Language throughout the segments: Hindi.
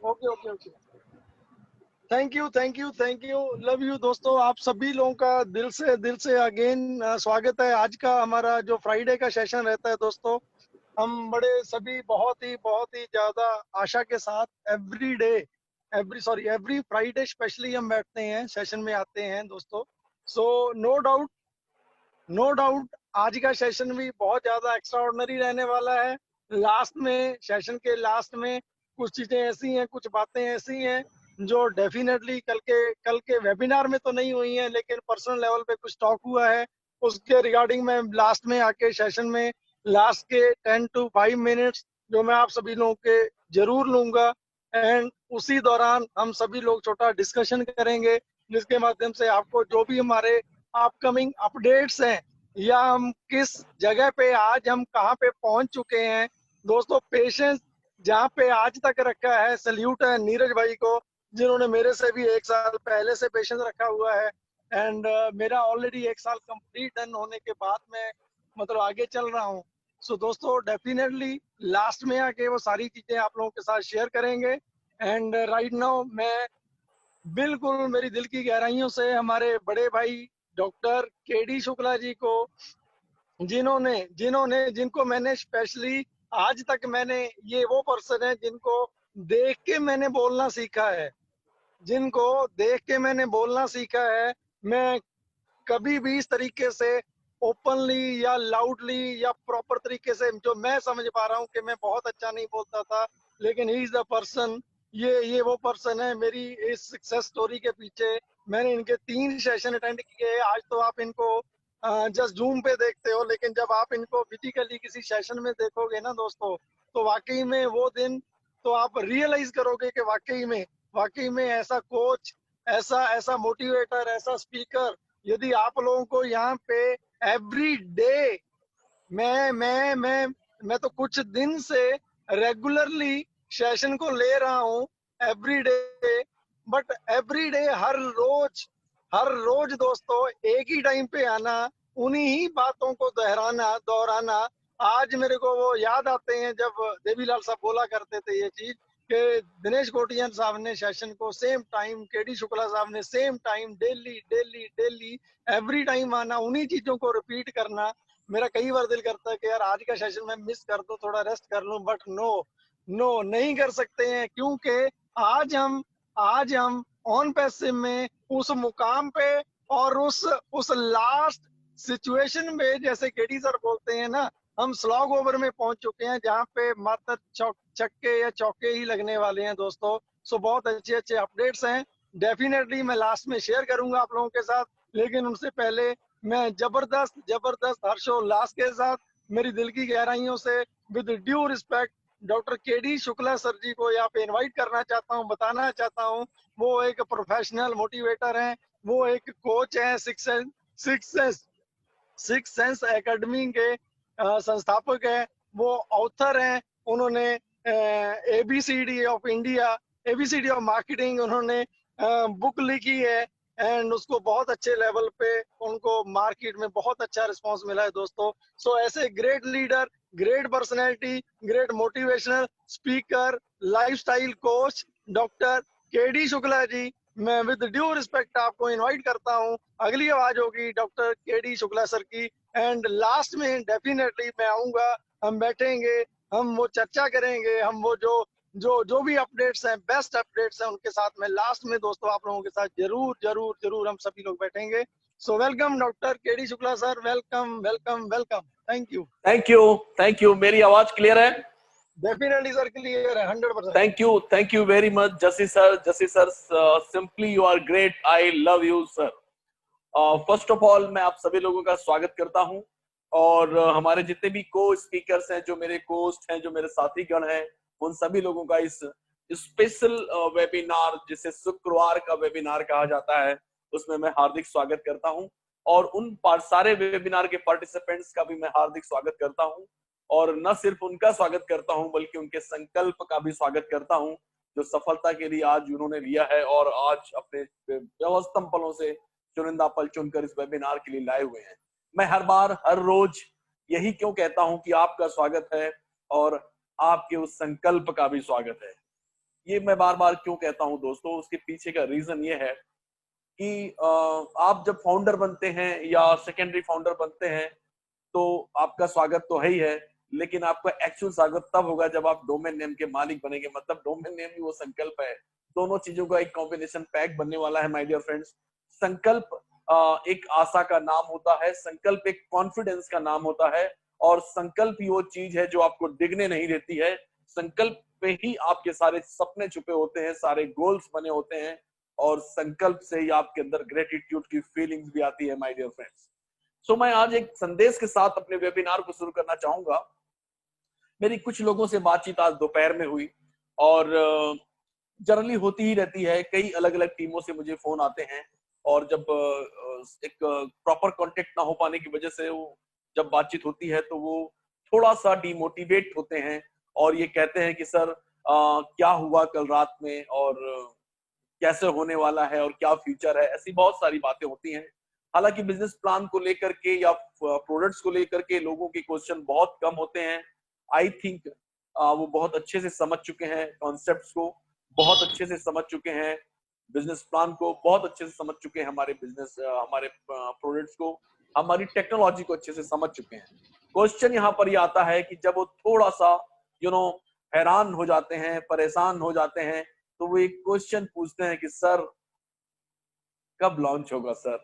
Okay okay okay. Thank you thank you thank you, love you दोस्तों। आप सभी लोगों का दिल से अगेन स्वागत है। आज का हमारा जो फ्राइडे का सेशन रहता है दोस्तों, हम बड़े सभी बहुत ही ज्यादा आशा के साथ एवरी फ्राइडे स्पेशली हम बैठते हैं, सेशन में आते हैं दोस्तों। सो नो डाउट आज का सेशन भी बहुत ज्यादा एक्स्ट्रा ऑर्डिनरी रहने वाला है। सेशन के लास्ट में कुछ चीजें ऐसी हैं, कुछ बातें ऐसी हैं जो डेफिनेटली कल के वेबिनार में तो नहीं हुई हैं, लेकिन पर्सनल लेवल पे कुछ टॉक हुआ है। उसके रिगार्डिंग मैं लास्ट में आके सेशन में लास्ट के 10 to 5 मिनट्स जो मैं आप सभी लोगों के जरूर लूंगा, एंड उसी दौरान हम सभी लोग छोटा डिस्कशन करेंगे, जिसके माध्यम से आपको जो भी हमारे अपकमिंग अपडेट्स हैं या हम किस जगह पे आज हम कहाँ पे पहुंच चुके हैं दोस्तों। पेशेंस जहाँ पे आज तक रखा है, सल्यूट है नीरज भाई को, जिन्होंने मेरे से भी 1 साल पहले से पेशेंस रखा हुआ है। एंड मेरा ऑलरेडी 1 साल कंप्लीट डन होने के बाद में मतलब आगे चल रहा हूँ। सो दोस्तों डेफिनेटली लास्ट में आके वो सारी चीजें आप लोगों के साथ शेयर करेंगे। एंड राइट नाउ मैं बिल्कुल मेरी दिल की गहराइयों से हमारे बड़े भाई डॉक्टर केडी शुक्ला जी को, जिनको मैंने स्पेशली आज तक मैंने, ये वो पर्सन है जिनको देख के मैंने बोलना सीखा है, जिनको देख के मैंने बोलना सीखा है। मैं कभी भी इस तरीके से ओपनली या लाउडली या प्रॉपर तरीके से, जो मैं समझ पा रहा हूँ कि मैं बहुत अच्छा नहीं बोलता था, लेकिन ही इज द पर्सन, ये वो पर्सन है मेरी इस सक्सेस स्टोरी के पीछे। मैंने इनके 3 सेशन अटेंड किए। आज तो आप इनको जस्ट जूम पे देखते हो, लेकिन जब आप इनको फिजिकली किसी सेशन में देखोगे ना दोस्तों, तो वाकई में वो दिन तो आप रियलाइज करोगे कि वाकई में ऐसा कोच, ऐसा ऐसा मोटिवेटर, ऐसा स्पीकर यदि आप लोगों को यहाँ पे एवरी डे, मैं तो कुछ दिन से रेगुलरली सेशन को ले रहा हूँ every day, but every day हर रोज दोस्तों एक ही टाइम पे आना, उन्हीं ही बातों को दोहराना। आज मेरे को वो याद आते हैं जब देवीलाल साहब बोला करते थे ये चीज, कि दिनेश कोटियान साहब ने सेशन को सेम टाइम, केडी शुक्ला साहब ने same time, daily daily daily every time आना, उन्हीं चीजों को रिपीट करना। मेरा कई बार दिल करता है कि यार आज का सेशन मैं मिस कर दूं, थोड़ा रेस्ट कर लूं, बट नो नहीं कर सकते हैं, क्योंकि आज हम ऑन पैसिव में उस मुकाम पे और उस लास्ट सिचुएशन में, जैसे केडी सर बोलते हैं ना, हम स्लॉग ओवर में पहुंच चुके हैं जहाँ पे मात्र छक्के या चौके ही लगने वाले हैं दोस्तों। सो बहुत अच्छे अच्छे अपडेट्स हैं, डेफिनेटली मैं लास्ट में शेयर करूंगा आप लोगों के साथ। लेकिन उनसे पहले मैं जबरदस्त हर्षोल्लास के साथ मेरी दिल की गहराइयों से with due respect doctor KD Shukla sir ji को यहाँ पे इनवाइट करना चाहता हूँ, बताना चाहता हूँ वो एक प्रोफेशनल मोटिवेटर हैं, वो एक कोच हैं, सिक्स सेंस एकेडमी के संस्थापक हैं, वो ऑथर हैं, उन्होंने ABCD of India, ABCD of marketing उन्होंने बुक लिखी है, एंड उसको बहुत अच्छे लेवल पे उनको मार्केट में बहुत अच्छा रिस्पांस मिला है दोस्तों। सो ऐसे great leader, great personality, great motivational speaker, lifestyle coach doctor KD Shukla ji, मैं विद ड्यू रिस्पेक्ट आपको इनवाइट करता हूं। अगली आवाज होगी डॉक्टर केडी शुक्ला सर की, एंड लास्ट में डेफिनेटली मैं आऊंगा, हम बैठेंगे, हम वो चर्चा करेंगे, हम वो जो भी अपडेट्स हैं, बेस्ट अपडेट्स हैं, उनके साथ में लास्ट में दोस्तों आप लोगों के साथ जरूर हम सभी लोग बैठेंगे। So welcome doctor KD Shukla sir, welcome welcome welcome. Thank you thank you. मेरी आवाज क्लियर है? डेफिनेटली सर, क्लियर है 100%। Thank you very much Jassi sir, simply you are great, I love you sir. First of all मैं आप सभी लोगों का स्वागत करता हूं, और हमारे जितने भी को स्पीकर्स हैं, जो मेरे कोस्ट हैं, जो मेरे साथी गण हैं, उन सभी लोगों का इस स्पेशल वेबिनार, जिसे शुक्रवार का वेबिनार कहा जाता है, उसमें मैं हार्दिक स्वागत करता हूं। और उन सारे वेबिनार के पार्टिसिपेंट्स का भी मैं हार्दिक स्वागत करता हूं, और न सिर्फ उनका स्वागत करता हूं बल्कि उनके संकल्प का भी स्वागत करता हूं, जो सफलता के लिए आज उन्होंने लिया है, और आज अपने व्यवस्थम पलों से चुनिंदा पल चुनकर इस वेबिनार के लिए लाए हुए हैं। मैं हर रोज यही क्यों कहता हूं कि आपका स्वागत है और आपके उस संकल्प का भी स्वागत है। ये मैं बार बार क्यों कहता हूं दोस्तों, उसके पीछे का रीजन ये है कि आप जब फाउंडर बनते हैं या सेकेंडरी फाउंडर बनते हैं तो आपका स्वागत तो है ही है, लेकिन आपका एक्चुअल स्वागत तब होगा जब आप डोमेन नेम के मालिक बनेंगे। मतलब डोमेन नेम ही वो संकल्प है, दोनों चीजों का एक कॉम्बिनेशन पैक बनने वाला है माय डियर फ्रेंड्स। संकल्प एक आशा का नाम होता है, संकल्प एक कॉन्फिडेंस का नाम होता है, और संकल्प ही वो चीज है जो आपको डिगने नहीं देती है। संकल्प पे ही आपके सारे सपने छुपे होते हैं, सारे गोल्स बने होते हैं, और संकल्प से ही आपके अंदर ग्रेटिट्यूड की फीलिंग्स भी आती है माय डियर फ्रेंड्स। सो मैं आज एक संदेश के साथ अपने वेबिनार को शुरू करना चाहूंगा। मेरी कुछ लोगों से बातचीत आज दोपहर में हुई, और जनरली होती ही रहती है, कई अलग अलग टीमों से मुझे फोन आते हैं, और जब एक प्रॉपर कांटेक्ट ना हो पाने की वजह से वो जब बातचीत होती है तो वो थोड़ा सा डिमोटिवेट होते हैं, और ये कहते हैं कि सर क्या हुआ कल रात में, और कैसे होने वाला है, और क्या फ्यूचर है। ऐसी बहुत सारी बातें होती हैं। हालांकि बिजनेस प्लान को लेकर के या प्रोडक्ट्स को लेकर के लोगों के क्वेश्चन बहुत कम होते हैं। आई थिंक वो बहुत अच्छे से समझ चुके हैं कॉन्सेप्ट्स को, बहुत अच्छे से समझ चुके हैं बिजनेस प्लान को, बहुत अच्छे से समझ चुके हैं हमारे बिजनेस हमारे प्रोडक्ट्स को, हमारी टेक्नोलॉजी को अच्छे से समझ चुके हैं। क्वेश्चन यहाँ पर ये आता है कि जब वो थोड़ा सा हैरान हो जाते हैं, परेशान हो जाते हैं, तो वो एक क्वेश्चन पूछते हैं कि सर कब लॉन्च होगा सर,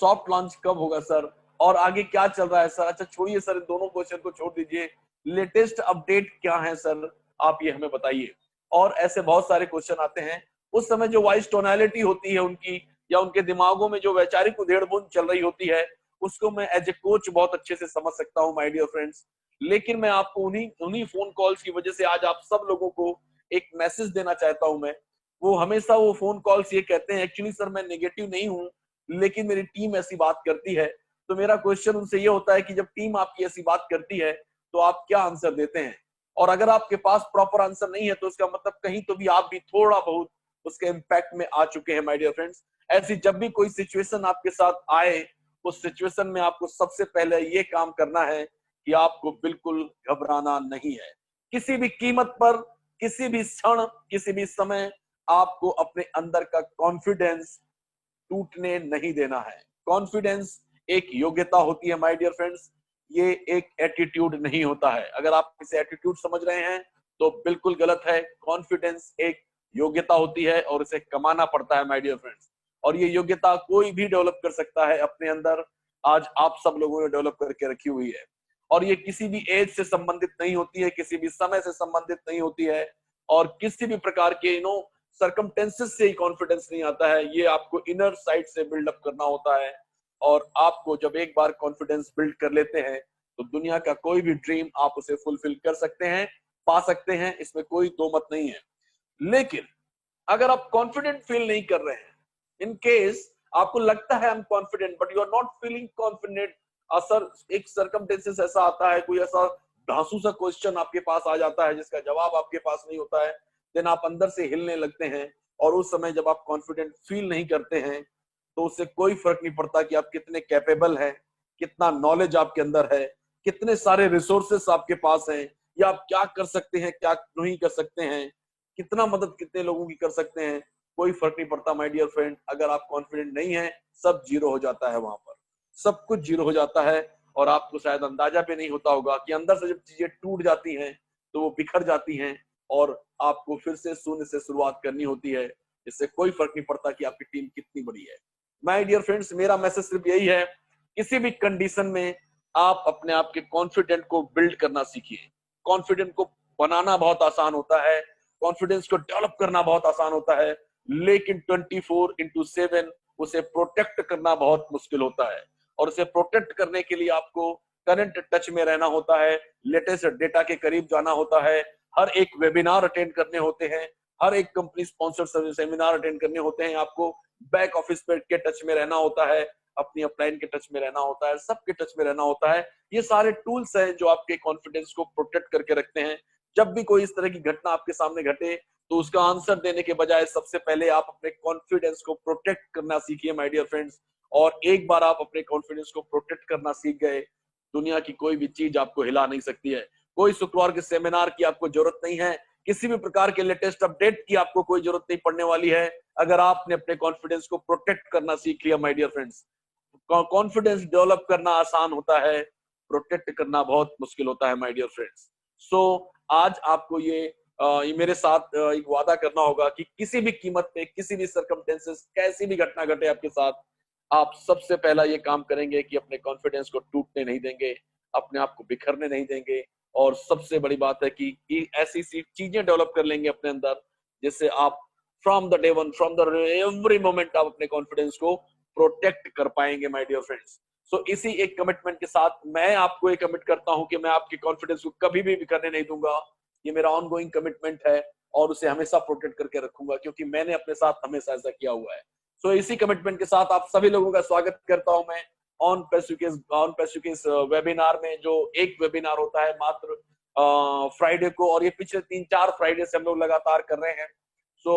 सॉफ्ट लॉन्च कब होगा सर, और आगे क्या चल रहा है सर। अच्छा छोड़िए सर, इन दोनों क्वेश्चन को छोड़ दीजिए, लेटेस्ट अपडेट क्या है सर, आप ये हमें बताइए। और ऐसे बहुत सारे क्वेश्चन आते हैं। उस समय जो वॉइस टोनैलिटी होती है उनकी, या उनके दिमागों में जो वैचारिक उधेड़-बुन चल रही होती है, उसको मैं एज ए कोच बहुत अच्छे से समझ सकता हूँ माय डियर फ्रेंड्स। लेकिन मैं आपको उन्हीं फोन कॉल्स की वजह से आज आप सब लोगों को एक मैसेज देना चाहता हूं मैं। वो हमेशा वो फोन कॉल्स ये कहते हैं, एक्चुअली सर मैं नेगेटिव नहीं हूं, लेकिन मेरी टीम ऐसी बात करती है। तो मेरा क्वेश्चन उनसे ये होता है कि जब टीम आपकी ऐसी बात करती है तो आप क्या आंसर देते हैं। और अगर आपके पास प्रॉपर आंसर नहीं है तो इसका मतलब कहीं तो भी आप भी थोड़ा बहुत उसके इम्पैक्ट में आ चुके हैं माय डियर फ्रेंड्स। ऐसी जब भी कोई सिचुएशन आपके साथ आए, उस सिचुएशन में आपको सबसे पहले ये काम करना है कि आपको बिल्कुल घबराना नहीं है। किसी भी कीमत पर, किसी भी क्षण, किसी भी समय आपको अपने अंदर का कॉन्फिडेंस टूटने नहीं देना है। कॉन्फिडेंस एक योग्यता होती है माय डियर फ्रेंड्स, ये एक एटीट्यूड नहीं होता है। अगर आप इसे एटीट्यूड समझ रहे हैं तो बिल्कुल गलत है। कॉन्फिडेंस एक योग्यता होती है और इसे कमाना पड़ता है माय डियर फ्रेंड्स, और ये योग्यता कोई भी डेवलप कर सकता है अपने अंदर। आज आप सब लोगों ने डेवलप करके रखी हुई है, और ये किसी भी एज से संबंधित नहीं होती है, किसी भी समय से संबंधित नहीं होती है, और किसी भी प्रकार के सर्कमटेंसेस से ही कॉन्फिडेंस नहीं आता है। ये आपको इनर साइड से बिल्डअप करना होता है, और आपको जब एक बार कॉन्फिडेंस बिल्ड कर लेते हैं तो दुनिया का कोई भी ड्रीम आप उसे फुलफिल कर सकते हैं, पा सकते हैं, इसमें कोई दो मत नहीं है। लेकिन अगर आप कॉन्फिडेंट फील नहीं कर रहे हैं, इन केस आपको लगता है I am confident but you are not feeling confident, असर एक सर्कमटेंसेस ऐसा आता है, कोई ऐसा धांसू सा क्वेश्चन आपके पास आ जाता है जिसका जवाब आपके पास नहीं होता है, देन आप अंदर से हिलने लगते हैं। और उस समय जब आप कॉन्फिडेंट फील नहीं करते हैं तो उससे कोई फर्क नहीं पड़ता कि आप कितने कैपेबल हैं, कितना नॉलेज आपके अंदर है, कितने सारे रिसोर्सेस आपके पास हैं, या आप क्या कर सकते हैं, क्या नहीं कर सकते हैं, कितना मदद कितने लोगों की कर सकते हैं, कोई फर्क नहीं पड़ता माय डियर फ्रेंड। अगर आप कॉन्फिडेंट नहीं है, सब जीरो हो जाता है, वहां पर सब कुछ जीरो हो जाता है। और आपको शायद अंदाजा भी नहीं होता होगा कि अंदर से जब चीजें टूट जाती हैं तो वो बिखर जाती हैं, और आपको फिर से शून्य से शुरुआत करनी होती है। इससे कोई फर्क नहीं पड़ता कि आपकी टीम कितनी बड़ी है। माय डियर फ्रेंड्स, मेरा मैसेज सिर्फ यही है, किसी भी कंडीशन में आप अपने आप के कॉन्फिडेंट को बिल्ड करना सीखिए। कॉन्फिडेंट को बनाना बहुत आसान होता है, कॉन्फिडेंस को डेवलप करना बहुत आसान होता है, लेकिन 24/7 उसे प्रोटेक्ट करना बहुत मुश्किल होता है। और उसे प्रोटेक्ट करने के लिए आपको करंट टच में रहना होता है, लेटेस्ट डेटा के करीब जाना होता है, हर एक वेबिनार अटेंड करने होते हैं, हर एक कंपनी स्पॉन्सर्ड सेमिनार अटेंड करने होते हैं, आपको बैक ऑफिस पे के टच में रहना होता है, अपनी अपलाइन के टच में रहना होता है, सबके टच में रहना होता है। ये सारे टूल्स हैं जो आपके कॉन्फिडेंस को प्रोटेक्ट करके रखते हैं। जब भी कोई इस तरह की घटना आपके सामने घटे तो उसका आंसर देने के बजाय सबसे पहले आप अपने कॉन्फिडेंस को प्रोटेक्ट करना सीखिए माय डियर फ्रेंड्स। और एक बार आप अपने कॉन्फिडेंस को प्रोटेक्ट करना सीख गए, दुनिया की कोई भी चीज आपको हिला नहीं सकती है। कोई शुक्रवार के सेमिनार की आपको जरूरत नहीं है किसी भी प्रकार के लेटेस्ट अपडेट की आपको कोई जरूरत नहीं पड़ने वाली है अगर आपने अपने कॉन्फिडेंस को प्रोटेक्ट करना सीख लिया my dear friends. Confidence develop करना आसान होता है, प्रोटेक्ट करना बहुत मुश्किल होता है माय डियर फ्रेंड्स। सो आज आपको ये मेरे साथ एक वादा करना होगा कि किसी भी कीमत पे, किसी भी सर्कमस्टेंसेस, कैसी भी घटना घटे आपके साथ, आप सबसे पहला ये काम करेंगे कि अपने कॉन्फिडेंस को टूटने नहीं देंगे, अपने आप को बिखरने नहीं देंगे। और सबसे बड़ी बात है कि ऐसी सी चीजें डेवलप कर लेंगे अपने अंदर जिससे आप from the day one, from the every moment आप अपने कॉन्फिडेंस को प्रोटेक्ट कर पाएंगे माय डियर फ्रेंड्स। सो इसी एक कमिटमेंट के साथ मैं आपको ये कमिट करता हूं कि मैं आपके कॉन्फिडेंस को कभी भी बिखरने नहीं दूंगा। ये मेरा ऑनगोइंग कमिटमेंट है और उसे हमेशा प्रोटेक्ट करके रखूंगा क्योंकि मैंने अपने साथ हमेशा ऐसा किया हुआ है। सो इसी कमिटमेंट के साथ आप सभी लोगों का स्वागत करता हूं मैं ऑन पैसू के इस वेबिनार में, जो एक वेबिनार होता है मात्र फ्राइडे को, और ये पिछले 3-4 फ्राइडे से हम लोग लगातार कर रहे हैं। सो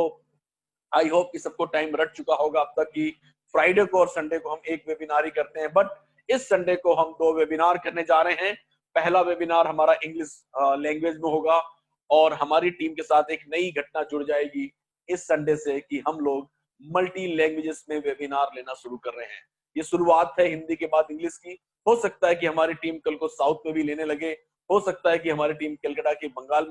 आई होप कि सबको टाइम रट चुका होगा अब तक कि फ्राइडे को और संडे को हम एक वेबिनार ही करते हैं, बट इस संडे को हम 2 वेबिनार करने जा रहे हैं। पहला वेबिनार हमारा इंग्लिश लैंग्वेज में होगा और हमारी टीम के साथ एक नई घटना जुड़ जाएगी इस संडे से कि हम लोग मल्टी लैंग्वेजेस में वेबिनार लेना शुरू कर रहे हैं। ये शुरुआत है हिंदी के बाद इंग्लिश की। हो सकता है कि हमारी टीम कल को साउथ में भी लेने लगे, हो सकता है कि हमारी टीम कलकत्ता के बंगाली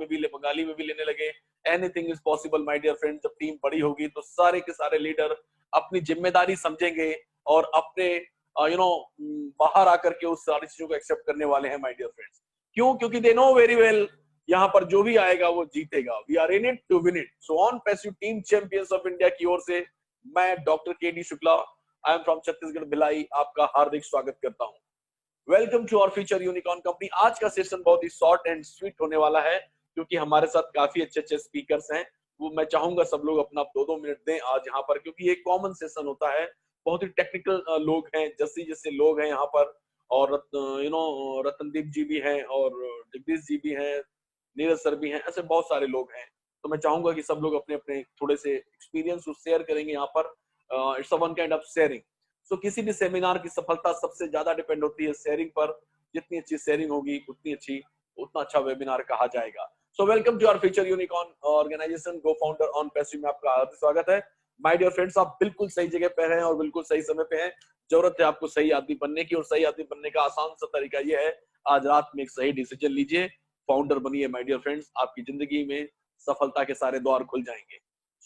में भी लेने लगे। Anything is possible my dear friend. जब टीम बड़ी होगी तो सारे के सारे लीडर अपनी जिम्मेदारी समझेंगे और अपने बाहर आकर के उस सारी चीजों को एक्सेप्ट करने वाले हैं माय डियर फ्रेंड्स। क्यों? क्योंकि दे नो वेरी वेल यहाँ पर जो भी आएगा वो जीतेगा। We are in it to win it. So OnPassive team champions of India की ओर से मैं doctor K D. Shukla, I am from Chhattisgarh Bhilai, आपका हार्दिक स्वागत करता हूँ। Welcome to our future unicorn company. आज का सेशन बहुत ही शॉर्ट एंड स्वीट होने वाला है क्योंकि हमारे साथ काफी अच्छे स्पीकर्स हैं। वो मैं चाहूंगा सब लोग अपना 2-2 मिनट दें आज यहाँ पर, क्योंकि ये कॉमन सेशन होता है। बहुत ही टेक्निकल लोग हैं, जैसे लोग हैं यहाँ पर, और रतनदीप जी भी हैं और जगदीश जी भी हैं, नीरज सर भी हैं, ऐसे बहुत सारे लोग हैं। तो मैं चाहूंगा कि सब लोग अपने अपने थोड़े से एक्सपीरियंस शेयर करेंगे यहाँ पर। It's one kind of sharing. So किसी भी सेमिनार की सफलता सबसे ज्यादा डिपेंड होती है शेयरिंग पर। जितनी अच्छी शेयरिंग होगी उतना अच्छा वेबिनार कहा जाएगा। So welcome to our future unicorn organisation, go founder OnPassive में आपका हार्दिक स्वागत है। माय डियर फ्रेंड्स, आप बिल्कुल सही जगह पे हैं और बिल्कुल सही समय पे हैं। जरूरत है आपको सही आदमी बनने की, और सही आदमी बनने का आसान सा तरीका ये है, आज रात में एक सही डिसीजन लीजिए, फाउंडर बनिए माय डियर फ्रेंड्स। आपकी जिंदगी में सफलता के सारे द्वार खुल जाएंगे।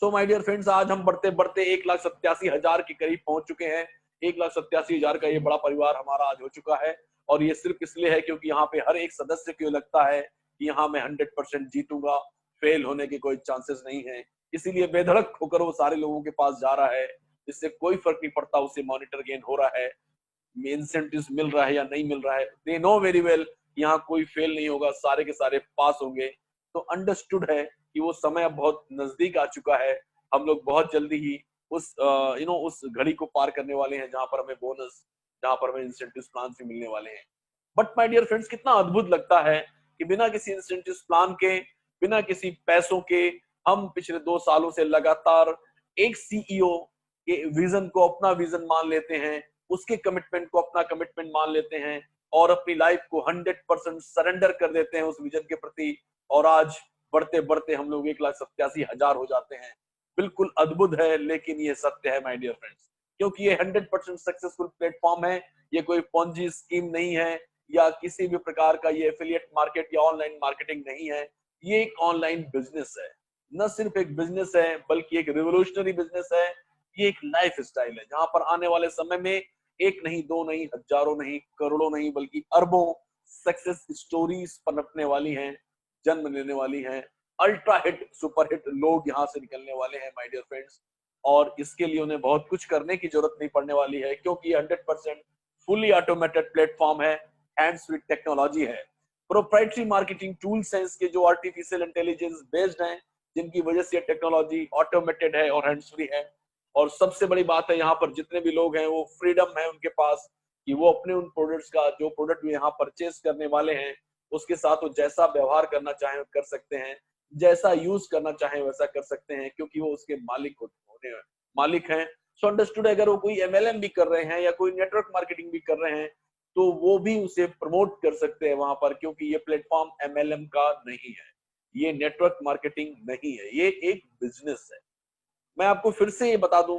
सो माय डियर फ्रेंड्स, आज हम बढ़ते बढ़ते 1,87,000 के करीब पहुंच चुके हैं। 1,87,000 का ये बड़ा परिवार हमारा आज हो चुका है, और ये सिर्फ इसलिए है क्योंकि यहाँ पे हर एक सदस्य को लगता है कि यहाँ मैं 100% जीतूंगा, फेल होने के कोई चांसेस नहीं है। इसीलिए बेधड़क होकर वो सारे लोगों के पास जा रहा है, इससे कोई फर्क नहीं पड़ता उसे मॉनिटर गेन हो रहा है, इंसेंटिव्स मिल रहा है या नहीं मिल रहा है। दे नो वेरी वेल यहाँ कोई फेल नहीं होगा, सारे के सारे पास होंगे। तो अंडरस्टूड है कि वो समय अब बहुत नजदीक आ चुका है। हम लोग बहुत जल्दी ही उस घड़ी को पार करने वाले हैं जहां पर हमें बोनस, जहां पर हमें इंसेंटिव प्लान भी मिलने वाले हैं। बट माय डियर फ्रेंड्स, कितना अद्भुत लगता है कि बिना किसी इंसेंटिव प्लान के, बिना किसी पैसों के, हम पिछले 2 सालों से लगातार एक सीईओ के विजन को अपना विजन मान लेते हैं, उसके कमिटमेंट को अपना कमिटमेंट मान लेते हैं और अपनी लाइफ को 100% सरेंडर कर देते हैं उस विजन के प्रति। और आज बढ़ते बढ़ते हम लोग 1,87,000 हो जाते हैं। बिल्कुल अद्भुत है, लेकिन ये सत्य है माय डियर फ्रेंड्स, क्योंकि ये 100% सक्सेसफुल प्लेटफॉर्म है। ये कोई पॉन्जी स्कीम नहीं है या किसी भी प्रकार का ये एफिलिएट मार्केट या ऑनलाइन मार्केटिंग नहीं है। ये एक ऑनलाइन बिजनेस है। न सिर्फ एक बिजनेस है बल्कि एक रिवोल्यूशनरी बिजनेस है। ये एक लाइफ स्टाइल है जहां पर आने वाले समय में एक नहीं, 2 नहीं, हजारों नहीं, करोड़ों नहीं, बल्कि अरबों सक्सेस स्टोरीज पनपने वाली हैं, जन्म लेने वाली हैं। अल्ट्रा हिट, सुपर हिट लोग यहाँ से निकलने वाले हैं माय डियर फ्रेंड्स, और इसके लिए उन्हें बहुत कुछ करने की जरूरत नहीं पड़ने वाली है, क्योंकि 100% फुली ऑटोमेटेड प्लेटफॉर्म है, हैंड्स विद टेक्नोलॉजी है। प्रोप्राइटरी मार्केटिंग टूल्स हैं इसके, जो आर्टिफिशियल इंटेलिजेंस बेस्ड हैं, जिनकी वजह से टेक्नोलॉजी ऑटोमेटेड है और हैंड्स फ्री है। और सबसे बड़ी बात है, यहाँ पर जितने भी लोग हैं वो फ्रीडम है उनके पास कि वो अपने उन प्रोडक्ट्स का, जो प्रोडक्ट वो यहाँ परचेस करने वाले हैं, उसके साथ वो जैसा व्यवहार करना चाहें कर सकते हैं, जैसा यूज करना चाहें वैसा कर सकते हैं, क्योंकि वो उसके मालिक हैं। सो अंडरस्टूड, अगर वो कोई एमएलएम भी कर रहे हैं या कोई नेटवर्क मार्केटिंग भी कर रहे हैं तो वो भी उसे प्रमोट कर सकते हैं वहां पर, क्योंकि ये प्लेटफॉर्म एमएलएम का नहीं है, ये नेटवर्क मार्केटिंग नहीं है, ये एक बिजनेस है। मैं आपको फिर से ये बता दूं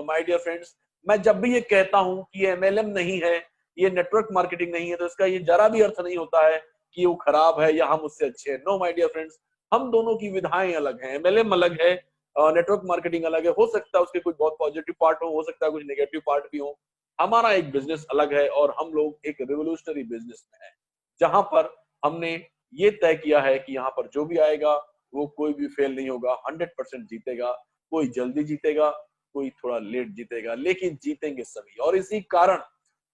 माय डियर फ्रेंड्स, मैं जब भी ये कहता हूं कि ये एमएलएम नहीं है, ये नेटवर्क मार्केटिंग नहीं है, तो इसका ये जरा भी अर्थ नहीं होता है कि वो खराब है या हम उससे अच्छे हैं। नो माय डियर फ्रेंड्स, हम दोनों की विधाएं अलग हैं। एमएलएम अलग है, नेटवर्क मार्केटिंग अलग है। हो सकता है उसके कुछ बहुत पॉजिटिव पार्ट हो सकता है कुछ नेगेटिव पार्ट भी हो। हमारा एक बिजनेस अलग है और हम लोग एक रिवोल्यूशनरी बिजनेस में है, जहां पर हमने ये तय किया है कि यहाँ पर जो भी आएगा वो कोई भी फेल नहीं होगा, 100% जीतेगा। कोई जल्दी जीतेगा, कोई थोड़ा लेट जीतेगा, लेकिन जीतेंगे सभी। और इसी कारण,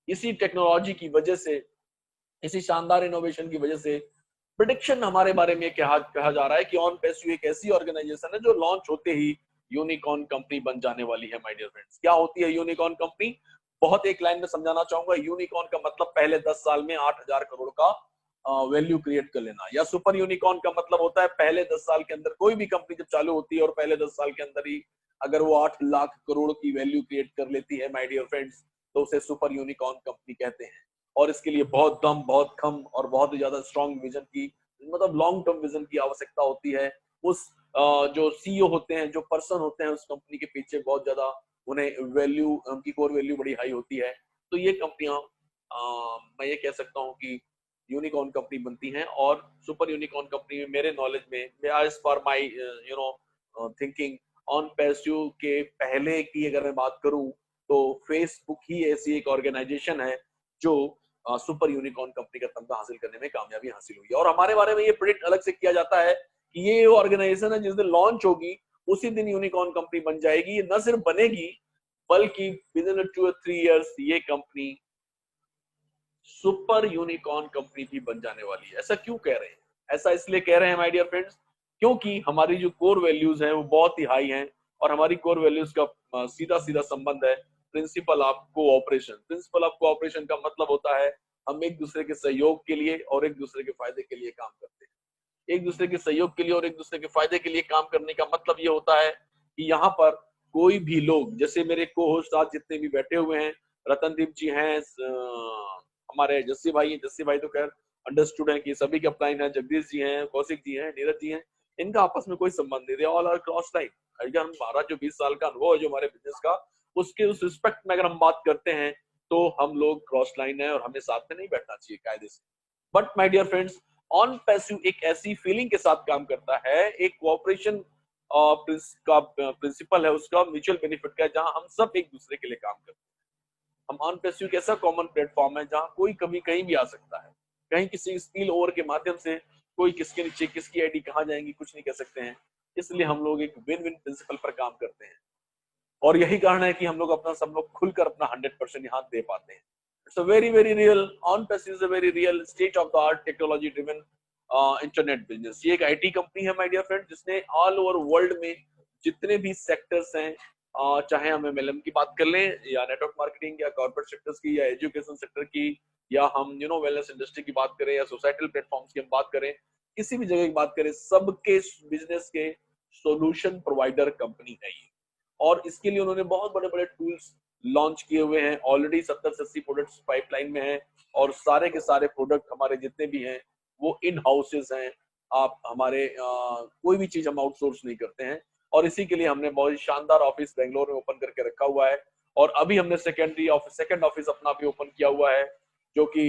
इसी टेक्नोलॉजी की वजह से, इसी शानदार इनोवेशन की वजह से प्रिडिक्शन हमारे बारे में कहा जा रहा है कि ऑन पैसिव एक ऐसी ऑर्गेनाइजेशन है जो लॉन्च होते ही यूनिकॉर्न कंपनी बन जाने वाली है। माय डियर फ्रेंड्स, क्या होती है यूनिकॉर्न कंपनी? बहुत एक लाइन में समझाना चाहूंगा। यूनिकॉर्न का मतलब पहले 10 साल में 8,000 करोड़ का वैल्यू क्रिएट कर लेना, या सुपर यूनिकॉर्न का मतलब होता है पहले 10 साल के अंदर कोई भी कंपनी जब चालू होती है और पहले 10 साल के अंदर ही अगर वो 8 लाख करोड़ की वैल्यू क्रिएट कर लेती है माय डियर फ्रेंड्स, तो उसे सुपर यूनिकॉर्न कंपनी कहते हैं। और इसके लिए बहुत दम, बहुत खम और बहुत ही ज्यादा स्ट्रॉन्ग विजन की, मतलब लॉन्ग टर्म विजन की आवश्यकता होती है। उस जो सीईओ होते हैं, जो पर्सन होते हैं उस कंपनी के पीछे, बहुत ज्यादा उन्हें वैल्यू, उनकी कोर वैल्यू बड़ी हाई होती है। तो ये कंपनियां मैं ये कह सकता हूँ कि यूनिकॉर्न कंपनी बनती हैं। और सुपर यूनिकॉर्न कंपनी में मेरे नॉलेज में, as per my thinking, on passive के पहले की अगर मैं बात करूं तो फेसबुक ही ऐसी एक ऑर्गेनाइजेशन है जो सुपर यूनिकॉर्न कंपनी का तमगा हासिल करने में कामयाबी हासिल हुई है। और हमारे बारे में ये प्रेडिक्ट अलग से किया जाता है कि ये ऑर्गेनाइजेशन है जिस दिन लॉन्च होगी उसी दिन यूनिकॉर्न कंपनी बन जाएगी। ये न सिर्फ बनेगी बल्कि विद इन 2 or 3 years ये कंपनी सुपर यूनिकॉर्न कंपनी भी बन जाने वाली है। ऐसा क्यों कह रहे हैं? ऐसा इसलिए कह रहे हैं माय डियर फ्रेंड्स, क्योंकि हमारी जो कोर वैल्यूज हैं वो बहुत ही हाई हैं। और हमारी कोर वैल्यूज का सीधा सीधा संबंध है principle of cooperation. Principle of cooperation का मतलब होता है हम एक दूसरे के सहयोग के लिए और एक दूसरे के फायदे के लिए काम करते हैं। एक दूसरे के सहयोग के लिए और एक दूसरे के फायदे के लिए काम करने का मतलब ये होता है कि यहाँ पर कोई भी लोग, जैसे मेरे को होस्ट आज जितने भी बैठे हुए हैं, रतनदीप जी हैं, हमारे जस्सी भाई हैं, जस्सी भाई तो खैर अंडरस्टूड है कि सभी के अपलाइन है, जगदीश जी हैं, कौशिक जी हैं, नीरज जी हैं, इनका आपस में कोई संबंध नहीं, ऑल आर क्रॉस लाइन। अगर हम 12 जो 20 साल का अनुभव है जो हमारे बिजनेस का, उसके उस रिस्पेक्ट में अगर हम बात करते हैं तो हम लोग क्रॉस लाइन है और हमें साथ में नहीं बैठना चाहिए कायदे से। But my dear friends, OnPassive एक ऐसी फीलिंग के साथ काम करता है, एक कोऑपरेशन का प्रिंसिपल है उसका, म्यूचुअल बेनिफिट का, जहां हम सब एक दूसरे के लिए काम करते हैं। हम ऑन पैसिव एक ऐसा कॉमन प्लेटफॉर्म है जहां कोई कभी कहीं भी आ सकता है, कहीं किसी स्पिल ओवर के माध्यम से कोई किसके नीचे किसकी आईडी कहां जाएंगी कुछ नहीं कह सकते हैं। इसलिए हम लोग एक विन विन प्रिंसिपल पर काम करते हैं और यही कारण है कि हम लोग अपना, सब लोग खुलकर अपना 100% यहाँ दे पाते हैं। It's a very very real, on passive is a very real estate of the art technology driven internet business. ये एक आईटी कंपनी है माय डियर फ्रेंड, जिसने ऑल ओवर वर्ल्ड में जितने भी सेक्टर्स हैं, चाहे हम एमएलएम की बात कर लें या नेटवर्क मार्केटिंग या कॉर्पोरेट सेक्टर्स की या एजुकेशन सेक्टर की या हम वेलनेस इंडस्ट्री की बात करें या सोसाइटल प्लेटफॉर्म्स की हम बात करें, किसी भी जगह की बात करें, सबके बिजनेस के सॉल्यूशन प्रोवाइडर कंपनी है ये। और इसके लिए उन्होंने बहुत बड़े बड़े टूल्स लॉन्च किए हुए हैं। ऑलरेडी 70 से 80 प्रोडक्ट्स पाइपलाइन में हैं और सारे के सारे प्रोडक्ट हमारे जितने भी हैं वो इन हाउसेस हैं। आप हमारे कोई भी चीज हम आउटसोर्स नहीं करते हैं। और इसी के लिए हमने बहुत शानदार ऑफिस बेंगलोर में ओपन करके रखा हुआ है। और अभी हमने सेकंड ऑफिस अपना भी ओपन किया हुआ है जो कि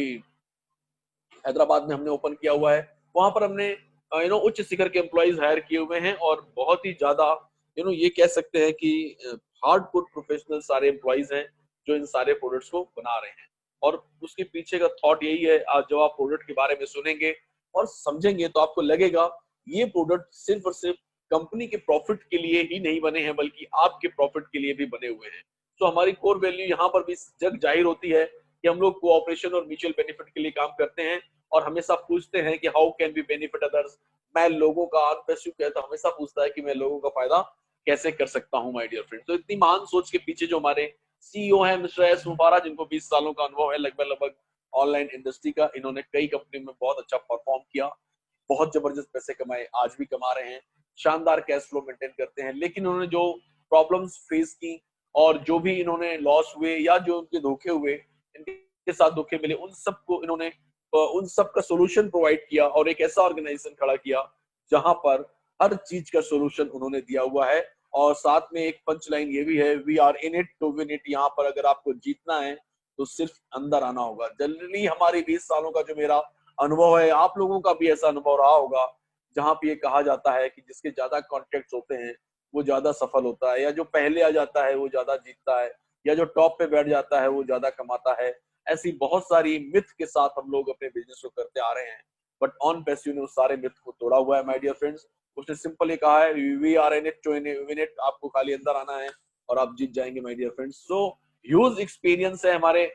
हैदराबाद में हमने ओपन किया हुआ है। वहां पर हमने उच्च शिखर के एम्प्लॉइज हायर किए हुए हैं और बहुत ही ज्यादा ये कह सकते हैं कि हार्डकोर प्रोफेशनल सारे एम्प्लॉइज हैं जो इन सारे प्रोडक्ट्स को बना रहे हैं। और उसके पीछे का थॉट यही है, आज जब आप प्रोडक्ट के बारे में सुनेंगे और समझेंगे तो आपको लगेगा ये प्रोडक्ट सिर्फ और सिर्फ कंपनी के प्रॉफिट के लिए ही नहीं बने हैं बल्कि आपके प्रॉफिट के लिए भी बने हुए हैं। तो हमारी कोर वैल्यू यहाँ पर भी जग जाहिर होती है कि हम लोग कोऑपरेशन और म्यूचुअल बेनिफिट के लिए काम करते हैं और हमेशा पूछते हैं कि how can be benefit others. मैं लोगों का पैसिव कहता हमेशा पूछता है कि मैं लोगों का फायदा कैसे कर सकता हूं माय डियर फ्रेंड। तो इतनी महान सोच के पीछे जो हमारे सीईओ है मिस्टर एस मुबारक, जिनको 20 सालों का अनुभव है लगभग ऑनलाइन इंडस्ट्री का, इन्होंने कई कंपनी में बहुत अच्छा परफॉर्म किया, बहुत जबरदस्त पैसे कमाए, आज भी कमा रहे हैं, शानदार कैश फ्लो मेंटेन करते हैं। लेकिन उन्होंने जो प्रॉब्लम्स फेस की और जो भी इन्होंने लॉस हुए या जो उनके धोखे हुए, इनके साथ धोखे मिले, उन सबको इन्होंने उन सब का सोल्यूशन प्रोवाइड किया और एक ऐसा ऑर्गेनाइजेशन खड़ा किया जहां पर हर चीज का सोल्यूशन उन्होंने दिया हुआ है। और साथ में एक पंच लाइन ये भी है, we are in it to win it. यहाँ पर अगर आपको जीतना है तो सिर्फ अंदर आना होगा। जनरली हमारी 20 सालों का जो मेरा अनुभव है, आप लोगों का भी ऐसा अनुभव रहा होगा, जहां पे ये कहा जाता है कि जिसके ज्यादा कॉन्टेक्ट होते हैं वो ज्यादा सफल होता है, या जो पहले आ जाता है वो ज्यादा जीतता है, या जो टॉप पे बैठ जाता है वो ज्यादा कमाता है। ऐसी बहुत सारी मिथ के साथ हम लोग अपने बिजनेस को करते आ रहे हैं, बट ऑन पैसिव ने उस सारे मिथ को तोड़ा हुआ है माय डियर फ्रेंड्स। उसने सिंपल ये कहा है, we are in it to win it. आपको खाली अंदर आना है और आप जीत जाएंगे my dear friends. So huge experience है हमारे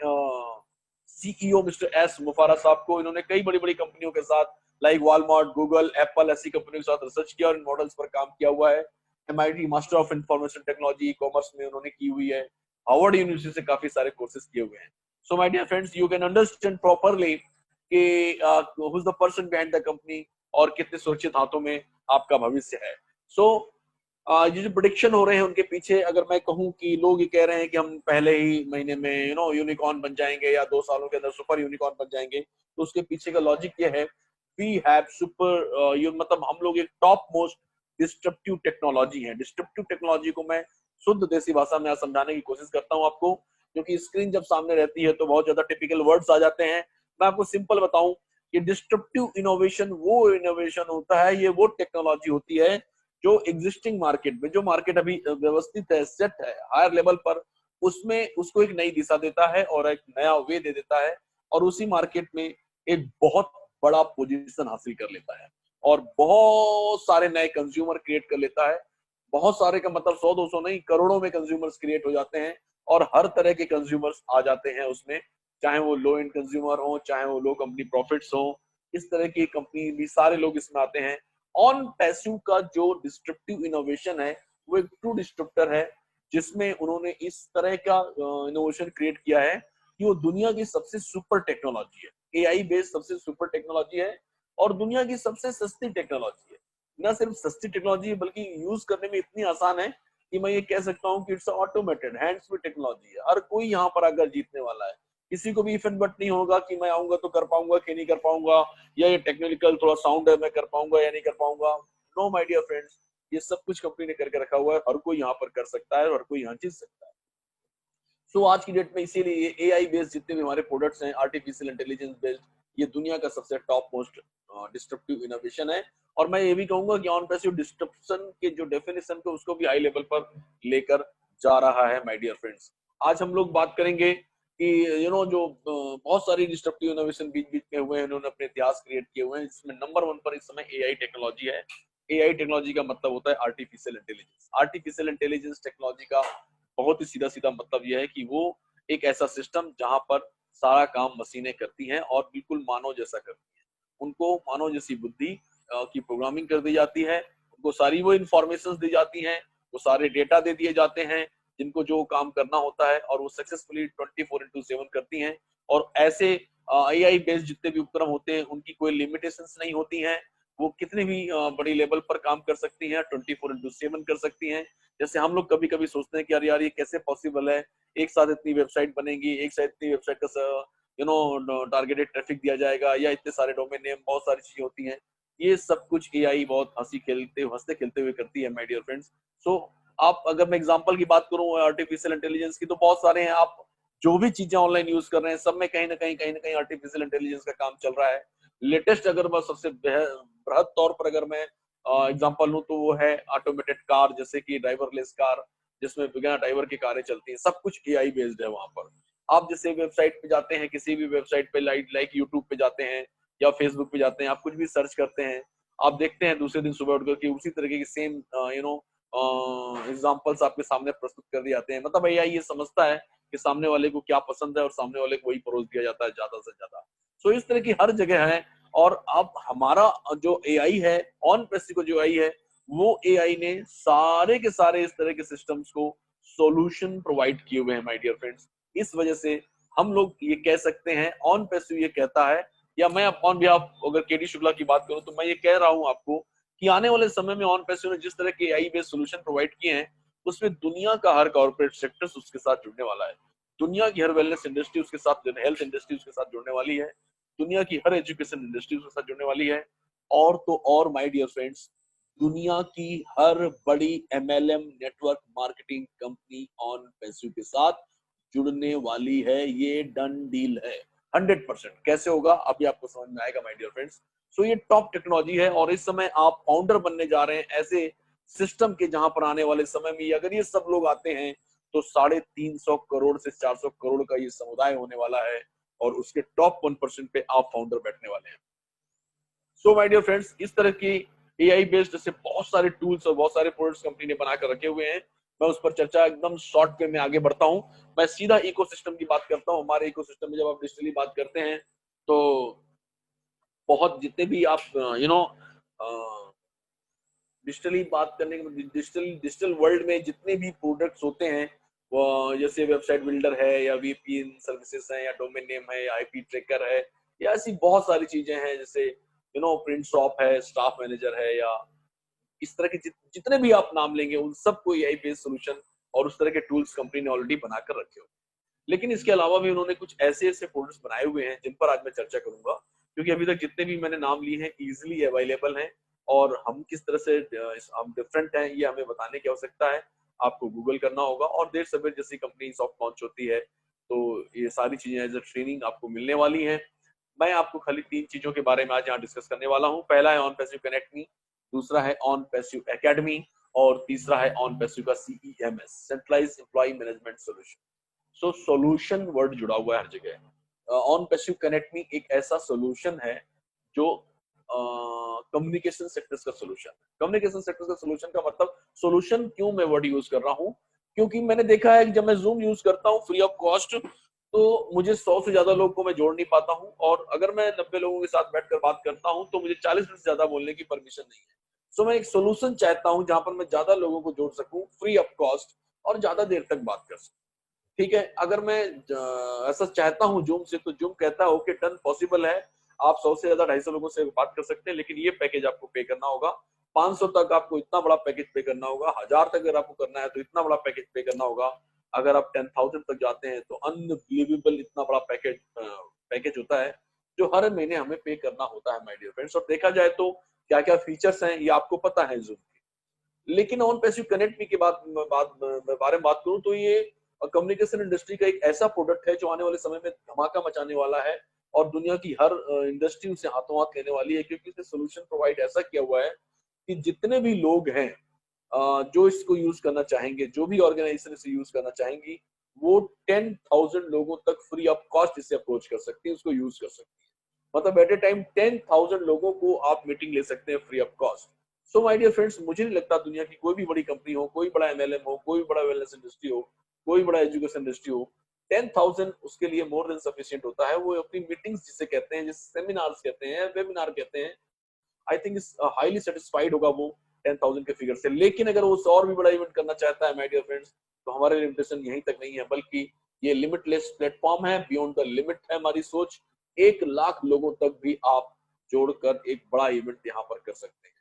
सीईओ मिस्टर एस मुफारा साहब को। इन्होंने कई बड़ी बड़ी कंपनियों के साथ लाइक वॉलमार्ट, गूगल, एप्पल ऐसी कंपनियों के साथ रिसर्च किया और इन मॉडल्स पर काम किया हुआ है। MIT master of information technology e commerce में उन्होंने की हुई है। हार्वर्ड यूनिवर्सिटी से काफी सारे कोर्सेज किए हुए हैं। So my dear friends, you can understand properly कि who is the person behind the company और कितने सुरक्षित हाथों में आपका भविष्य है। सो ये जो प्रोडिक्शन हो रहे हैं उनके पीछे अगर मैं कहूं कि लोग ये कह रहे हैं कि हम पहले ही महीने में यूनिकॉर्न बन जाएंगे या 2 सालों के अंदर सुपर यूनिकॉर्न बन जाएंगे, तो उसके पीछे का लॉजिक ये है, वी हैव सुपर मतलब हम लोग एक टॉप मोस्ट डिस्ट्रप्टिव टेक्नोलॉजी है। डिस्ट्रप्टिव टेक्नोलॉजी को मैं शुद्ध देसी भाषा में समझाने की कोशिश करता हूं आपको, क्योंकि स्क्रीन जब सामने रहती है तो बहुत ज्यादा टिपिकल वर्ड्स आ जाते हैं। मैं आपको सिंपल बताऊं कि डिस्ट्रप्टिव इनोवेशन वो इनोवेशन होता है, ये वो टेक्नोलॉजी होती है जो एग्जिस्टिंग मार्केट में, जो मार्केट अभी व्यवस्थित है, सेट है हायर लेवल पर, उसमें उसको एक नई दिशा देता है और एक नया वे दे देता है, और उसी मार्केट में एक बहुत बड़ा पोजीशन हासिल कर लेता है और बहुत सारे नए कंज्यूमर क्रिएट कर लेता है। बहुत सारे का मतलब 100-200 नहीं, करोड़ों में कंज्यूमर्स क्रिएट हो जाते हैं और हर तरह के कंज्यूमर्स आ जाते हैं उसमें, चाहे वो लो एंड कंज्यूमर हो, चाहे वो लो कंपनी प्रॉफिट्स हो, इस तरह की कंपनी भी सारे लोग इसमें आते हैं। ऑन पैसिव का जो डिस्ट्रप्टिव इनोवेशन है वो एक ट्रू डिस्ट्रप्टर है, जिसमें उन्होंने इस तरह का इनोवेशन क्रिएट किया है कि वो दुनिया की सबसे सुपर टेक्नोलॉजी है, एआई बेस्ड सबसे सुपर टेक्नोलॉजी है और दुनिया की सबसे सस्ती टेक्नोलॉजी है। न सिर्फ सस्ती टेक्नोलॉजी है बल्कि यूज करने में इतनी आसान है कि मैं ये कह सकता हूँ कि it's automated hands free technology है। हर कोई यहाँ पर आकर जीतने वाला है। किसी को भी इफ एंड बट नहीं होगा कि मैं आऊंगा तो कर पाऊंगा कि नहीं कर पाऊंगा, या ये टेक्निकल थोड़ा साउंड है मैं कर पाऊंगा या नहीं कर पाऊंगा। नो माय डियर फ्रेंड्स, ये सब कुछ कंपनी ने करके रखा हुआ है, हर कोई यहाँ पर कर सकता है और हर कोई यहाँ जीत सकता है। सो आज की डेट में इसीलिए एआई बेस्ड जितने भी हमारे प्रोडक्ट्स हैं, आर्टिफिशियल इंटेलिजेंस बेस्ड, ये दुनिया का सबसे टॉप मोस्ट डिस्ट्रप्टिव इनोवेशन है। और मैं ये भी कहूंगा कि ऑन पैसिव डिस्ट्रप्शन के जो डेफिनेशन को उसको भी हाई लेवल पर लेकर जा रहा है माय डियर फ्रेंड्स। आज हम लोग बात करेंगे कि जो बहुत सारी डिस्ट्रप्टिव इनोवेशन बीच बीच में हुए हैं, उन्होंने अपने इतिहास क्रिएट किए हुए हैं, जिसमें नंबर 1 पर इस समय एआई टेक्नोलॉजी है। एआई टेक्नोलॉजी का मतलब होता है artificial intelligence. Artificial intelligence technology का बहुत ही सीधा सीधा मतलब यह है कि वो एक ऐसा सिस्टम जहां पर सारा काम मशीनें करती हैं और बिल्कुल मानव जैसा करती हैं। उनको मानव जैसी बुद्धि की प्रोग्रामिंग कर दी जाती है, उनको सारी वो इंफॉर्मेशन दी जाती हैं, वो सारे डेटा दे दिए जाते हैं जिनको जो काम करना होता है, और वो सक्सेसफुली 24/7 करती हैं। और ऐसे एआई बेस्ड जितने भी उपक्रम होते हैं उनकी कोई लिमिटेशंस नहीं होती हैं, वो कितने भी बड़ी लेवल पर काम कर सकती हैं, 24/7 कर सकती हैं। जैसे हम लोग कभी कभी सोचते हैं कि यार यार ये कैसे पॉसिबल है, एक साथ इतनी वेबसाइट बनेगी, एक साथ इतनी वेबसाइट का टारगेटेड ट्रैफिक दिया जाएगा, या इतने सारे डोमेन नेम, बहुत सारी चीजें होती हैं। ये सब कुछ एआई बहुत हंसते खेलते हुए करती है माय डियर फ्रेंड्स। सो आप अगर मैं एग्जांपल की बात करूं आर्टिफिशियल इंटेलिजेंस की, तो बहुत सारे हैं। आप जो भी चीजें ऑनलाइन यूज कर रहे हैं सब में कहीं ना कहीं आर्टिफिशियल इंटेलिजेंस का काम चल रहा है। लेटेस्ट अगर मैं सबसे बृहद तौर पर अगर मैं एग्जांपल लूं तो वो है ऑटोमेटेड कार, जैसे कि ड्राइवरलेस कार, जिसमें बिना ड्राइवर की कारें चलती हैं। सब कुछ एआई बेस्ड है वहां पर। आप जैसे वेबसाइट पे जाते हैं, किसी भी वेबसाइट पे लाइक यूट्यूब पे जाते हैं या फेसबुक पे जाते हैं, आप कुछ भी सर्च करते हैं, आप देखते हैं दूसरे दिन सुबह उठकर कि उसी तरीके की सेम एग्जांपल्स आपके सामने प्रस्तुत कर दिए जाते हैं। मतलब एआई ये समझता है कि सामने वाले को क्या पसंद है और सामने वाले को वही परोस दिया जाता है ज्यादा से ज्यादा। सो इस तरह की हर जगह है। और अब हमारा जो एआई है, ऑन पैसिव जो एआई है, वो एआई ने सारे के सारे इस तरह के सिस्टम्स को सॉल्यूशन प्रोवाइड किए हुए हैं माय डियर फ्रेंड्स। इस वजह से हम लोग ये कह सकते हैं, ऑन पैसिव ये कहता है, या मैं ऑन बिहाफ अगर केडी शुक्ला की बात करूं तो मैं ये कह रहा हूं आपको कि आने वाले समय में ऑन पैसिव ने जिस तरह के एआई बेस्ड सॉल्यूशन प्रोवाइड किए हैं, उसमें दुनिया का हर कॉर्पोरेट सेक्टर उसके साथ जुड़ने वाला है। दुनिया की हर वेलनेस इंडस्ट्री उसके साथ, हेल्थ इंडस्ट्री उसके साथ जुड़ने वाली है। दुनिया की हर एजुकेशन इंडस्ट्री उसके साथ जुड़ने वाली है। और तो और माय डियर फ्रेंड्स, दुनिया की हर बड़ी MLM network marketing company on passive के साथ जुड़ने वाली है। ये डन डील है 100%। कैसे होगा अभी आपको समझ में आएगा माय डियर फ्रेंड्स। सो ये टॉप टेक्नोलॉजी है और इस समय आप फाउंडर बनने जा रहे हैं ऐसे सिस्टम के जहां पर आने वाले समय में अगर ये सब लोग आते हैं तो 350 करोड़ से 400 करोड़ का ये समुदाय होने वाला है और उसके टॉप 1% पे आप फाउंडर बैठने वाले हैं। सो माय डियर फ्रेंड्स, इस तरह की AI बेस्ड जैसे बहुत सारे टूल्स और बहुत सारे प्रोडक्ट्स कंपनी ने बनाकर रखे हुए हैं। मैं उस पर चर्चा एकदम शॉर्ट पे में आगे बढ़ता हूं। मैं सीधा इकोसिस्टम की बात करता हूं। हमारे इकोसिस्टम में जब आप डिजिटली बात करते हैं तो बहुत जितने भी आप डिजिटली बात करने के डिजिटल वर्ल्ड में जितने भी प्रोडक्ट्स होते हैं वो जैसे वेबसाइट बिल्डर है या VPN सर्विसेज है या डोमेन नेम है या IP ट्रैकर है या ऐसी बहुत सारी चीजें हैं जैसे प्रिंट शॉप है, स्टाफ मैनेजर है या इस तरह के जितने भी आप नाम लेंगे उन सबको AI बेस्ड सोल्यूशन और उस तरह के टूल्स कंपनी ने ऑलरेडी बनाकर रखे हो। लेकिन इसके अलावा भी उन्होंने कुछ ऐसे ऐसे प्रोडक्ट्स बनाए हुए हैं जिन पर आज मैं चर्चा करूंगा, क्योंकि अभी तक जितने भी मैंने नाम लिए हैं इजीली अवेलेबल हैं और हम किस तरह से हम डिफरेंट हैं ये हमें बताने की आवश्यकता है। आपको गूगल करना होगा और देर सवेर जैसी कंपनी सॉफ्ट लॉन्च होती है तो ये सारी चीजें एज अ ट्रेनिंग आपको मिलने वाली हैं। मैं आपको खाली 3 चीजों के बारे में आज यहाँ डिस्कस करने वाला हूँ। पहला है ऑन पैसिव कनेक्ट मी, दूसरा है ऑन पैसिव एकेडमी और तीसरा है ऑन पैसिव का CEMS centralised employ management solution. So solution word जुड़ा हुआ है हर जगह। ऑन पैसिव कनेक्ट मी एक ऐसा सॉल्यूशन है जो कम्युनिकेशन सेक्टर्स का सॉल्यूशन है। कम्युनिकेशन सेक्टर्स का सॉल्यूशन का मतलब सॉल्यूशन क्यों मैं वर्ड यूज कर रहा हूँ, क्योंकि मैंने देखा है कि जब मैं जूम यूज करता हूँ फ्री ऑफ कॉस्ट तो मुझे 100 से ज्यादा लोगों को मैं जोड़ नहीं पाता हूँ और अगर मैं 90 लोगों के साथ बैठकर बात करता हूँ तो मुझे 40 मिनट से ज्यादा बोलने की परमिशन नहीं है। सो मैं एक सोल्यूशन चाहता हूँ जहां पर मैं ज्यादा लोगों को जोड़ सकूं फ्री ऑफ कॉस्ट और ज्यादा देर तक बात कर सकूं। ठीक है, अगर मैं ऐसा चाहता हूं जूम से तो जूम कहता है ओके डन, पॉसिबल है, आप 100 से ज्यादा 250 लोगों से बात कर सकते हैं, लेकिन ये पैकेज आपको पे करना होगा। 500 तक आपको इतना बड़ा पैकेज पे करना होगा, 1000 तक अगर आपको करना है तो इतना बड़ा पैकेज पे करना होगा, अगर आप 10,000 तक जाते हैं तो अनबिलीवेबल इतना बड़ा पैकेज होता है जो हर महीने हमें पे करना होता है माय डियर फ्रेंड्स। और देखा जाए तो क्या क्या फीचर्स हैं ये आपको पता है जूम के। लेकिन ऑन पैसिव कनेक्ट मी के बारे में बात करूं तो ये कम्युनिकेशन इंडस्ट्री का एक ऐसा प्रोडक्ट है जो आने वाले समय में धमाका मचाने वाला है और दुनिया की हर इंडस्ट्री उसे हाथों हाथ लेने वाली है, क्योंकि इसने सोल्यूशन प्रोवाइड ऐसा किया हुआ है कि जितने भी लोग हैं जो इसको यूज करना चाहेंगे, जो भी ऑर्गेनाइजेशन इसे यूज करना चाहेंगी, वो 10,000 लोगों तक फ्री ऑफ कॉस्ट इसे अप्रोच कर सकती है, उसको यूज कर सकती है। मतलब एट ए टाइम 10,000 लोगों को आप मीटिंग ले सकते हैं free of cost. So my dear friends, मुझे नहीं लगता दुनिया की कोई भी बड़ी कंपनी हो, कोई बड़ा MLM हो, कोई बड़ा वेलनेस इंडस्ट्री हो, कोई बड़ा एजुकेशन इंडस्ट्री हो, 10,000 उसके लिए मोर देन सफिशिएंट होता है। वो अपनी मीटिंग्स जिसे कहते हैं, जिसे सेमिनार्स कहते हैं, वेबिनार कहते हैं, आई थिंक हाईली सेटिस्फाइड होगा वो 10,000 के फिगर से। लेकिन अगर वो और भी बड़ा इवेंट करना चाहता है माय डियर फ्रेंड्स तो हमारे लिमिटेशन यहीं तक नहीं है, बल्कि ये लिमिटलेस प्लेटफॉर्म है, बियॉन्ड द लिमिट है हमारी सोच। 1 लाख लोगों तक भी आप जोड़कर एक बड़ा इवेंट यहाँ पर कर सकते हैं।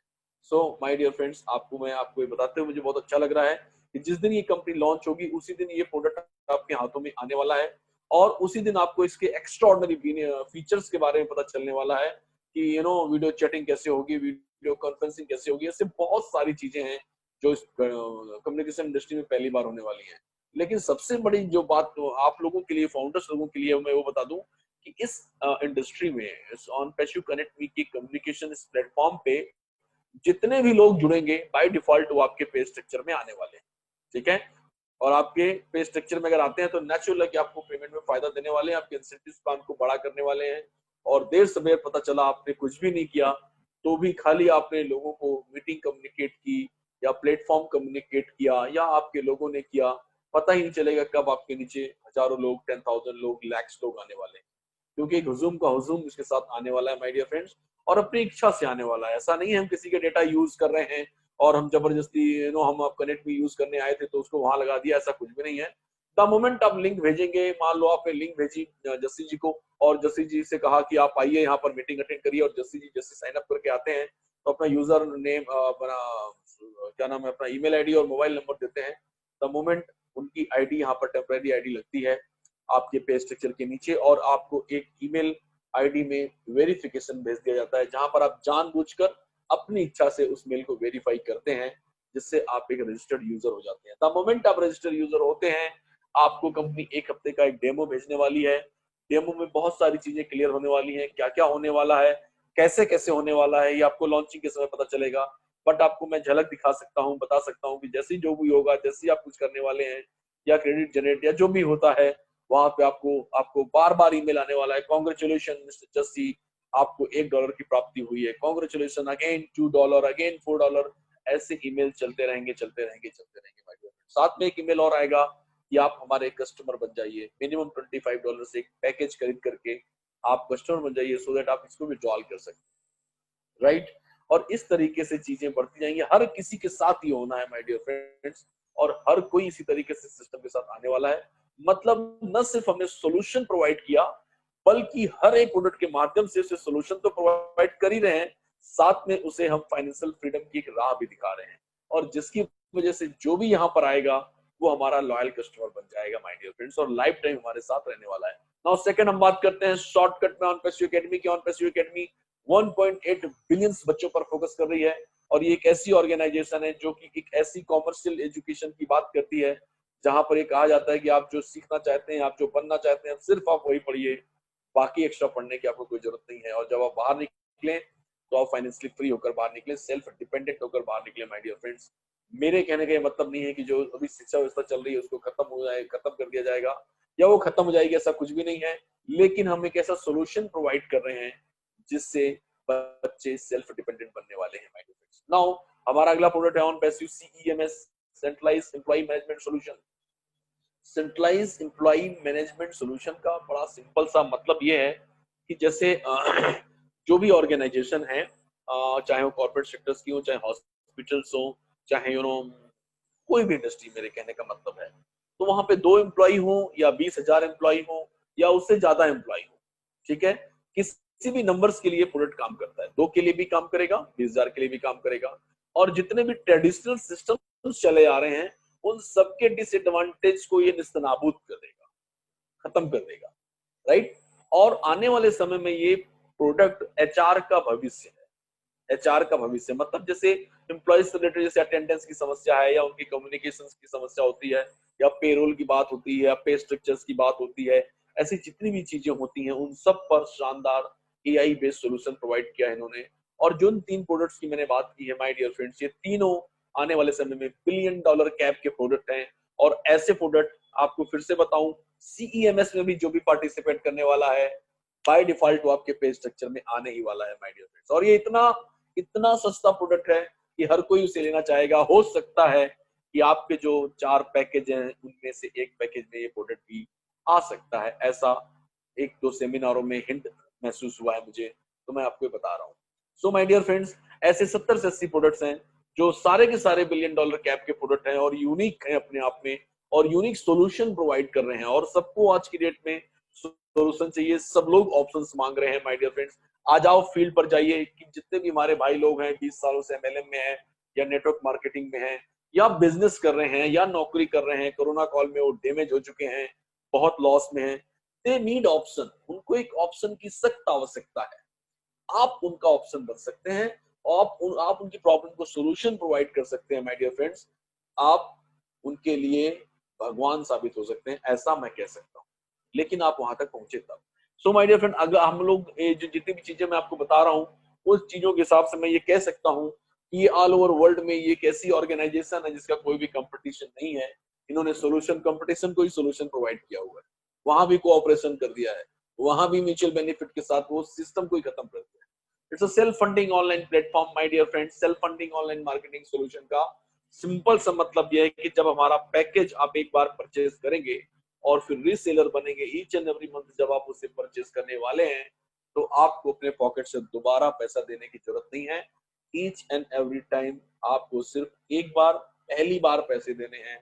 सो माय डियर फ्रेंड्स, मैं आपको ये बताते हुए मुझे बहुत अच्छा लग रहा है कि जिस दिन ये कंपनी लॉन्च होगी उसी दिन ये प्रोडक्ट आपके हाथों में आने वाला है और उसी दिन आपको इसके एक्स्ट्राऑर्डिनरी फीचर्स के बारे में पता चलने वाला है कि वीडियो चैटिंग कैसे होगी, वीडियो कॉन्फ्रेंसिंग कैसे होगी। ऐसे बहुत सारी चीजें हैं जो इस कम्युनिकेशन इंडस्ट्री में पहली बार होने वाली हैं। लेकिन सबसे बड़ी जो बात तो आप लोगों के लिए, फाउंडर्स लोगों के लिए मैं वो बता दूं कि इस इंडस्ट्री में, इस ऑन पैसिव कनेक्ट मी की कम्युनिकेशन इस प्लेटफॉर्म पे जितने भी लोग जुड़ेंगे बाय डिफॉल्ट वो आपके पे स्ट्रक्चर में आने वाले हैं। ठीक है, और आपके पे स्ट्रक्चर में अगर आते हैं तो नेचुरल है कि आपको पेमेंट में फायदा देने वाले हैं, आपके इंसेंटिव प्लान को बड़ा करने वाले हैं। और देर सवेर पता चला आपने कुछ भी नहीं किया तो भी खाली आपने लोगों को मीटिंग कम्युनिकेट की या प्लेटफॉर्म कम्युनिकेट किया या आपके लोगों ने किया, पता ही नहीं चलेगा कब आपके नीचे हजारों लोग, 10,000 लोग, लैक्स लोग आने वाले हैं। क्योंकि एक हुजूम का हुजूम इसके साथ आने वाला है माय डियर फ्रेंड्स, और अपनी इच्छा से आने वाला है। ऐसा नहीं है हम किसी के डेटा यूज कर रहे हैं और हम जबरदस्ती हम आप कनेक्ट भी यूज करने आए थे तो उसको वहां लगा दिया, ऐसा कुछ भी नहीं है। द मोमेंट आप लिंक भेजेंगे, मान लो आपने लिंक भेजी जस्सी जी को और जस्सी जी से कहा कि आप आइए यहाँ पर मीटिंग अटेंड करिए, और जस्सी जी जैसे साइन अप करके आते हैं तो अपना यूजर नेम, अपना क्या नाम है, अपना ईमेल आईडी और मोबाइल नंबर देते हैं। द मोमेंट उनकी आईडी यहाँ पर टेम्परेरी आईडी लगती है आपके पे स्ट्रक्चर के नीचे और आपको एक ईमेल आईडी में वेरिफिकेशन भेज दिया जाता है, जहां पर आप जानबूझकर अपनी इच्छा से उस मेल को वेरीफाई करते हैं, जिससे आप एक रजिस्टर्ड यूजर हो जाते हैं। द मोमेंट आप रजिस्टर्ड यूजर होते हैं, आपको कंपनी 1 हफ्ते का एक डेमो भेजने वाली है। डेमो में बहुत सारी चीजें क्लियर होने वाली हैं, क्या क्या होने वाला है, कैसे कैसे होने वाला है, ये आपको लॉन्चिंग के समय पता चलेगा। बट आपको मैं झलक दिखा सकता हूँ, बता सकता हूँ कि जैसे ही जो भी होगा, जैसे ही आप कुछ करने वाले हैं या क्रेडिट जनरेट या जो भी होता है, वहां पे आपको आपको बार बार ईमेल आने वाला है, कॉन्ग्रेचुलेशन मिस्टर जस्सी, आपको $1 की प्राप्ति हुई है, कॉन्ग्रेचुलेशन अगेन $2, अगेन $4। ऐसे ईमेल चलते रहेंगे चलते रहेंगे चलते रहेंगे भाई। साथ में एक ईमेल और आएगा कि आप हमारे कस्टमर बन जाइए, मिनिमम $25 से एक पैकेज खरीद करके आप कस्टमर बन जाइए, सो दैट आप इसको विड्रॉल कर सकते हैं, राइट। और इस तरीके से चीजें बढ़ती जाएंगी, हर किसी के साथ ये होना है माय डियर फ्रेंड्स, और हर कोई इसी तरीके से सिस्टम के साथ आने वाला है। मतलब न सिर्फ हमने सोल्यूशन प्रोवाइड किया, बल्कि हर एक प्रोडक्ट के माध्यम से उसे सोल्यूशन तो प्रोवाइड कर ही रहे हैं, साथ में उसे हम फाइनेंशियल फ्रीडम की एक राह भी दिखा रहे हैं, और जिसकी वजह से जो भी यहाँ पर आएगा वो हमारा लॉयल कस्टमर बन जाएगा माय डियर फ्रेंड्स, और लाइफ टाइम हमारे साथ रहने वाला है। नाउ सेकंड हम बात करते हैं शॉर्टकट में ऑन पैसिव एकेडमी की। ऑन पैसिव एकेडमी 1.8 बिलियन बच्चों पर फोकस कर रही है, और ये एक ऐसी ऑर्गेनाइजेशन है जो कि एक ऐसी कॉमर्शियल एजुकेशन की बात करती है, जहां पर ये कहा जाता है कि आप जो सीखना चाहते हैं, आप जो बनना चाहते हैं, सिर्फ आप वही पढ़िए, बाकी एक्स्ट्रा पढ़ने की आपको कोई जरूरत नहीं है। और जब आप बाहर निकले तो आप फाइनेंशियली फ्री होकर बाहर निकले, सेल्फ डिपेंडेंट होकर बाहर निकले माय डियर फ्रेंड्स। मेरे कहने का ये मतलब नहीं है कि जो अभी शिक्षा व्यवस्था चल रही है उसको खत्म हो जाए, खत्म कर दिया जाएगा या वो खत्म हो जाएगी, ऐसा कुछ भी नहीं है। लेकिन हम एक ऐसा सोल्यूशन प्रोवाइड कर रहे हैं जिससे बच्चे सेल्फ डिपेंडेंट बनने वाले हैं माय डियर फ्रेंड्स। नाउ हमारा अगला प्रोडक्ट है OnPassive CEMS, centralised employ management solution. Centralised employ management solution का बड़ा सिंपल सा मतलब ये है कि जैसे जो भी ऑर्गेनाइजेशन है, चाहे वो कॉर्पोरेट सेक्टर्स की हो, चाहे हॉस्पिटल्स हो, चाहे कोई भी इंडस्ट्री, मेरे कहने का मतलब है, तो वहां पे 2 एम्प्लॉय हो या 20,000 एम्प्लॉय हो या उससे ज्यादा एम्प्लॉय हो, ठीक है, किसी भी नंबर्स के लिए प्रोडक्ट काम करता है। 2 के लिए भी काम करेगा, 20,000 के लिए भी काम करेगा, और जितने भी ट्रेडिशनल सिस्टम चले आ रहे हैं उन सबके डिसएडवांटेज को ये निस्तनाबूद कर देगा, खत्म कर देगा, राइट। और आने वाले समय में ये प्रोडक्ट HR का भविष्य है। HR का भविष्य मतलब जैसे एम्प्लॉय से रिलेटेड जैसे अटेंडेंस की समस्या है, या उनकी कम्युनिकेशन की समस्या होती है, या पेरोल की बात होती है, या पे स्ट्रक्चर्स की बात होती है, ऐसी जितनी भी चीजें होती हैं उन सब पर शानदार AI बेस्ड सॉल्यूशन प्रोवाइड किया है इन्होंने। और जो इन 3 प्रोडक्ट्स की मैंने बात की है माय डियर फ्रेंड्स, ये तीनों आने वाले समय में $1 बिलियन कैप के प्रोडक्ट हैं। और ऐसे प्रोडक्ट आपको फिर से बताऊं, CEMS में भी जो भी पार्टिसिपेट करने वाला है, बाय डिफॉल्ट वो आपके पे स्ट्रक्चर में आने ही वाला है माय डियर फ्रेंड्स। और ये इतना इतना सस्ता प्रोडक्ट है कि हर कोई उसे लेना चाहेगा। हो सकता है कि आपके जो 4 पैकेज हैं उनमें से एक पैकेज में ये प्रोडक्ट भी आ सकता है, ऐसा 1-2 सेमिनारों में हिंट महसूस हुआ है मुझे, तो मैं आपको बता रहा हूँ। सो माय डियर फ्रेंड्स, ऐसे 70 से 80 प्रोडक्ट्स हैं जो सारे के सारे $1 बिलियन कैप के प्रोडक्ट हैं और यूनिक हैं अपने आप में, और यूनिक सॉल्यूशन प्रोवाइड कर रहे हैं। और सबको आज की डेट में सॉल्यूशन चाहिए, सब लोग ऑप्शंस मांग रहे हैं माय डियर फ्रेंड्स। आ जाओ फील्ड पर जाइए, कि जितने भी हमारे भाई लोग हैं 20 सालों से MLM में हैं, या नेटवर्क मार्केटिंग में हैं, या बिजनेस कर रहे हैं, या नौकरी कर रहे हैं, कोरोना कॉल में वो डैमेज हो चुके हैं, बहुत लॉस में हैं, दे नीड ऑप्शन, उनको एक ऑप्शन की सख्त आवश्यकता है। आप उनका ऑप्शन बन सकते हैं, और आप उनकी प्रॉब्लम को सोल्यूशन प्रोवाइड कर सकते हैं माय डियर फ्रेंड्स। आप उनके लिए भगवान साबित हो सकते हैं, ऐसा मैं कह सकता हूँ, लेकिन आप वहां तक पहुंचे तब। सो माय डियर फ्रेंड, अगर हम लोग जो जितनी भी चीजें मैं आपको बता रहा हूँ, उस चीजों के हिसाब से मैं ये कह सकता हूँ कि ये ऑल ओवर वर्ल्ड में ये एक ऐसी ऑर्गेनाइजेशन है जिसका कोई भी कंपटीशन नहीं है। इन्होंने सोल्यूशन कंपटीशन को ही सोल्यूशन प्रोवाइड किया हुआ है, वहां भी कोऑपरेशन कर दिया है, वहां भी म्यूचुअल बेनिफिट के साथ वो सिस्टम को ही खत्म कर दिया है। It's a self funding online platform my dear friends. Self funding online marketing solution का सिंपल सा मतलब यह है कि जब हमारा पैकेज आप एक बार परचेज करेंगे और फिर रीसेलर बनेंगे ईच एंड एवरी मंथ, जब आप उसे परचेज करने वाले हैं, तो आपको अपने पॉकेट से दोबारा पैसा देने की जरूरत नहीं है। ईच एंड एवरी टाइम आपको सिर्फ एक बार, पहली बार पैसे देने हैं,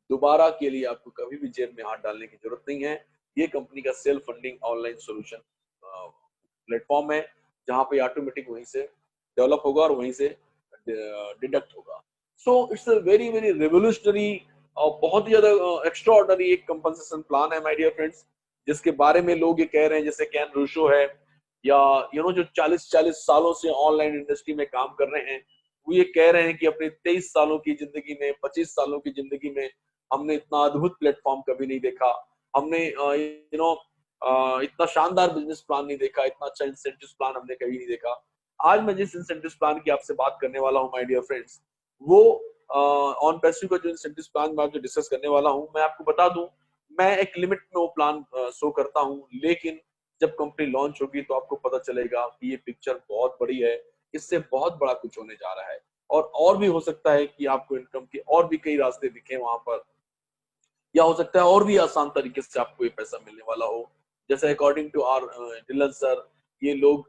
दोबारा के लिए आपको कभी भी जेब में हाथ डालने की जरूरत नहीं है। ये कंपनी का self funding online solution platform है, जहां पे ऑटोमेटिक वहीं से डेवलप होगा और वहीं से डिडक्ट होगा। So it's a very very revolutionary और बहुत ही ज्यादा एक्स्ट्रा ऑर्डिनरी एक कंपनसेशन प्लान है माय डियर फ्रेंड्स, जिसके बारे में लोग ये कह रहे हैं, जैसे कैन रूशो है, या जो 40-40 सालों से ऑनलाइन इंडस्ट्री में काम कर रहे हैं, वो ये कह रहे हैं कि अपने 23 सालों की जिंदगी में, 25 सालों की जिंदगी में हमने इतना अद्भुत प्लेटफॉर्म कभी नहीं देखा, हमने इतना शानदार बिजनेस प्लान नहीं देखा, इतना अच्छा इंसेंटिव प्लान हमने कभी नहीं देखा। आज मैं जिस इंसेंटिव प्लान की आपसे बात करने वाला हूँ माय डियर फ्रेंड्स, वो ऑन पैसिव का जो इंसेंटिव प्लान मैं आपसे डिस्कस करने वाला हूँ, मैं आपको बता दूं, मैं एक लिमिट में वो प्लान शो करता हूँ, लेकिन जब कंपनी लॉन्च होगी तो आपको पता चलेगा कि ये पिक्चर बहुत बड़ी है, इससे बहुत बड़ा कुछ होने जा रहा है। और भी हो सकता है कि आपको इनकम के और भी कई रास्ते दिखे वहां पर, या हो सकता है और भी आसान तरीके से आपको ये पैसा मिलने वाला हो। जैसे according to our Dylan sir, ये लोग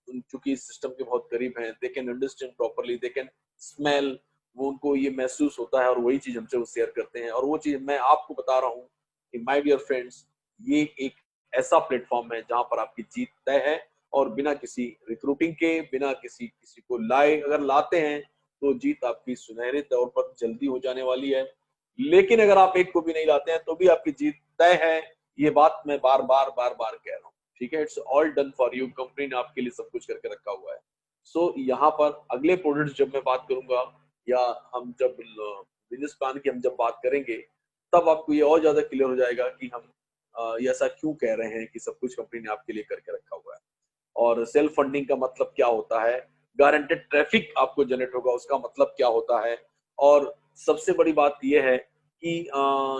चूंकि इस सिस्टम के बहुत करीब हैं, they can understand properly, they can smell, वो उनको ये महसूस होता है और वही चीज हमसे वो शेयर करते हैं। और वो चीज मैं आपको बता रहा हूँ कि माय डियर फ्रेंड्स, ये एक ऐसा प्लेटफॉर्म है जहां पर आपकी जीत तय है, और बिना किसी रिक्रूटिंग के, बिना किसी किसी को लाए, अगर लाते हैं तो जीत आपकी सुनहरे तौर पर जल्दी हो जाने वाली है। लेकिन अगर आप एक को भी नहीं लाते हैं तो भी आपकी जीत तय है। ये बात मैं बार बार कह रहा हूँ, ठीक है। It's all done for you, company ने आपके लिए सब कुछ करके रखा हुआ है। सो यहाँ पर अगले प्रोडक्ट्स जब मैं बात करूंगा, या हम जब बिजनेस प्लान की हम जब बात करेंगे, तब आपको ये और ज्यादा क्लियर हो जाएगा कि हम ये ऐसा क्यों कह रहे हैं कि सब कुछ कंपनी ने आपके लिए करके रखा हुआ है। और सेल्फ फंडिंग का मतलब क्या होता है, गारंटेड ट्रैफिक आपको जनरेट होगा उसका मतलब क्या होता है, और सबसे बड़ी बात यह है कि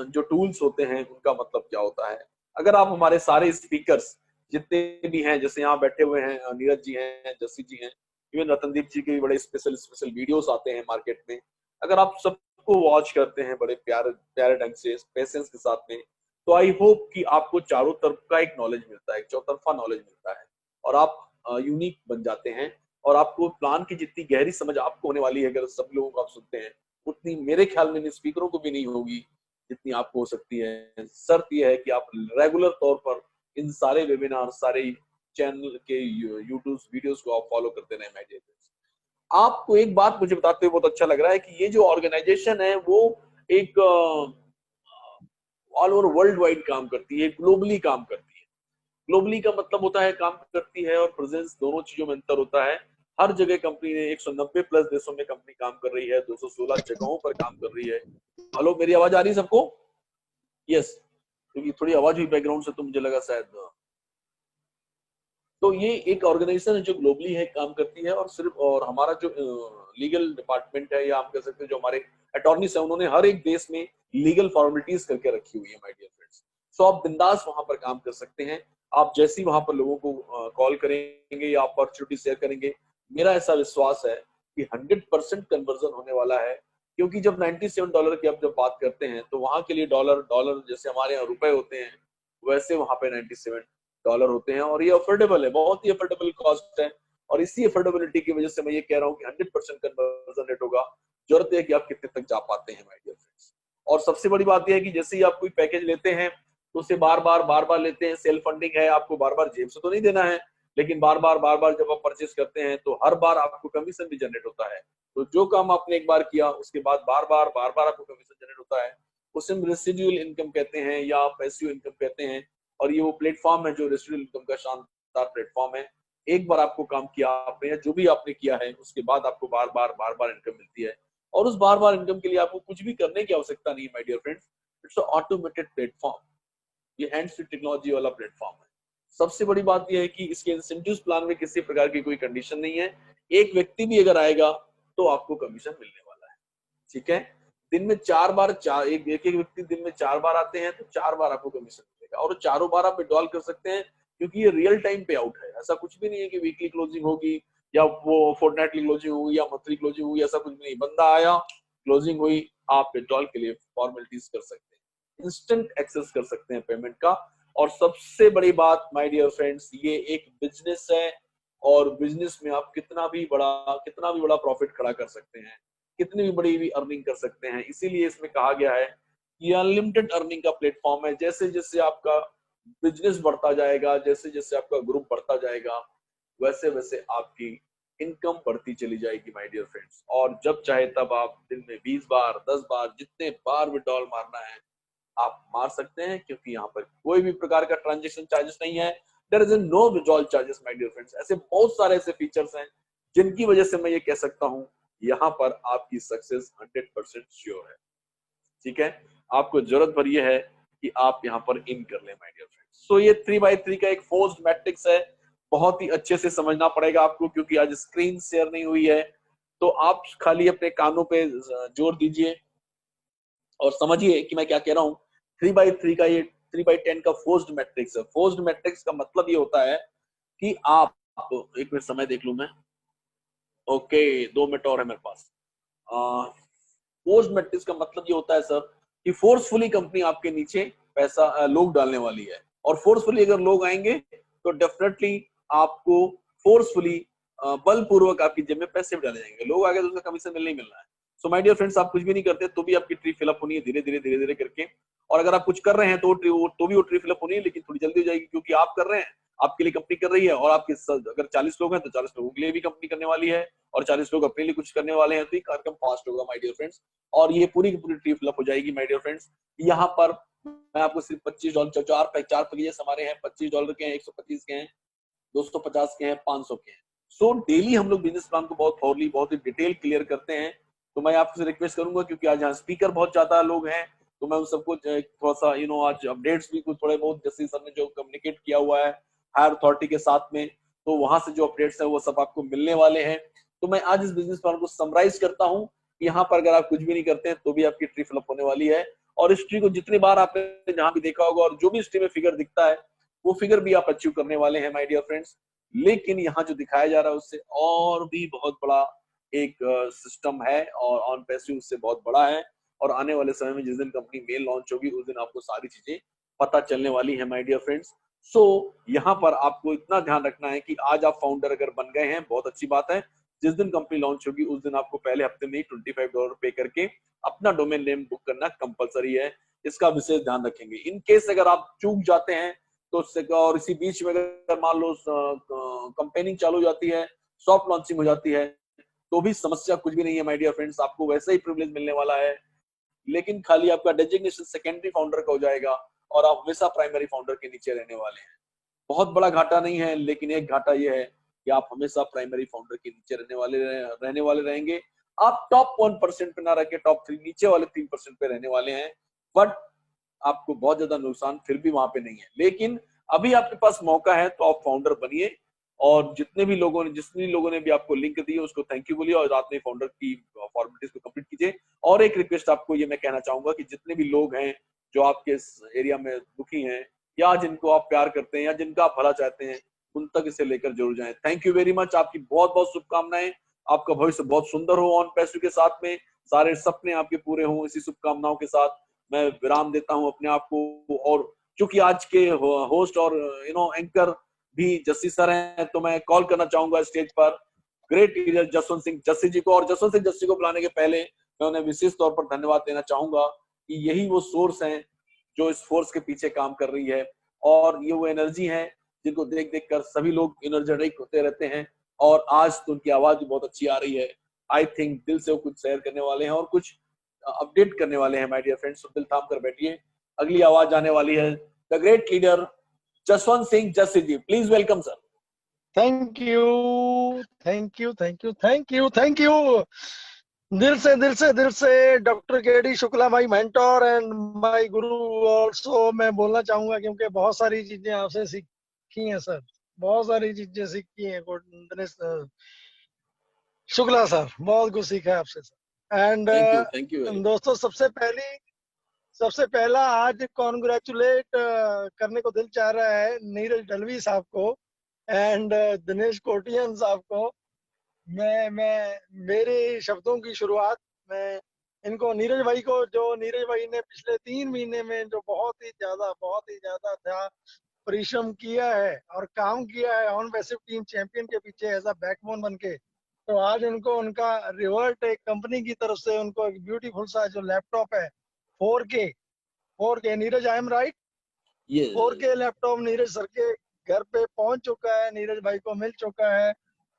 जो टूल्स होते हैं उनका मतलब क्या होता है। अगर आप हमारे सारे स्पीकर्स जितने भी हैं, जैसे यहाँ बैठे हुए हैं नीरज जी हैं, जस्सी जी हैं, इवन रतनदीप जी के भी बड़े स्पेशल स्पेशल वीडियोस आते हैं मार्केट में, अगर आप सबको वॉच करते हैं बड़े प्यारे प्यारे ढंग से, पेशेंस के साथ में, तो आई होप कि आपको चारों तरफ का एक नॉलेज मिलता है, एक चौतरफा नॉलेज मिलता है, और आप यूनिक बन जाते हैं। और आपको प्लान की जितनी गहरी समझ आपको होने वाली है, अगर सब लोगों को आप सुनते हैं, उतनी मेरे ख्याल में इन स्पीकरों को भी नहीं होगी जितनी आपको हो सकती है। शर्त यह है कि आप रेगुलर तौर पर इन सारे वेबिनार, सारे चैनल के यूट्यूब वीडियोस को आप फॉलो करते रहे। माय डियर फ्रेंड्स, आपको एक बात मुझे बताते हुए बहुत अच्छा लग रहा है कि ये जो ऑर्गेनाइजेशन है वो एक ऑल ओवर वर्ल्ड वाइड काम करती है, ग्लोबली काम करती है। ग्लोबली का मतलब होता है काम करती है और प्रेजेंस, दोनों चीजों में अंतर होता है। हर जगह कंपनी ने 190 प्लस देशों में कंपनी काम कर रही है, 216 जगहों पर काम कर रही है। हेलो, मेरी आवाज आ रही है सबको? यस, क्योंकि थोड़ी आवाज हुई बैकग्राउंड से तो मुझे लगा शायद। तो ये एक ऑर्गेनाइजेशन है जो ग्लोबली है, काम करती है। और सिर्फ, और हमारा जो लीगल डिपार्टमेंट है, या हम कह सकते हैं जो हमारे अटॉर्नीज है, उन्होंने हर एक देश में लीगल फॉर्मेलिटीज करके रखी हुई है माय डियर फ्रेंड्स। सो आप बिंदास वहां पर काम कर सकते हैं। आप जैसे ही वहां पर लोगों को कॉल करेंगे या अपॉर्चुनिटी शेयर करेंगे, मेरा ऐसा विश्वास है कि 100% कन्वर्जन होने वाला है। क्योंकि जब $97 की आप जब बात करते हैं, तो वहां के लिए डॉलर डॉलर जैसे हमारे यहाँ रुपए होते हैं, वैसे वहां पे $97 होते हैं। और ये अफोर्डेबल है, बहुत ही अफोर्डेबल कॉस्ट है। और इसी अफोर्डेबिलिटी की वजह से मैं ये कह रहा हूँ कि 100% कन्वर्जन रेट होगा। जरूरत है कि आप कितने तक जा पाते हैं माय डियर फ्रेंड्स। और सबसे बड़ी बात यह है कि जैसे ही आप कोई पैकेज लेते हैं, तो उसे बार बार लेते हैं। सेल्फ फंडिंग है, आपको बार बार जेब से तो नहीं देना है, लेकिन बार बार जब आप परचेस करते हैं तो हर बार आपको कमीशन भी जनरेट होता है। तो जो काम आपने एक बार किया, उसके बाद बार बार आपको कमीशन जनरेट होता है। उसे हम रेसिडुअल इनकम कहते हैं या पैसिव इनकम कहते हैं। और ये वो प्लेटफॉर्म है जो रेसिडुअल इनकम का शानदार प्लेटफॉर्म है। एक बार आपको काम किया आपने, या जो भी आपने किया है, उसके बाद आपको बार बार इनकम मिलती है। और उस बार इनकम के लिए आपको कुछ भी करने की आवश्यकता नहीं है my dear friends. It's automated platform, ये हैंड्स फ्री टेक्नोलॉजी वाला प्लेटफॉर्म है। सबसे बड़ी बात यह है कि इसके इंसेंटिव प्लान में किसी प्रकार की कोई कंडीशन नहीं है। एक व्यक्ति भी अगर आएगा तो आपको कमीशन मिलने वाला है, ठीक है। दिन में 4 बार, एक एक व्यक्ति दिन में 4 बार आते हैं तो 4 बार आपको कमीशन मिलेगा। और चारों बार आप विड्रॉल कर सकते हैं, क्योंकि ये रियल टाइम पे आउट है। ऐसा कुछ भी नहीं है कि वीकली क्लोजिंग होगी या वो फोर्टनाइटली क्लोजिंग होगी या मंथली क्लोजिंग होगी, ऐसा कुछ भी नहीं। बंदा आया, क्लोजिंग हुई, आप विड्रॉल के लिए फॉर्मेलिटीज कर सकते हैं, इंस्टेंट एक्सेस कर सकते हैं पेमेंट का। और सबसे बड़ी बात माय डियर फ्रेंड्स, ये एक बिजनेस है, और बिजनेस में आप कितना भी बड़ा प्रॉफिट खड़ा कर सकते हैं, कितनी भी बड़ी भी अर्निंग कर सकते हैं। इसीलिए इसमें कहा गया है कि अनलिमिटेड अर्निंग का प्लेटफॉर्म है। जैसे जैसे आपका बिजनेस बढ़ता जाएगा, जैसे जैसे आपका ग्रुप बढ़ता जाएगा, वैसे वैसे आपकी इनकम बढ़ती चली जाएगी माय डियर फ्रेंड्स। और जब चाहे तब आप दिन में 20 बार, 10 बार, जितने बार विड्रॉल मारना है आप मार सकते हैं, क्योंकि यहाँ पर कोई भी प्रकार का ट्रांजेक्शन चार्जेस नहीं है। There is no withdrawal charges my dear friends. ऐसे बहुत सारे ऐसे फीचर्स हैं जिनकी वजह से मैं ये कह सकता हूं यहाँ पर आपकी सक्सेस 100% श्योर है। ठीक है, आपको जरूरत भर ये है कि आप यहाँ पर इन कर लें माय डियर फ्रेंड्स। सो ये 3x3 का एक फोर्स्ड मैट्रिक्स है, बहुत ही अच्छे से समझना पड़ेगा आपको, क्योंकि आज स्क्रीन शेयर नहीं हुई है। तो आप खाली अपने कानों पे जोर दीजिए और समझिए कि मैं क्या कह रहा हूँ। 3x3 का ये 3x10 का फोर्स्ड मैट्रिक्स है। फोर्स्ड मैट्रिक्स का मतलब ये होता है कि आप एक मिनट समय देख लूं मैं, ओके 2 मिनट और है मेरे पास। फोर्स्ड मैट्रिक्स का मतलब ये होता है सर कि फोर्सफुली कंपनी आपके नीचे पैसा लोग डालने वाली है, और फोर्सफुली अगर लोग आएंगे तो डेफिनेटली आपको फोर्सफुली बलपूर्वक आपकी जेब में पैसे भी डाले जाएंगे। लोग आगे तो उसका कमीशन मिलना ही मिलना है। सो माय डियर फ्रेंड्स, आप कुछ भी नहीं करते तो भी आपकी ट्री फिलअप होनी है धीरे धीरे करके, और अगर आप कुछ कर रहे हैं तो भी वो ट्री फिलअप होनी है, लेकिन थोड़ी जल्दी हो जाएगी, क्योंकि आप कर रहे हैं, आपके लिए कंपनी कर रही है, और आपके अगर 40 लोग हैं तो 40 लोगों के लिए भी कंपनी करने वाली है, और 40 लोग अपने लिए कुछ करने वाले हैं, तो ये कार्यक्रम फास्ट होगा माय डियर फ्रेंड्स, और ये पूरी की पूरी ट्री फिलअप हो जाएगी माय डियर फ्रेंड्स। यहाँ पर मैं आपको सिर्फ $25 चार पैकेजेस हमारे हैं, $25 के हैं, 125 के हैं, 250 के हैं, 500 के हैं। सो डेली हम लोग बिजनेस प्लान को बहुत थॉरली, बहुत ही डिटेल क्लियर करते हैं। तो मैं आपसे रिक्वेस्ट करूंगा, क्योंकि आज यहाँ स्पीकर बहुत ज्यादा लोग हैं, तो मैं उन सबको थोड़ा सा आज अपडेट्स भी कुछ थोड़े बहुत, जैसे सर ने जो कम्युनिकेट किया हुआ है हायर अथॉरिटी के साथ में, तो वहां से जो अपडेट्स है वो सब आपको मिलने वाले हैं। तो मैं आज इस बिजनेस प्लान को समराइज करता हूँ। यहाँ पर अगर आप कुछ भी नहीं करते हैं तो भी आपकी ट्री फिलअप होने वाली है, और इस ट्री को जितनी बार आपने जहां भी देखा होगा, और जो भी इस ट्री में फिगर दिखता है वो फिगर भी आप अचीव करने वाले हैं माय डियर फ्रेंड्स। लेकिन यहाँ जो दिखाया जा रहा है उससे और भी बहुत बड़ा एक सिस्टम है, और ऑन पैसिव उससे बहुत बड़ा है, और आने वाले समय में जिस दिन कंपनी मेल लॉन्च होगी उस दिन आपको सारी चीजें पता चलने वाली है माय डियर फ्रेंड्स। सो यहाँ पर आपको इतना ध्यान रखना है कि आज आप फाउंडर अगर बन गए हैं, बहुत अच्छी बात है, जिस दिन कंपनी लॉन्च होगी उस दिन आपको पहले हफ्ते में ही $25 पे करके अपना डोमेन नेम बुक करना कंपलसरी है। इसका विशेष ध्यान रखेंगे। इन केस अगर आप चूक जाते हैं तो और इसी बीच में अगर मान लो कंपेनिंग चालू हो जाती है, सॉफ्ट लॉन्चिंग हो जाती है, तो भी समस्या कुछ भी नहीं है माय डियर फ्रेंड्स, आपको वैसा ही प्रिविलेज मिलने वाला है। लेकिन खाली आपका डेजिग्नेशन सेकेंडरी फाउंडर का हो जाएगा, और आप हमेशा प्राइमरी फाउंडर के नीचे रहने वाले हैं। बहुत बड़ा घाटा नहीं है, लेकिन एक घाटा यह है कि आप हमेशा प्राइमरी फाउंडर के नीचे रहने वाले रहेंगे। आप टॉप 1% पे ना रह के टॉप 3 नीचे वाले 3% पे रहने वाले हैं, बट आपको बहुत ज्यादा नुकसान फिर भी वहां पे नहीं है। लेकिन अभी आपके पास मौका है तो आप फाउंडर बनिए, और जितने लोगों ने भी आपको लिंक दी है उसको थैंक यू बोलिए, और रात में फाउंडर की फॉर्मेलिटीज को कंप्लीट कीजिए। और एक रिक्वेस्ट आपको ये मैं कहना चाहूंगा कि जितने भी लोग हैं जो आपके इस एरिया में दुखी हैं, या जिनको आप प्यार करते हैं, या जिनका आप भला चाहते हैं, उन तक इसे लेकर जरूर जाएं। थैंक यू वेरी मच, आपकी बहुत बहुत शुभकामनाएं, आपका भविष्य बहुत सुंदर हो ऑन पैसिव के साथ में, सारे सपने आपके पूरे हों, इसी शुभकामनाओं के साथ मैं विराम देता हूं अपने आप को। और चूंकि आज के होस्ट और एंकर भी जस्सी सर हैं, तो मैं कॉल करना चाहूंगा स्टेज पर ग्रेट लीडर जसवंत सिंह जस्सी जी को। और जसवंत सिंह जस्सी को बुलाने के पहले मैं उन्हें विशेष तौर पर धन्यवाद देना चाहूंगा कि यही वो सोर्स हैं जो इस फोर्स के पीछे काम कर रही है, और ये वो एनर्जी है जिनको देख देख कर सभी लोग एनर्जेटिक होते रहते हैं। और आज तो उनकी आवाज भी बहुत अच्छी आ रही है। आई थिंक दिल से वो कुछ शेयर करने वाले हैं और कुछ अपडेट करने वाले हैं माय डियर फ्रेंड्स। दिल थाम कर बैठिए, अगली आवाज आने वाली है the great leader Jaswant Singh Jassi ji. Please welcome sir. Thank you, thank you, thank you, thank you, thank you. दिल से doctor KD Shukla my mentor and my guru also मैं बोलना चाहूंगा, क्योंकि बहुत सारी चीजें आपसे सीखी हैं सर, बहुत सारी चीजें सीखी हैं दिनेश शुक्ला सर, बहुत कुछ सीखा है आपसे सर। एंड थैंक यू दोस्तों, सबसे पहला आज कॉन्ग्रेचुलेट करने को दिल चाह रहा है नीरज डलवी साहब को एंड दिनेश कोटियन साहब को। मैं मेरे शब्दों की शुरुआत मैं इनको नीरज भाई को, जो नीरज भाई ने पिछले 3 महीने में जो बहुत ही ज्यादा था परिश्रम किया है और काम किया है ऑन पैसिव टीम चैंपियन के पीछे एज अ बैकबोन बन के, तो आज उनको उनका रिवर्ट एक कंपनी की तरफ से उनको एक ब्यूटीफुल सा जो लैपटॉप है 4K Neeraj, I am right, 4K laptop Neeraj sir के घर पे पहुंच चुका है, नीरज भाई को मिल चुका है।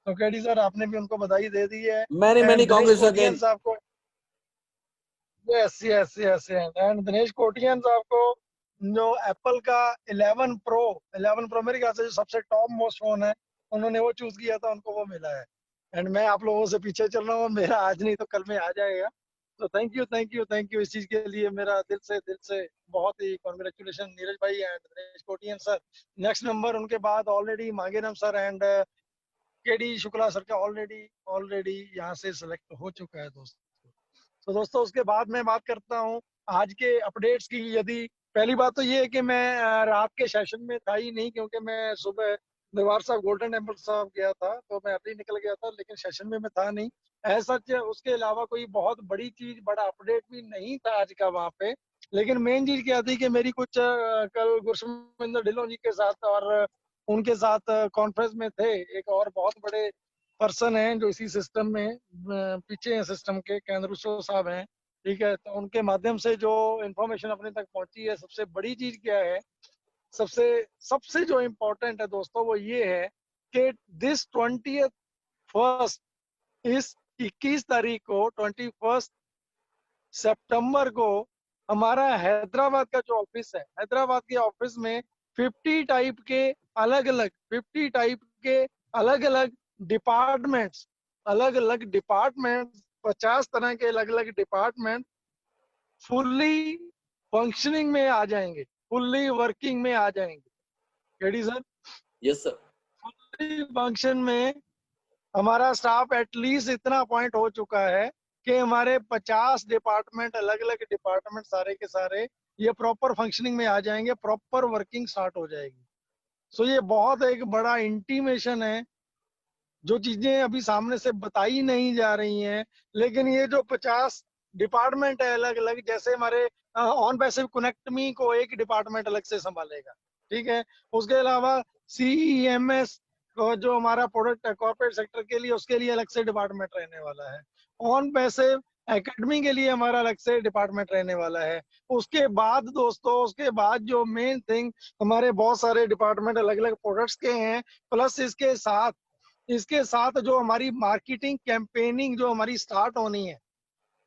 तो केडी सर आपने भी उनको बधाई दे दी है। Many Dinesh Congress Kotian again. साहब को, यस एंड दिनेश कोटियन साहब को जो एप्पल का 11 प्रो मेरे ख्याल से जो सबसे टॉप मोस्ट फोन है, उन्होंने वो चूज किया था, उनको वो मिला है। एंड मैं आप लोगों से पीछे चल रहा हूँ, मेरा आज नहीं तो कल में आ जाएगा। तो thank you thank you thank you इस चीज के लिए, मेरा दिल से बहुत ही कॉन्ग्रेचुलेशन नीरज भाई and Dinesh Kotian sir. Next number उनके बाद already Mangeram sir and KD Shukla sir का ऑलरेडी ऑलरेडी यहाँ से सिलेक्ट हो चुका है दोस्तों। तो दोस्तों उसके बाद मैं बात करता हूँ आज के अपडेट्स की। यदि पहली बात तो ये है कि मैं रात के सेशन में था ही नहीं, क्योंकि मैं सुबह दरबार साहब गोल्डन टेम्पल साहब गया था, तो मैं अभी निकल गया था, लेकिन सेशन में मैं था नहीं ऐसा सच। उसके अलावा कोई बहुत बड़ी चीज बड़ा अपडेट भी नहीं था आज का वहाँ पे। लेकिन मेन चीज क्या थी कि मेरी कुछ कल गुरशमिंदर ढिल्लों जी के साथ और उनके साथ कॉन्फ्रेंस में थे एक और बहुत बड़े पर्सन हैं जो इसी सिस्टम में पीछे हैं, सिस्टम के केंद्रुशो साहब हैं। ठीक है, तो उनके माध्यम से जो इन्फॉर्मेशन अपने तक पहुंची है, सबसे बड़ी चीज क्या है, सबसे सबसे जो इम्पोर्टेंट है दोस्तों वो ये है कि दिस 21 इस 21 तारीख को 21 सितंबर को हमारा हैदराबाद का जो ऑफिस है, हैदराबाद के ऑफिस में 50 टाइप के अलग अलग डिपार्टमेंट्स, 50 तरह के अलग अलग डिपार्टमेंट फुल्ली फंक्शनिंग में आ जाएंगे, फुल्ली वर्किंग में आ जाएंगे। Ready sir? Yes sir. Fully function में हमारा स्टाफ एटलीस्ट इतना अपॉइंट हो चुका है कि हमारे 50 डिपार्टमेंट, अलग अलग डिपार्टमेंट सारे के सारे ये प्रॉपर फंक्शनिंग में आ जाएंगे, प्रॉपर वर्किंग स्टार्ट हो जाएगी। सो ये बहुत एक बड़ा इंटीमेशन है, जो चीजें अभी सामने से बताई नहीं जा रही हैं। लेकिन ये जो 50 डिपार्टमेंट है अलग अलग, जैसे हमारे ऑन पैसिव कनेक्ट मी को एक डिपार्टमेंट अलग से संभालेगा, ठीक है। उसके अलावा CEMS जो हमारा प्रोडक्ट है कॉर्पोरेट सेक्टर के लिए, उसके लिए अलग से डिपार्टमेंट रहने वाला है। ऑन पैसिव एकेडमी के लिए हमारा अलग से डिपार्टमेंट रहने वाला है। उसके बाद दोस्तों, उसके बाद जो मेन थिंग, हमारे बहुत सारे डिपार्टमेंट अलग अलग प्रोडक्ट्स के हैं, प्लस इसके साथ जो हमारी मार्केटिंग कैंपेनिंग जो हमारी स्टार्ट होनी है,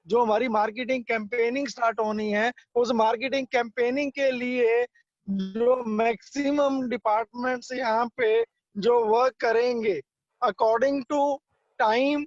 जो हमारी मार्केटिंग कैंपेनिंग स्टार्ट होनी है, उस मार्केटिंग कैंपेनिंग के लिए जो मैक्सिमम डिपार्टमेंट्स यहाँ पे जो वर्क करेंगे according to time,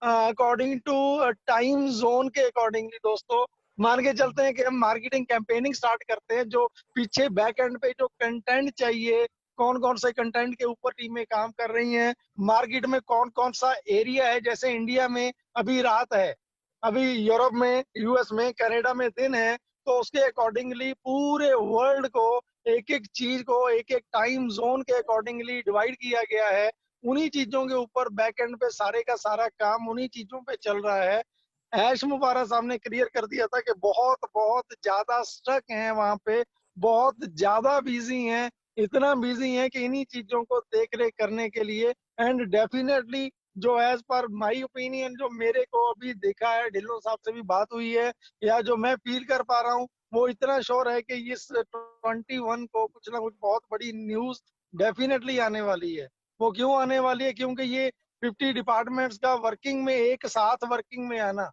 time zone के अकॉर्डिंगली दोस्तों, मान के चलते हैं कि हम मार्केटिंग कैंपेनिंग स्टार्ट करते हैं, जो पीछे बैक एंड पे जो कंटेंट चाहिए, कौन कौन से कंटेंट के ऊपर टीमें काम कर रही हैं, मार्केट में कौन कौन सा एरिया है। जैसे इंडिया में अभी रात है, अभी यूरोप में, US में, कनाडा में दिन है, तो उसके अकॉर्डिंगली पूरे वर्ल्ड को एक एक चीज को एक एक टाइम जोन के अकॉर्डिंगली डिवाइड किया गया है। उन्हीं चीजों के ऊपर बैक एंड पे सारे का सारा काम उन्हीं चीजों पे चल रहा है। ऐश मुबारक साहब ने क्लियर कर दिया था कि बहुत बहुत ज्यादा स्ट्रक हैं वहां पे, बहुत ज्यादा बिजी हैं, इतना बिजी हैं कि इन्हीं चीजों को देख रेख करने के लिए। एंड डेफिनेटली जो एज पर माई ओपिनियन, जो मेरे को अभी देखा है, ढिल्लों साहब से भी बात हुई है, या जो मैं फील कर पा रहा हूँ, वो इतना श्योर है कि इस 21 को कुछ ना कुछ बहुत बड़ी न्यूज डेफिनेटली आने वाली है। वो क्यों आने वाली है? क्योंकि ये 50 डिपार्टमेंट्स का वर्किंग में, एक साथ वर्किंग में आना,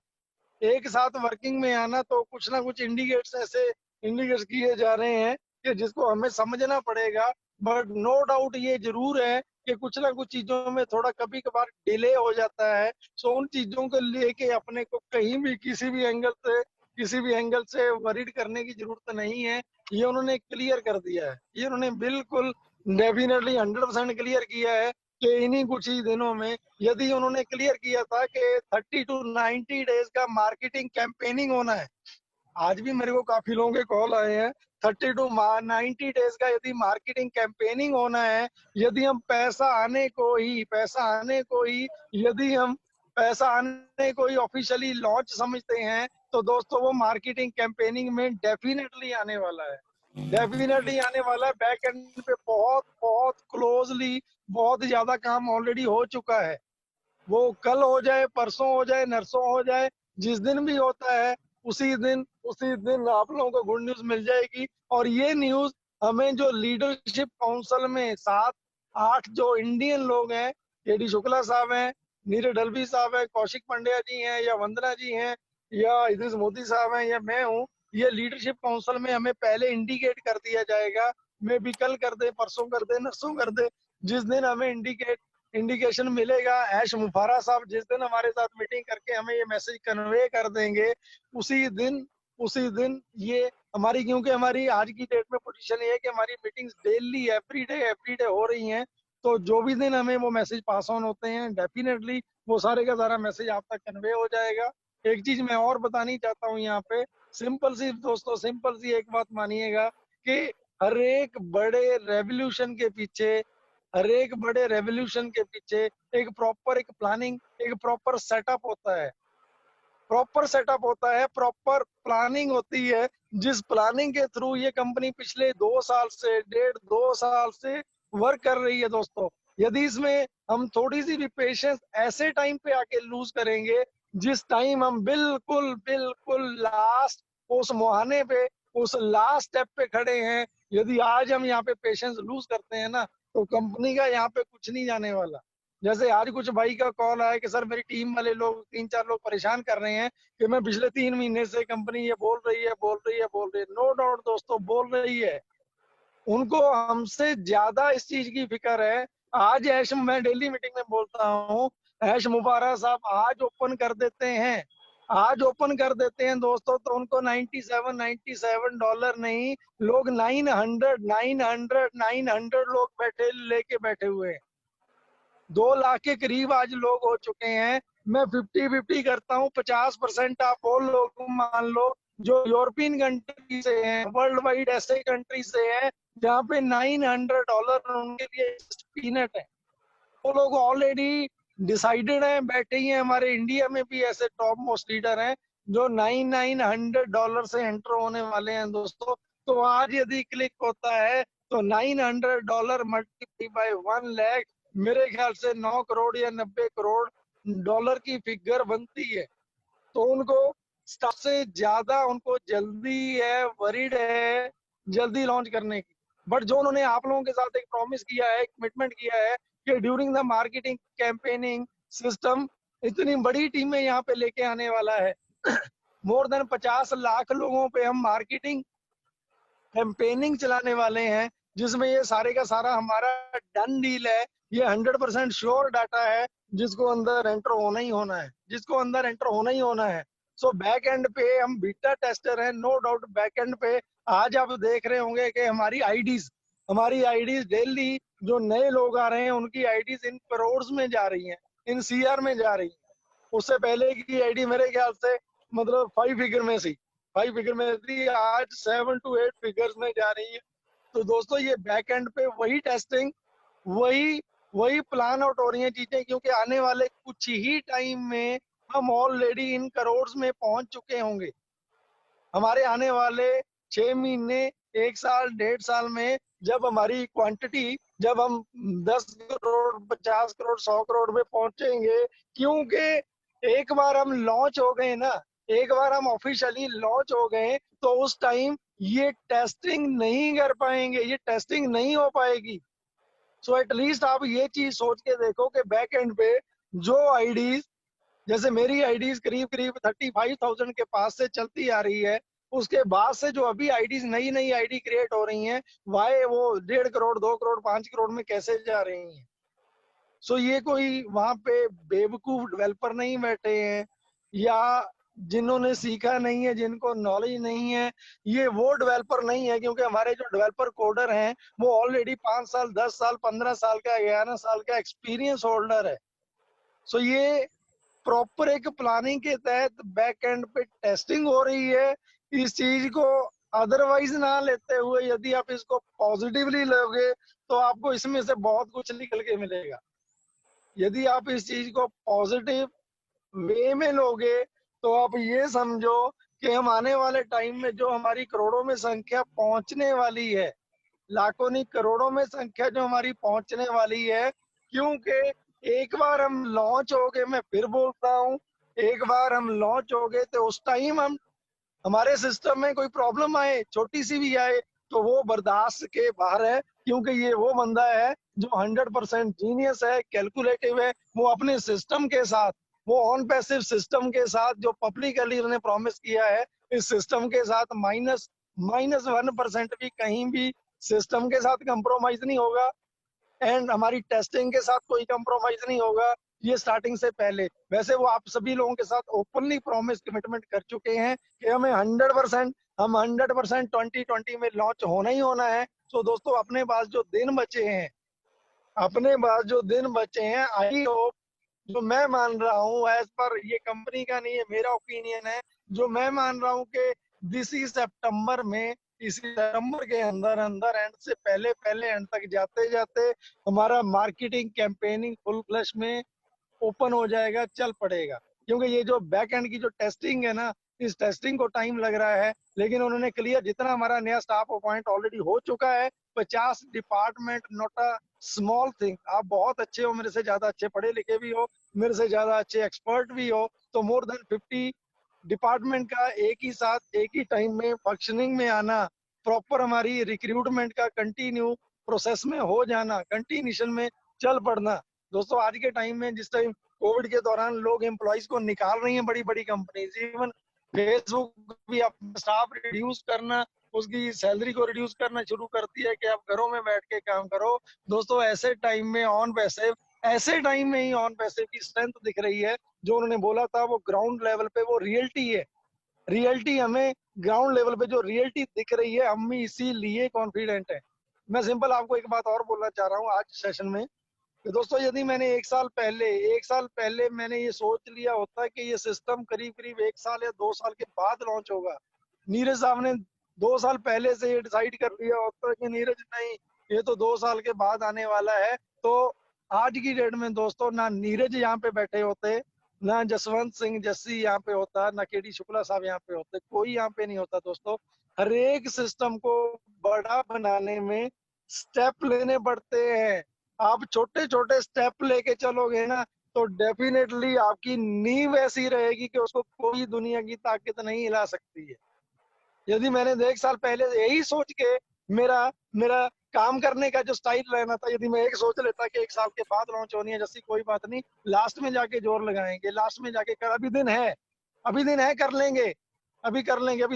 एक साथ वर्किंग में आना, तो कुछ ना कुछ इंडिकेट्स ऐसे इंडिकेट्स किए जा रहे हैं कि जिसको हमें समझना पड़ेगा। बट नो डाउट ये जरूर है कि कुछ ना कुछ चीजों में थोड़ा कभी कभार डिले हो जाता है। सो उन चीजों को लेके अपने को कहीं भी किसी भी एंगल से वरीड करने की जरूरत नहीं है। ये उन्होंने क्लियर कर दिया है, ये उन्होंने बिल्कुल डेफिनेटली 100% क्लियर किया है कि इन्हीं कुछ ही दिनों में, यदि उन्होंने क्लियर किया था कि 30 to 90 डेज का मार्केटिंग कैंपेनिंग होना है। आज भी मेरे को काफी लोगों के कॉल आए हैं, 30 to 90 डेज का यदि मार्केटिंग कैंपेनिंग होना है, यदि हम पैसा आने को ही ऑफिशियली लॉन्च समझते हैं, तो दोस्तों वो मार्केटिंग कैंपेनिंग में डेफिनेटली आने वाला है, डेफिनेटली आने वाला है। बैक एंड पे बहुत बहुत क्लोजली बहुत ज्यादा काम ऑलरेडी हो चुका है। वो कल हो जाए, परसों हो जाए, नरसों हो जाए, जिस दिन भी होता है, उसी दिन आप लोगों को गुड न्यूज मिल जाएगी। और ये न्यूज हमें जो लीडरशिप काउंसिल में 7-8 जो इंडियन लोग हैं, केडी शुक्ला साहब हैं, नीरज डलवी साहब हैं, कौशिक पांड्या जी हैं, या वंदना जी हैं, या इद्रिस मोदी साहब हैं, या मैं हूँ, ये लीडरशिप काउंसिल में हमें पहले इंडिकेट कर दिया जाएगा, मे बी कल कर दे, परसों कर दे, नरसों कर दे। जिस दिन हमें इंडिकेशन मिलेगा, ऐश मुफारा साहब जिस दिन हमारे साथ मीटिंग करके हमें ये मैसेज कन्वे कर देंगे, उसी दिन ये हमारी, क्योंकि हमारी आज की डेट में पोजीशन ये है कि हमारी मीटिंग्स डेली एवरीडे हो रही हैं, तो जो भी दिन हमें वो मैसेज पास ऑन होते हैं, डेफिनेटली वो सारे का सारा मैसेज आप तक कन्वे हो जाएगा। एक चीज मैं और बतानी चाहता हूँ यहाँ पे, सिंपल सी दोस्तों, सिंपल सी एक बात मानिएगा कि हर एक बड़े रेवोल्यूशन के पीछे एक प्रॉपर एक प्लानिंग, एक प्रॉपर सेटअप होता है, प्रॉपर प्लानिंग होती है, जिस प्लानिंग के थ्रू ये कंपनी पिछले 2 साल से वर्क कर रही है दोस्तों। यदि इसमें हम थोड़ी सी भी पेशेंस ऐसे टाइम पे आके लूज करेंगे, जिस टाइम हम बिल्कुल बिल्कुल लास्ट उस मुहाने पे, उस लास्ट स्टेप पे खड़े हैं, यदि आज हम यहाँ पे पेशेंस लूज करते हैं ना, तो कंपनी का यहाँ पे कुछ नहीं जाने वाला। जैसे आज कुछ भाई का कॉल आया कि सर मेरी टीम वाले लोग 3-4 लोग परेशान कर रहे हैं कि मैं पिछले 3 महीने से कंपनी ये बोल रही है। नो डाउट दोस्तों, बोल रही है, उनको हमसे ज्यादा इस चीज की फिक्र है। आज ऐश, मैं डेली मीटिंग में बोलता हूँ, ऐश मुबारक साहब आज ओपन कर देते हैं दोस्तों, तो उनको $97 नहीं, लोग 900 लोग बैठे हुए हैं। 2 लाख के करीब आज लोग हो चुके हैं। मैं 50-50 करता हूँ, 50% आप वो लोग मान लो जो यूरोपियन कंट्री से हैं, वर्ल्ड वाइड ऐसे कंट्री से हैं जहाँ पे $900 उनके लिए पीनट है। वो लोग ऑलरेडी डिसाइडेड हैं, बैठे ही हैं। हमारे इंडिया में भी ऐसे टॉप मोस्ट लीडर हैं जो $900 से एंटर होने वाले हैं दोस्तों। तो आज यदि क्लिक होता है तो $900 मल्टीप्लाई बाय 1 लाख, मेरे ख्याल से 9 करोड़ या 90 करोड़ डॉलर की फिगर बनती है। तो उनको स्टाफ से ज्यादा उनको जल्दी है, वरीड है जल्दी लॉन्च करने की। बट जो उन्होंने आप लोगों के साथ एक प्रॉमिस किया है, कमिटमेंट किया है कि during the marketing campaigning system इतनी बड़ी टीमें यहाँ पे लेके आने वाला है। मोर देन 50 लाख लोगों पे हम मार्केटिंग कैंपेनिंग चलाने वाले हैं, जिसमें ये सारे का सारा हमारा डन डील है। ये 100% श्योर डाटा है, जिसको अंदर एंटर होना ही होना है। सो बैक एंड पे हम बीटा टेस्टर हैं, नो डाउट। बैक एंड पे आज आप देख रहे होंगे कि हमारी आईडीज डेली जो नए लोग आ रहे हैं, उनकी आईडीज इन करोड़ में जा रही हैं, इन सीआर में जा रही हैं। उससे पहले की आईडी मेरे ख्याल से मतलब 5 फिगर में थी, आज 7 to 8 फिगर्स में जा रही है। तो दोस्तों ये बैक एंड पे वही टेस्टिंग, वही प्लान आउट हो रही है चीजें, क्योंकि आने वाले कुछ ही टाइम में हम ऑलरेडी इन करोड़ में पहुंच चुके होंगे। हमारे आने वाले 6 महीने, 1 साल, 1.5 साल में जब हमारी क्वांटिटी, जब हम 10 करोड़, 50 करोड़, 100 करोड़ में पहुंचेंगे, क्योंकि एक बार हम लॉन्च हो गए ना, एक बार हम ऑफिशियली लॉन्च हो गए, तो उस टाइम ये टेस्टिंग नहीं कर पाएंगे, ये टेस्टिंग नहीं हो पाएगी। सो एटलीस्ट आप ये चीज सोच के देखो कि बैक एंड पे जो आईडीज, जैसे मेरी आईडीज करीब करीब 35,000 के पास से चलती आ रही है, उसके बाद से जो अभी आईडीज नई आईडी क्रिएट हो रही हैं, वाई वो 1.5 करोड़, 2 करोड़, 5 करोड़ में कैसे जा रही हैं। सो ये कोई वहां पे बेवकूफ डेवलपर नहीं बैठे हैं, या जिन्होंने सीखा नहीं है, जिनको नॉलेज नहीं है, ये वो डेवलपर नहीं है। क्योंकि हमारे जो डेवलपर कोडर हैं, वो ऑलरेडी 5 साल, 10 साल, 15 साल का, 11 साल का एक्सपीरियंस होल्डर है। सो ये प्रॉपर एक प्लानिंग के तहत बैक एंड पे टेस्टिंग हो रही है। इस चीज को अदरवाइज ना लेते हुए यदि आप इसको पॉजिटिवली लोगे, तो आपको इसमें से बहुत कुछ निकल के मिलेगा। यदि आप इस चीज को पॉजिटिव वे में लोगे, तो आप ये समझो कि हम आने वाले टाइम में जो हमारी करोड़ों में संख्या पहुंचने वाली है, लाखों नहीं करोड़ों में संख्या जो हमारी पहुंचने वाली है, क्योंकि एक बार हम लॉन्च हो गए, मैं फिर बोलता हूँ, एक बार हम लॉन्च हो गए तो उस टाइम हम, हमारे सिस्टम में कोई प्रॉब्लम आए, छोटी सी भी आए, तो वो बर्दाश्त के बाहर है। क्योंकि ये वो बंदा है जो 100% जीनियस है, कैलकुलेटिव है, वो अपने सिस्टम के साथ वो ऑन पैसिव सिस्टम के साथ जो पब्लिकली उन्होंने प्रॉमिस किया है, इस सिस्टम के साथ -1% भी कहीं भी सिस्टम के साथ कंप्रोमाइज नहीं होगा, एंड हमारी टेस्टिंग के साथ कोई कंप्रोमाइज नहीं होगा, ये स्टार्टिंग से पहले। वैसे वो आप सभी लोगों के साथ ओपनली प्रॉमिस कमिटमेंट कर चुके हैं कि हमें 100% 2020 में लॉन्च होना ही होना है। तो दोस्तों अपने पास जो दिन बचे हैं, आई होप, जो मैं मान रहा हूँ, एज पर ये कंपनी का नहीं है, मेरा ओपिनियन है, जो मैं मान रहा हूँ कि इसी सितंबर के अंदर अंदर एंड से पहले पहले एंड तक जाते जाते हमारा मार्केटिंग कैंपेनिंग फुल फ्लश में ओपन हो जाएगा, चल पड़ेगा। क्योंकि ये जो बैक एंड की जो टेस्टिंग है ना, इस टेस्टिंग को टाइम लग रहा है, लेकिन उन्होंने क्लियर, जितना हमारा नया स्टाफ अपॉइंट ऑलरेडी हो चुका है, 50 department, not a small thing. आप बहुत अच्छे हो, मेरे से ज्यादा अच्छे पढ़े लिखे भी हो, मेरे से ज्यादा अच्छे एक्सपर्ट भी हो, तो मोर देन 50 डिपार्टमेंट का एक ही साथ एक ही टाइम में फंक्शनिंग में आना, प्रॉपर हमारी रिक्रूटमेंट का कंटिन्यू प्रोसेस में हो जाना, कंटिन्यूशन में चल पड़ना। दोस्तों आज के टाइम में, जिस टाइम कोविड के दौरान लोग एम्प्लॉइज को निकाल रही हैं, बड़ी बड़ी कंपनीज, इवन फेसबुक भी अपना स्टाफ रिड्यूस करना, उसकी सैलरी को रिड्यूस करना शुरू करती है कि आप घरों में बैठ के काम करो। दोस्तों ऐसे टाइम में ऑन पैसिव की स्ट्रेंथ दिख रही है। जो उन्होंने बोला था वो ग्राउंड लेवल पे वो रियलिटी है। रियलिटी हमें ग्राउंड लेवल पे जो रियलिटी दिख रही है, हम इसीलिए कॉन्फिडेंट है। मैं सिंपल आपको एक बात और बोलना चाह रहा हूँ आज सेशन में, कि दोस्तों यदि मैंने एक साल पहले मैंने ये सोच लिया होता कि ये सिस्टम करीब करीब 1 साल या 2 साल के बाद लॉन्च होगा, नीरज साहब ने 2 साल पहले से ये डिसाइड कर लिया होता कि नीरज नहीं, ये तो 2 साल के बाद आने वाला है, तो आज की डेट में दोस्तों ना नीरज यहाँ पे बैठे होते, ना जसवंत सिंह जस्सी यहाँ पे होता, ना केडी शुक्ला साहब यहाँ पे होते, कोई यहाँ पे नहीं होता। दोस्तों हर एक सिस्टम को बड़ा बनाने में स्टेप लेने पड़ते हैं। आप छोटे छोटे स्टेप लेके चलोगे ना, तो डेफिनेटली आपकी नींव ऐसी रहेगी कि उसको कोई दुनिया की ताकत नहीं हिला सकती है। यदि मैंने 1 साल पहले यही सोच के मेरा मेरा काम करने का जो स्टाइल रहना था, यदि मैं एक सोच लेता कि 1 साल के बाद लॉन्च होनी है, जैसी कोई बात नहीं, लास्ट में जाके जोर लगाएंगे, लास्ट में जाके कर, अभी दिन है, कर लेंगे, अभी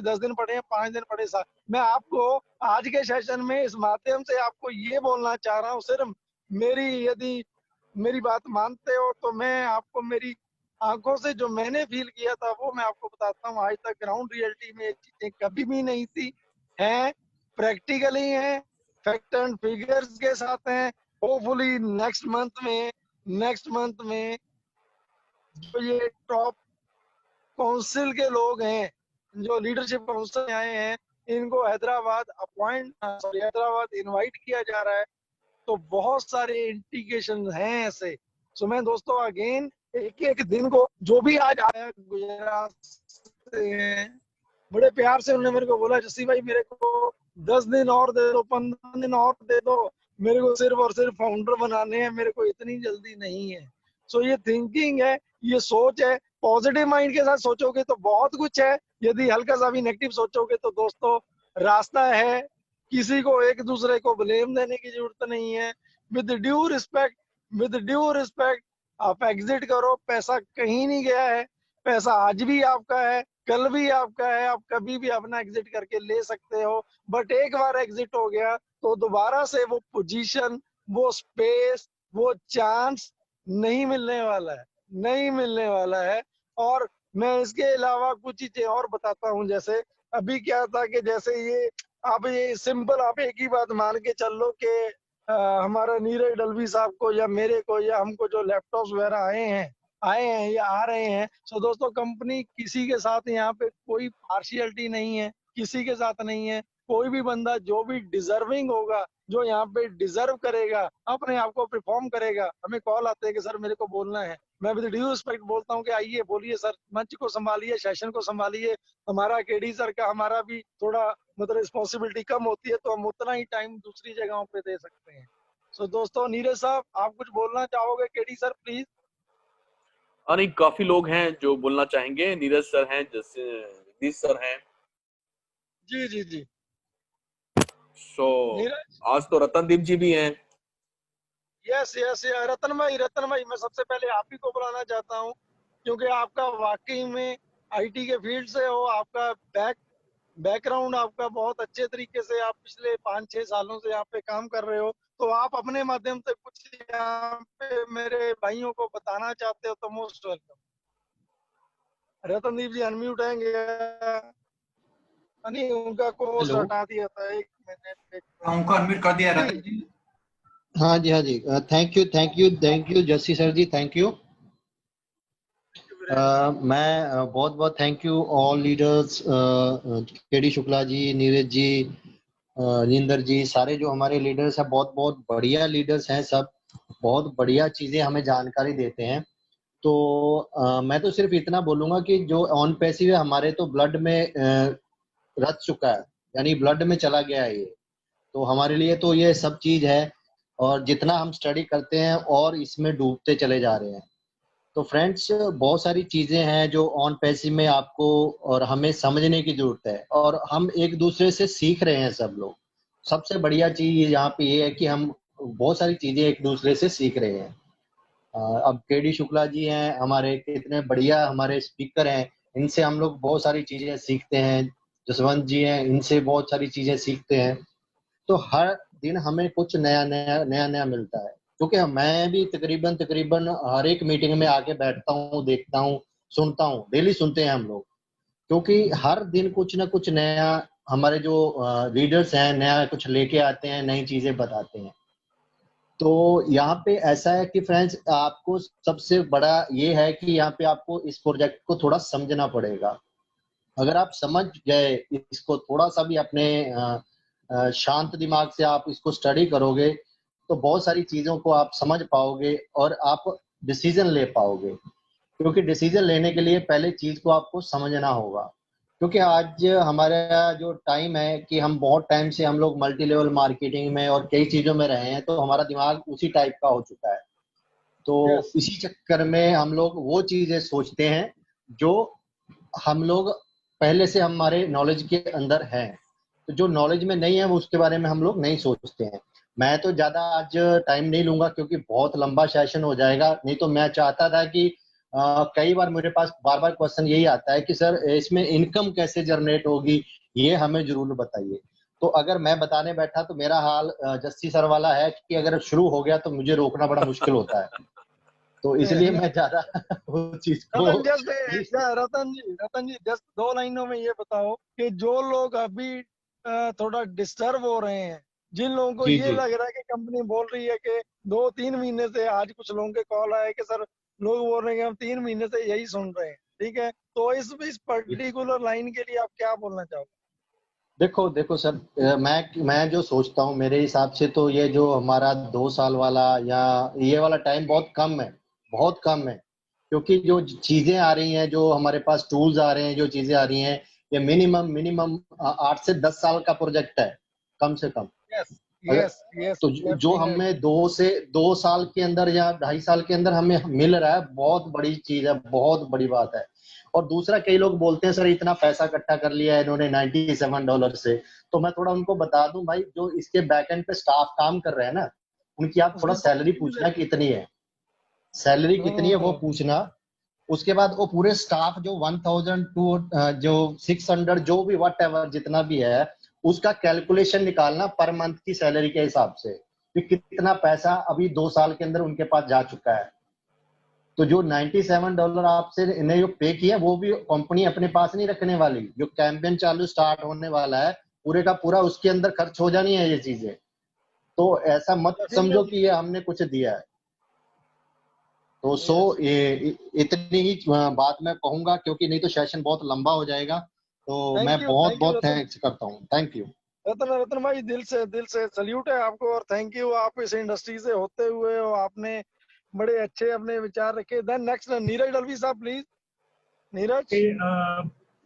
10 दिन पड़े हैं, 5 दिन पड़े, साथ मैं आपको आज के सेशन में इस माध्यम से आपको ये बोलना चाह रहा हूँ, सिर्फ यदि मेरी बात मानते हो तो मैं आपको मेरी आंखों से जो मैंने फील किया था वो मैं आपको बताता हूँ। आज तक ग्राउंड रियलिटी में ये चीजें कभी भी नहीं थी, हैं प्रैक्टिकली हैं, फैक्ट एंड फिगर्स के साथ हैं। होपफुली नेक्स्ट मंथ में जो ये टॉप काउंसिल के लोग हैं, जो लीडरशिप काउंसिल में आए हैं, इनको हैदराबाद इनवाइट किया जा रहा है। तो बहुत सारे इंडिकेशन हैं ऐसे। सो मैं दोस्तों अगेन एक एक दिन को, जो भी आज आया गुजरात से हैं, बड़े प्यार से उन्होंने मेरे को बोला, जस्सी भाई मेरे को 10 दिन और दे दो, 15 दिन और दे दो, मेरे को सिर्फ और सिर्फ फाउंडर बनाने हैं, मेरे को इतनी जल्दी नहीं है। सो ये थिंकिंग है, ये सोच है। पॉजिटिव माइंड के साथ सोचोगे तो बहुत कुछ है, यदि हल्का सा भी नेगेटिव सोचोगे तो दोस्तों रास्ता है, किसी को एक दूसरे को ब्लेम देने की जरूरत नहीं है। विद ड्यू रिस्पेक्ट आप एग्जिट करो, पैसा कहीं नहीं गया है, पैसा आज भी आपका है, कल भी आपका है, आप कभी भी अपना एग्जिट करके ले सकते हो। बट एक बार एग्जिट हो गया तो दोबारा से वो पोजीशन, वो स्पेस, वो चांस नहीं मिलने वाला है। और मैं इसके अलावा कुछ चीजें और बताता हूँ। जैसे अभी क्या था कि जैसे ये सिंपल, आप एक ही बात मान के चल लो कि हमारा नीरज डलवी साहब को या मेरे को या हमको जो लैपटॉप्स वगैरह आए हैं या आ रहे हैं, सो दोस्तों कंपनी किसी के साथ यहाँ पे कोई पार्शियलिटी नहीं है, किसी के साथ नहीं है। कोई भी बंदा जो भी डिजर्विंग होगा, जो यहाँ पे डिजर्व करेगा, अपने आप को परफॉर्म करेगा, हमें कॉल आते हैं कि सर मेरे को बोलना है, मैं विद ड्यू रिस्पेक्ट बोलता हूँ कि आइए बोलिए सर, मंच को संभालिए, सेशन को संभालिए। हमारा केडी सर का, हमारा भी थोड़ा मतलब रिस्पॉन्सिबिलिटी कम होती है, तो हम उतना ही टाइम दूसरी जगहों पे दे सकते हैं। सो दोस्तों नीरज साहब आप कुछ बोलना चाहोगे? KD sir please. नहीं, काफी लोग हैं जो बोलना चाहेंगे। नीरज सर हैं, जैसे जगदीश सर हैं। जी जी जी। सो नीरज, आज तो रतनदीप जी भी हैं। यस यस, रतन भाई मैं सबसे पहले आप ही को बुलाना चाहता हूँ। क्योंकि आपका वाकई में आईटी के फील्ड से हो, आपका बैकग्राउंड आपका बहुत अच्छे तरीके से, आप पिछले 5-6 सालों से यहाँ पे काम कर रहे हो, तो आप अपने माध्यम से कुछ यहाँ पे मेरे भाइयों को बताना चाहते हो तो मोस्ट वेलकम। रतनदीप जी अनम्यूट हैंगे? नहीं, उनका कोर्स हेलो, हटा दिया था, 1 मिनट। उनको अनम्यूट कर दिया रतन जी। हाँ जी, हाँ जी। Thank you Jassi sir ji, thank you. मैं बहुत बहुत thank you all leaders, K D Shukla ji, Neeraj ji, Ninder ji, सारे जो हमारे लीडर्स हैं, बहुत बहुत बढ़िया लीडर्स हैं सब, बहुत बढ़िया चीजें हमें जानकारी देते हैं। तो मैं तो सिर्फ इतना बोलूंगा कि जो ऑन पैसिव है हमारे तो ब्लड में रच चुका है, यानी ब्लड में चला गया है ये, तो हमारे लिए तो ये सब चीज है। और जितना हम स्टडी करते हैं और इसमें डूबते चले जा रहे हैं। तो फ्रेंड्स, बहुत सारी चीजें हैं जो ऑन पैसिव में आपको और हमें समझने की जरूरत है, और हम एक दूसरे से सीख रहे हैं सब लोग। सबसे बढ़िया चीज यहाँ पे ये है कि हम बहुत सारी चीजें एक दूसरे से सीख रहे हैं। अब केडी शुक्ला जी हैं हमारे, कितने बढ़िया हमारे स्पीकर हैं, इनसे हम लोग बहुत सारी चीजें सीखते हैं। जसवंत जी हैं, इनसे बहुत सारी चीजें सीखते हैं। तो हर दिन हमें कुछ नया मिलता है, क्योंकि मैं भी तकरीबन तकरीबन हर एक मीटिंग में आके बैठता हूँ, देखता हूँ, सुनता हूँ, डेली सुनते हैं हम लोग, क्योंकि हर दिन कुछ ना कुछ नया हमारे जो लीडर्स हैं नया कुछ लेके आते हैं, नई चीजें बताते हैं। तो यहाँ पे ऐसा है कि फ्रेंड्स, आपको सबसे बड़ा ये है कि यहाँ पे आपको इस प्रोजेक्ट को थोड़ा समझना पड़ेगा। अगर आप समझ गए इसको, थोड़ा सा भी अपने शांत दिमाग से आप इसको स्टडी करोगे, तो बहुत सारी चीजों को आप समझ पाओगे और आप डिसीजन ले पाओगे। क्योंकि डिसीजन लेने के लिए पहले चीज को आपको समझना होगा। क्योंकि आज हमारा जो टाइम है कि हम बहुत टाइम से हम लोग मल्टी लेवल मार्केटिंग में और कई चीजों में रहे हैं, तो हमारा दिमाग उसी टाइप का हो चुका है। तो यस, इसी चक्कर में हम लोग वो चीजें सोचते हैं जो हम लोग पहले से हमारे नॉलेज के अंदर है। तो जो नॉलेज में नहीं है वो उसके बारे में हम लोग नहीं सोचते हैं। मैं तो ज्यादा आज टाइम नहीं लूंगा क्योंकि बहुत लंबा सेशन हो जाएगा। नहीं तो मैं चाहता था कि कई बार मेरे पास बार बार क्वेश्चन यही आता है कि सर इसमें इनकम कैसे जनरेट होगी, ये हमें जरूर बताइए। तो अगर मैं बताने बैठा तो मेरा हाल जस्सी सर वाला है कि अगर शुरू हो गया तो मुझे रोकना बड़ा मुश्किल होता है। तो इसलिए मैं ज्यादा उस चीज को रतन जी जस्ट 2 लाइनों में ये बताओ कि जो लोग अभी थोड़ा डिस्टर्ब हो रहे हैं, जिन लोगों को जी ये जी लग रहा है कि कंपनी बोल रही है कि 2-3 महीने से, आज कुछ लोगों के कॉल आए कि सर लोग बोल रहे हैं कि हम 3 महीने से यही सुन रहे हैं, ठीक है, तो इस पर्टिकुलर लाइन के लिए आप क्या बोलना चाहोगे? देखो देखो सर, मैं जो सोचता हूँ मेरे हिसाब से तो ये जो हमारा 2 साल वाला या ये वाला टाइम बहुत कम है, बहुत कम है। क्योंकि जो चीजें आ रही हैं, जो हमारे पास टूल्स आ रहे हैं, जो चीजें आ रही हैं, ये मिनिमम मिनिमम 8 से 10 साल का प्रोजेक्ट है, कम से कम। यस, अगर यस, यस, तो जो डेफिनेटली। हमें 2 साल के अंदर या 2.5 साल के अंदर हमें मिल रहा है, बहुत बड़ी चीज है, बहुत बड़ी बात है। और दूसरा, कई लोग बोलते हैं सर इतना पैसा इकट्ठा कर लिया है इन्होंने $97 से। तो मैं थोड़ा उनको बता दूं भाई, जो इसके बैकएंड पे स्टाफ काम कर रहे हैं ना, उनकी आप थोड़ा उसकी सैलरी क्वालिटी भी पूछना देखो। कितनी है, सैलरी कितनी है वो हम्म। पूछना। उसके बाद वो पूरे स्टाफ जो 1000 टू जो 600 जो भी वट एवर जितना भी है, उसका कैलकुलेशन निकालना पर मंथ की सैलरी के हिसाब से कि कितना पैसा अभी 2 साल के अंदर उनके पास जा चुका है। तो जो $97 आपसे इन्हें जो पे किया, वो भी कंपनी अपने पास नहीं रखने वाली। जो कैंपेन चालू स्टार्ट होने वाला है, पूरे का पूरा उसके अंदर खर्च हो जानी है ये चीजें। तो ऐसा मत समझो डेफिनेटली। कि ये हमने कुछ दिया है। तो ये इतनी ही बात मैं कहूंगा, क्योंकि नहीं तो सेशन बहुत लंबा हो जाएगा। तो मैं बहुत थैंक यू बहुत रतन। थैंक्स करता हूँ, थैंक यू। रतन भाई, दिल से सल्यूट है आपको, और थैंक यू, आप इस इंडस्ट्री से होते हुए और आपने बड़े अच्छे अपने विचार रखे। देन नेक्स्ट नीरज डलवी साहब, please. Neeraj.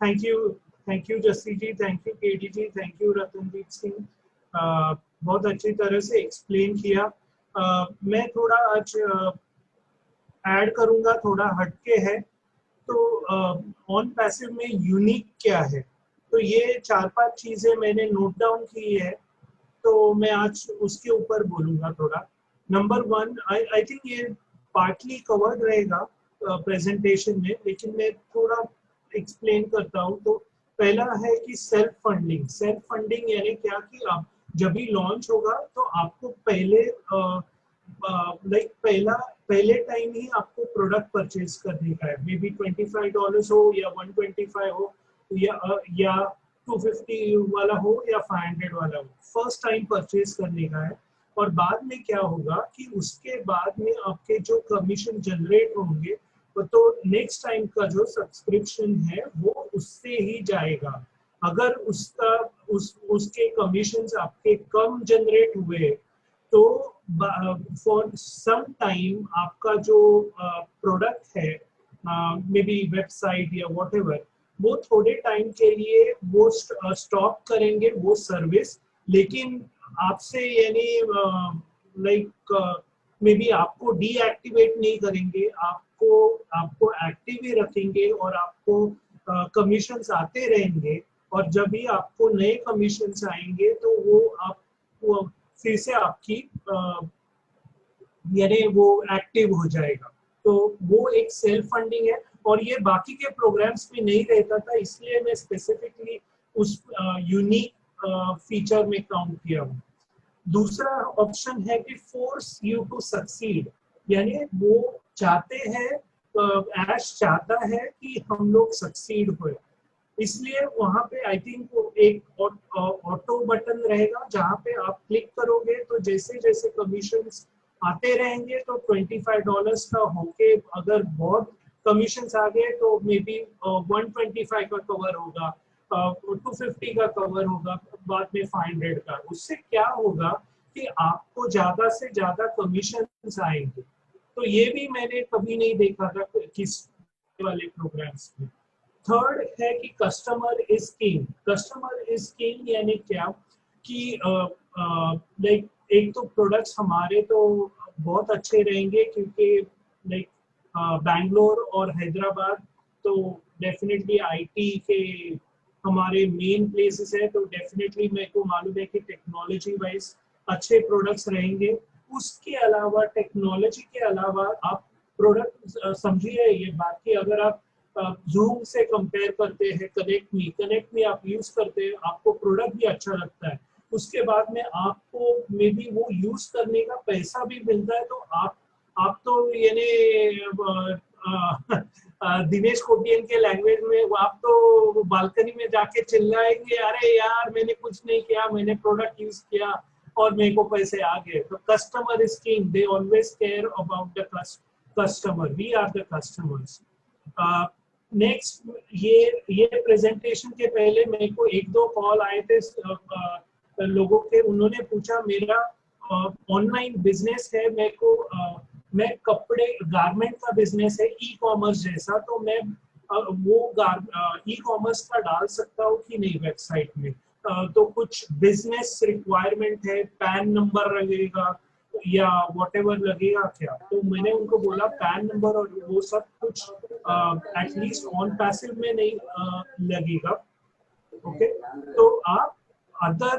Thank you Jassi ji, thank you KD ji, thank you Ratandeep Singh. बहुत अच्छी तरह से एक्सप्लेन किया। मैं थोड़ा आज ऐड करूंगा, थोड़ा हटके है। तो ऑन पैसिव में यूनिक क्या है, तो ये 4-5 चीजें मैंने नोट डाउन की है, तो मैं आज उसके ऊपर बोलूंगा थोड़ा। नंबर 1, आई थिंक ये पार्टली कवर्ड रहेगा प्रेजेंटेशन में, लेकिन मैं थोड़ा एक्सप्लेन करता हूँ। तो पहला है कि सेल्फ फंडिंग। सेल्फ फंडिंग यानी क्या कि आप जब भी लॉन्च होगा तो आपको पहले पहले टाइम ही आपको प्रोडक्ट परचेज करने का है। मे बी $25 हो या 125 हो या 250 वाला हो या 500 वाला हो, फर्स्ट टाइम परचेज करने का है। और बाद में क्या होगा कि उसके बाद में आपके जो कमीशन जनरेट होंगे तो नेक्स्ट टाइम का जो सब्सक्रिप्शन है वो उससे ही जाएगा। अगर उसके कमीशंस आपके कम जनरेट हुए तो फॉर सम टाइम आपका जो प्रोडक्ट है, मे बी वेबसाइट या व्हाटएवर, वो थोड़े टाइम के लिए वो स्टॉप करेंगे वो सर्विस, लेकिन आपसे यानी लाइक मे बी आपको डीएक्टिवेट नहीं करेंगे, आपको एक्टिव ही रखेंगे और आपको कमीशंस आते रहेंगे। और जब भी आपको नए कमीशंस आएंगे तो वो फिर से आपकी यानी वो एक्टिव हो जाएगा। तो वो एक सेल्फ फंडिंग है और ये बाकी के प्रोग्राम्स में नहीं रहता था, इसलिए मैं स्पेसिफिकली उस यूनिक फीचर में काउंट किया हूँ। दूसरा ऑप्शन है कि फोर्स यू टू सक्सीड, यानी वो चाहते हैं, ऐश चाहता है कि हम लोग सक्सीड होए, इसलिए वहां पे आई थिंक एक ऑटो बटन रहेगा जहां पे आप क्लिक करोगे तो जैसे जैसे कमीशंस आते रहेंगे तो $25 का होके अगर बहुत कमीशंस आ गए तो मे बी 125 का कवर होगा, 250 का कवर होगा, बाद में 500 का। उससे क्या होगा कि आपको ज्यादा से ज्यादा कमीशंस आएंगे। तो ये भी मैंने कभी नहीं देखा था किस वाले प्रोग्राम्स में। थर्ड है कि customer is king. Customer is king यानी क्या कि लाइक एक तो प्रोडक्ट्स हमारे तो बहुत अच्छे रहेंगे क्योंकि लाइक बैंगलोर और हैदराबाद तो डेफिनेटली आईटी के हमारे मेन प्लेसेस है, तो डेफिनेटली मेरे को मालूम है कि टेक्नोलॉजी वाइज अच्छे प्रोडक्ट्स रहेंगे। उसके अलावा टेक्नोलॉजी के अलावा आप प्रोडक्ट समझिए ये बात कि अगर आप जूम से कंपेयर करते हैं कनेक्ट मी आप यूज करते हैं, आपको प्रोडक्ट भी अच्छा लगता है, उसके बाद में आपको मे बी वो यूज करने का पैसा भी मिलता है, तो आप तो यानी दिनेश कोटियन के लैंग्वेज में आप तो बालकनी में जाके चिल्लाएंगे, अरे यार मैंने कुछ नहीं किया, मैंने प्रोडक्ट यूज किया और मेरे को पैसे आ गए। तो customer is king, they always care about the customer, we are the customers. Next ये प्रेजेंटेशन के पहले मेरे को एक दो कॉल आए थे लोगों के, उन्होंने पूछा मेरा ऑनलाइन बिजनेस है, मेरे को मैं कपड़े गारमेंट का बिजनेस है ई कॉमर्स जैसा, तो मैं वो ई कॉमर्स का डाल सकता हूँ कि नहीं वेबसाइट में। तो कुछ बिजनेस रिक्वायरमेंट है, पैन नंबर लगेगा या व्हाटएवर लगेगा क्या? तो मैंने उनको बोला पैन नंबर और वो सब कुछ एटलीस्ट ऑन पैसिव में नहीं लगेगा। ओके, तो आप अदर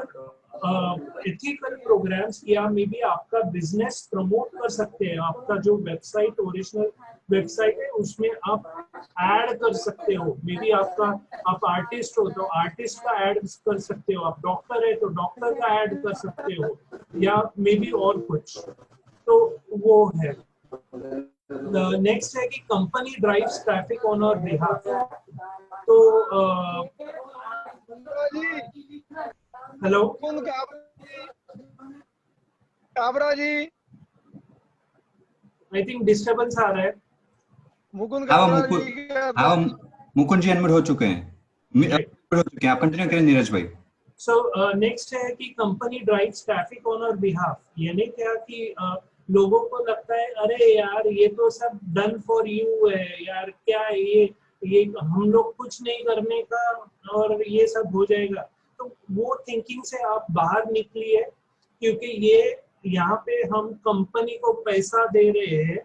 एथिकल प्रोग्राम्स या मे बी आपका बिजनेस प्रमोट कर सकते हैं। आपका जो वेबसाइट ओरिजिनल वेबसाइट है उसमें आप ऐड कर सकते हो, मे बी आप आर्टिस्ट हो तो आर्टिस्ट का ऐड कर सकते हो, आप डॉक्टर है तो डॉक्टर का ऐड कर सकते हो, या मे बी और कुछ। तो वो है। नेक्स्ट है कि company drives traffic on our behalf. तो hello Kabra ji, I think disturbance आ रहा है। मुकुंद हाँ काबरा मुकुंद, जी हाँ मुकुंद जी अनम्यूट हो चुके हैं, आप कंटिन्यू करें नीरज भाई। सो नेक्स्ट है कि company drives traffic on our behalf, यानी क्या कि लोगों को लगता है अरे यार ये तो सब डन फॉर यू है यार, क्या ये हम लोग कुछ नहीं करने का और ये सब हो जाएगा। तो वो थिंकिंग से आप बाहर निकलिए, क्योंकि ये यहाँ पे हम कंपनी को पैसा दे रहे हैं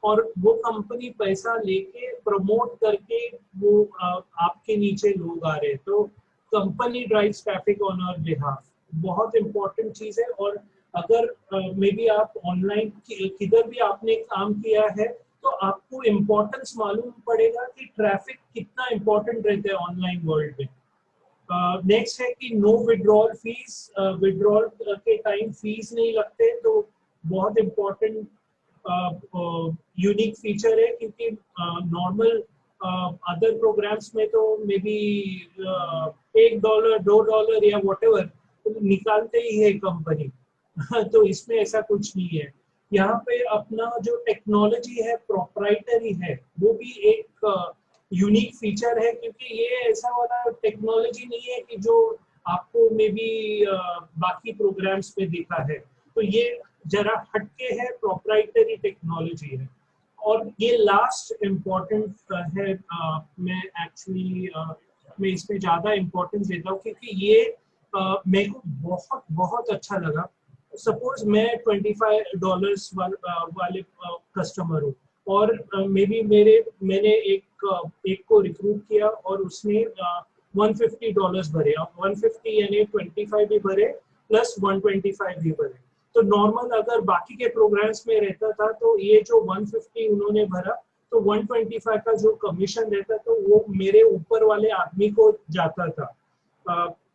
और वो कंपनी पैसा लेके प्रमोट करके वो आपके नीचे लोग आ रहे हैं। तो company drives traffic on our behalf, बहुत इंपॉर्टेंट चीज है। और अगर मे बी आप ऑनलाइन किधर भी आपने काम किया है तो आपको इम्पोर्टेंस मालूम पड़ेगा कि ट्रैफिक कितना इम्पोर्टेंट रहता है ऑनलाइन वर्ल्ड में। नेक्स्ट है कि नो विड्रॉल फीस, विड्रॉल के टाइम फीस नहीं लगते, तो बहुत इम्पोर्टेंट यूनिक फीचर है, क्योंकि नॉर्मल अदर प्रोग्राम्स में तो मे बी $1 $2 या व्हाटएवर निकालते ही है कंपनी तो इसमें ऐसा कुछ नहीं है। यहाँ पे अपना जो टेक्नोलॉजी है प्रोप्राइटरी है, वो भी एक यूनिक फीचर है, क्योंकि ये ऐसा वाला टेक्नोलॉजी नहीं है कि जो आपको मे बी बाकी प्रोग्राम्स में दिखा है, तो ये जरा हटके है, प्रोप्राइटरी टेक्नोलॉजी है। और ये लास्ट इम्पोर्टेंट है, मैं एक्चुअली मैं इसमें ज्यादा इम्पोर्टेंस देता हूँ, क्योंकि ये मेरे को बहुत बहुत अच्छा लगा। सपोज मैं $25 वाले कस्टमर हूँ, और मे बी मैंने एक को रिक्रूट किया और उसने $150 भरे, 150 यानी 25 भी भरे प्लस 125 भी भरे। तो नॉर्मल अगर बाकी के प्रोग्राम्स में रहता था तो ये जो 150 उन्होंने भरा, तो 125 का जो कमीशन रहता तो वो मेरे ऊपर वाले आदमी को जाता था,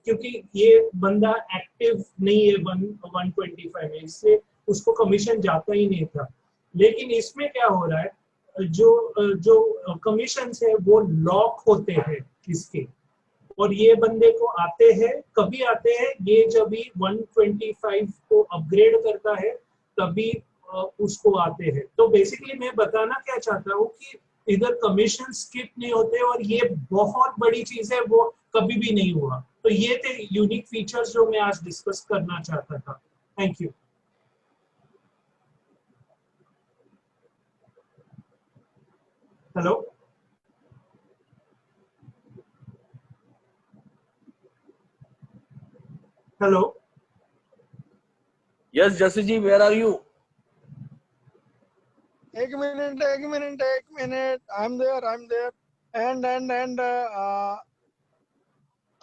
क्योंकि ये बंदा एक्टिव नहीं है 125 में, इसलिए उसको कमीशन जाता ही नहीं था। लेकिन इसमें क्या हो रहा है, जो कमीशन है वो लॉक होते हैं इसके, और ये बंदे को आते हैं, कभी आते हैं ये जब भी 125 को अपग्रेड करता है तभी उसको आते हैं। तो बेसिकली मैं बताना क्या चाहता हूँ कि इधर कमीशन स्किप नहीं होते, और ये बहुत बड़ी चीज है, वो कभी भी नहीं हुआ। तो ये थे यूनिक फीचर्स जो मैं आज डिस्कस करना चाहता था। Thank you. Hello, hello. Yes, Jesse ji, where are you? एक minute I am there and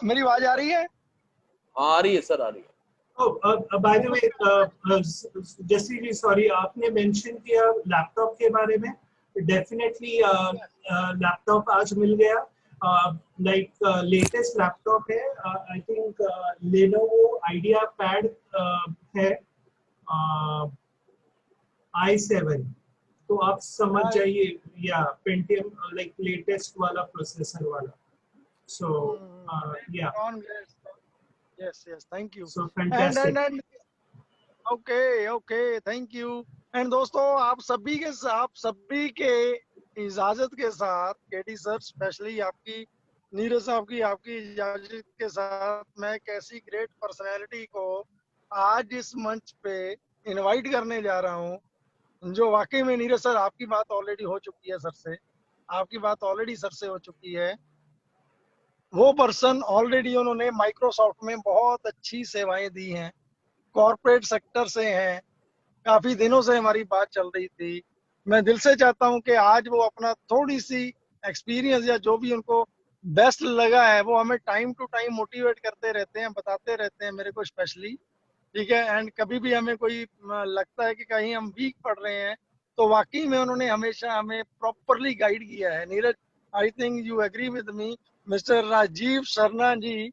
मेरी आवाज आ रही है? हाँ, आ रही है सर, आ रही है। Oh, by the way, जैसी जी सॉरी, आपने मेंशन किया लैपटॉप के बारे में। डेफिनेटली लैपटॉप आज मिल गया, लाइक लेटेस्ट लैपटॉप है, आई थिंक लेनोवो आइडियापैड है i7, तो आप समझ जाइए, या पेंटियम लाइक लेटेस्ट वाला प्रोसेसर वाला। सो या, yes, thank you. So fantastic. and okay, thank you. And दोस्तों, आप सभी के इजाजत के साथ, केडी सर स्पेशली आपकी, नीरज साहब की आपकी इजाजत के साथ, मैं एक ऐसी ग्रेट पर्सनैलिटी को आज इस मंच पे इनवाइट करने जा रहा हूँ, जो वाकई में, नीरज सर आपकी बात ऑलरेडी हो चुकी है सर से हो चुकी है। वो पर्सन ऑलरेडी उन्होंने माइक्रोसॉफ्ट में बहुत अच्छी सेवाएं दी हैं, कॉर्पोरेट सेक्टर से हैं, काफी दिनों से हमारी बात चल रही थी। मैं दिल से चाहता हूं कि आज वो अपना थोड़ी सी एक्सपीरियंस या जो भी उनको बेस्ट लगा है वो हमें टाइम टू टाइम मोटिवेट करते रहते हैं, बताते रहते हैं, मेरे को स्पेशली, ठीक है। एंड कभी भी हमें कोई लगता है कि कहीं हम वीक पड़ रहे हैं, तो वाकई में उन्होंने हमेशा हमें प्रॉपरली गाइड किया है। Neeraj, I think you agree with me. Mister Rajiv Sharma ji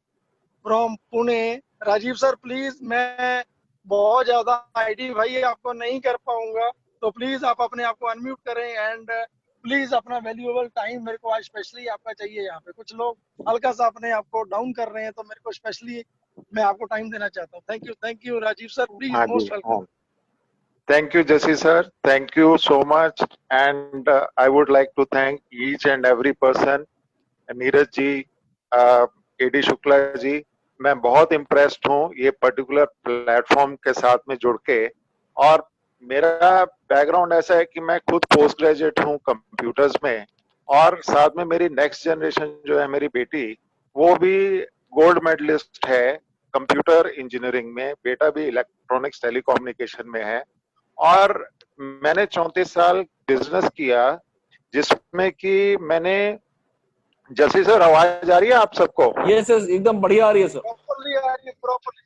from Pune. Rajiv sir please, मैं बहुत ज्यादा आईडी भाई आपको नहीं कर पाऊंगा, तो प्लीज आप अपने आप को अनम्यूट करें एंड प्लीज अपना वैल्यूएबल टाइम मेरे को आज स्पेशली आपका चाहिए। यहाँ पे कुछ लोग हल्का सा अपने आप को डाउन कर रहे हैं, तो मेरे को स्पेशली मैं आपको टाइम देना चाहता हूँ। Thank you Rajiv sir, please most welcome. Thank you, Jesse sir. Thank you so much. And I would like to thank each and every person. Neeraj ji, K D Shukla ji, मैं बहुत इम्प्रेस्ड हूँ ये पर्टिकुलर प्लेटफॉर्म के साथ में जुड़ के। और मेरा बैकग्राउंड ऐसा है कि मैं खुद पोस्ट ग्रेजुएट हूँ कंप्यूटर्स में, और साथ में मेरी नेक्स्ट जनरेशन जो है मेरी बेटी, वो भी गोल्ड मेडलिस्ट है कंप्यूटर इंजीनियरिंग में, बेटा भी इलेक्ट्रॉनिक्स टेलीकम्युनिकेशन में है। और मैंने 34 साल बिजनेस किया, जिसमें कि मैंने, जैसे सर आवाज आ रही है आप सबको? यस सर, एकदम बढ़िया आ रही है सर। प्रॉपर्ली आ रही है, प्रॉपर्ली।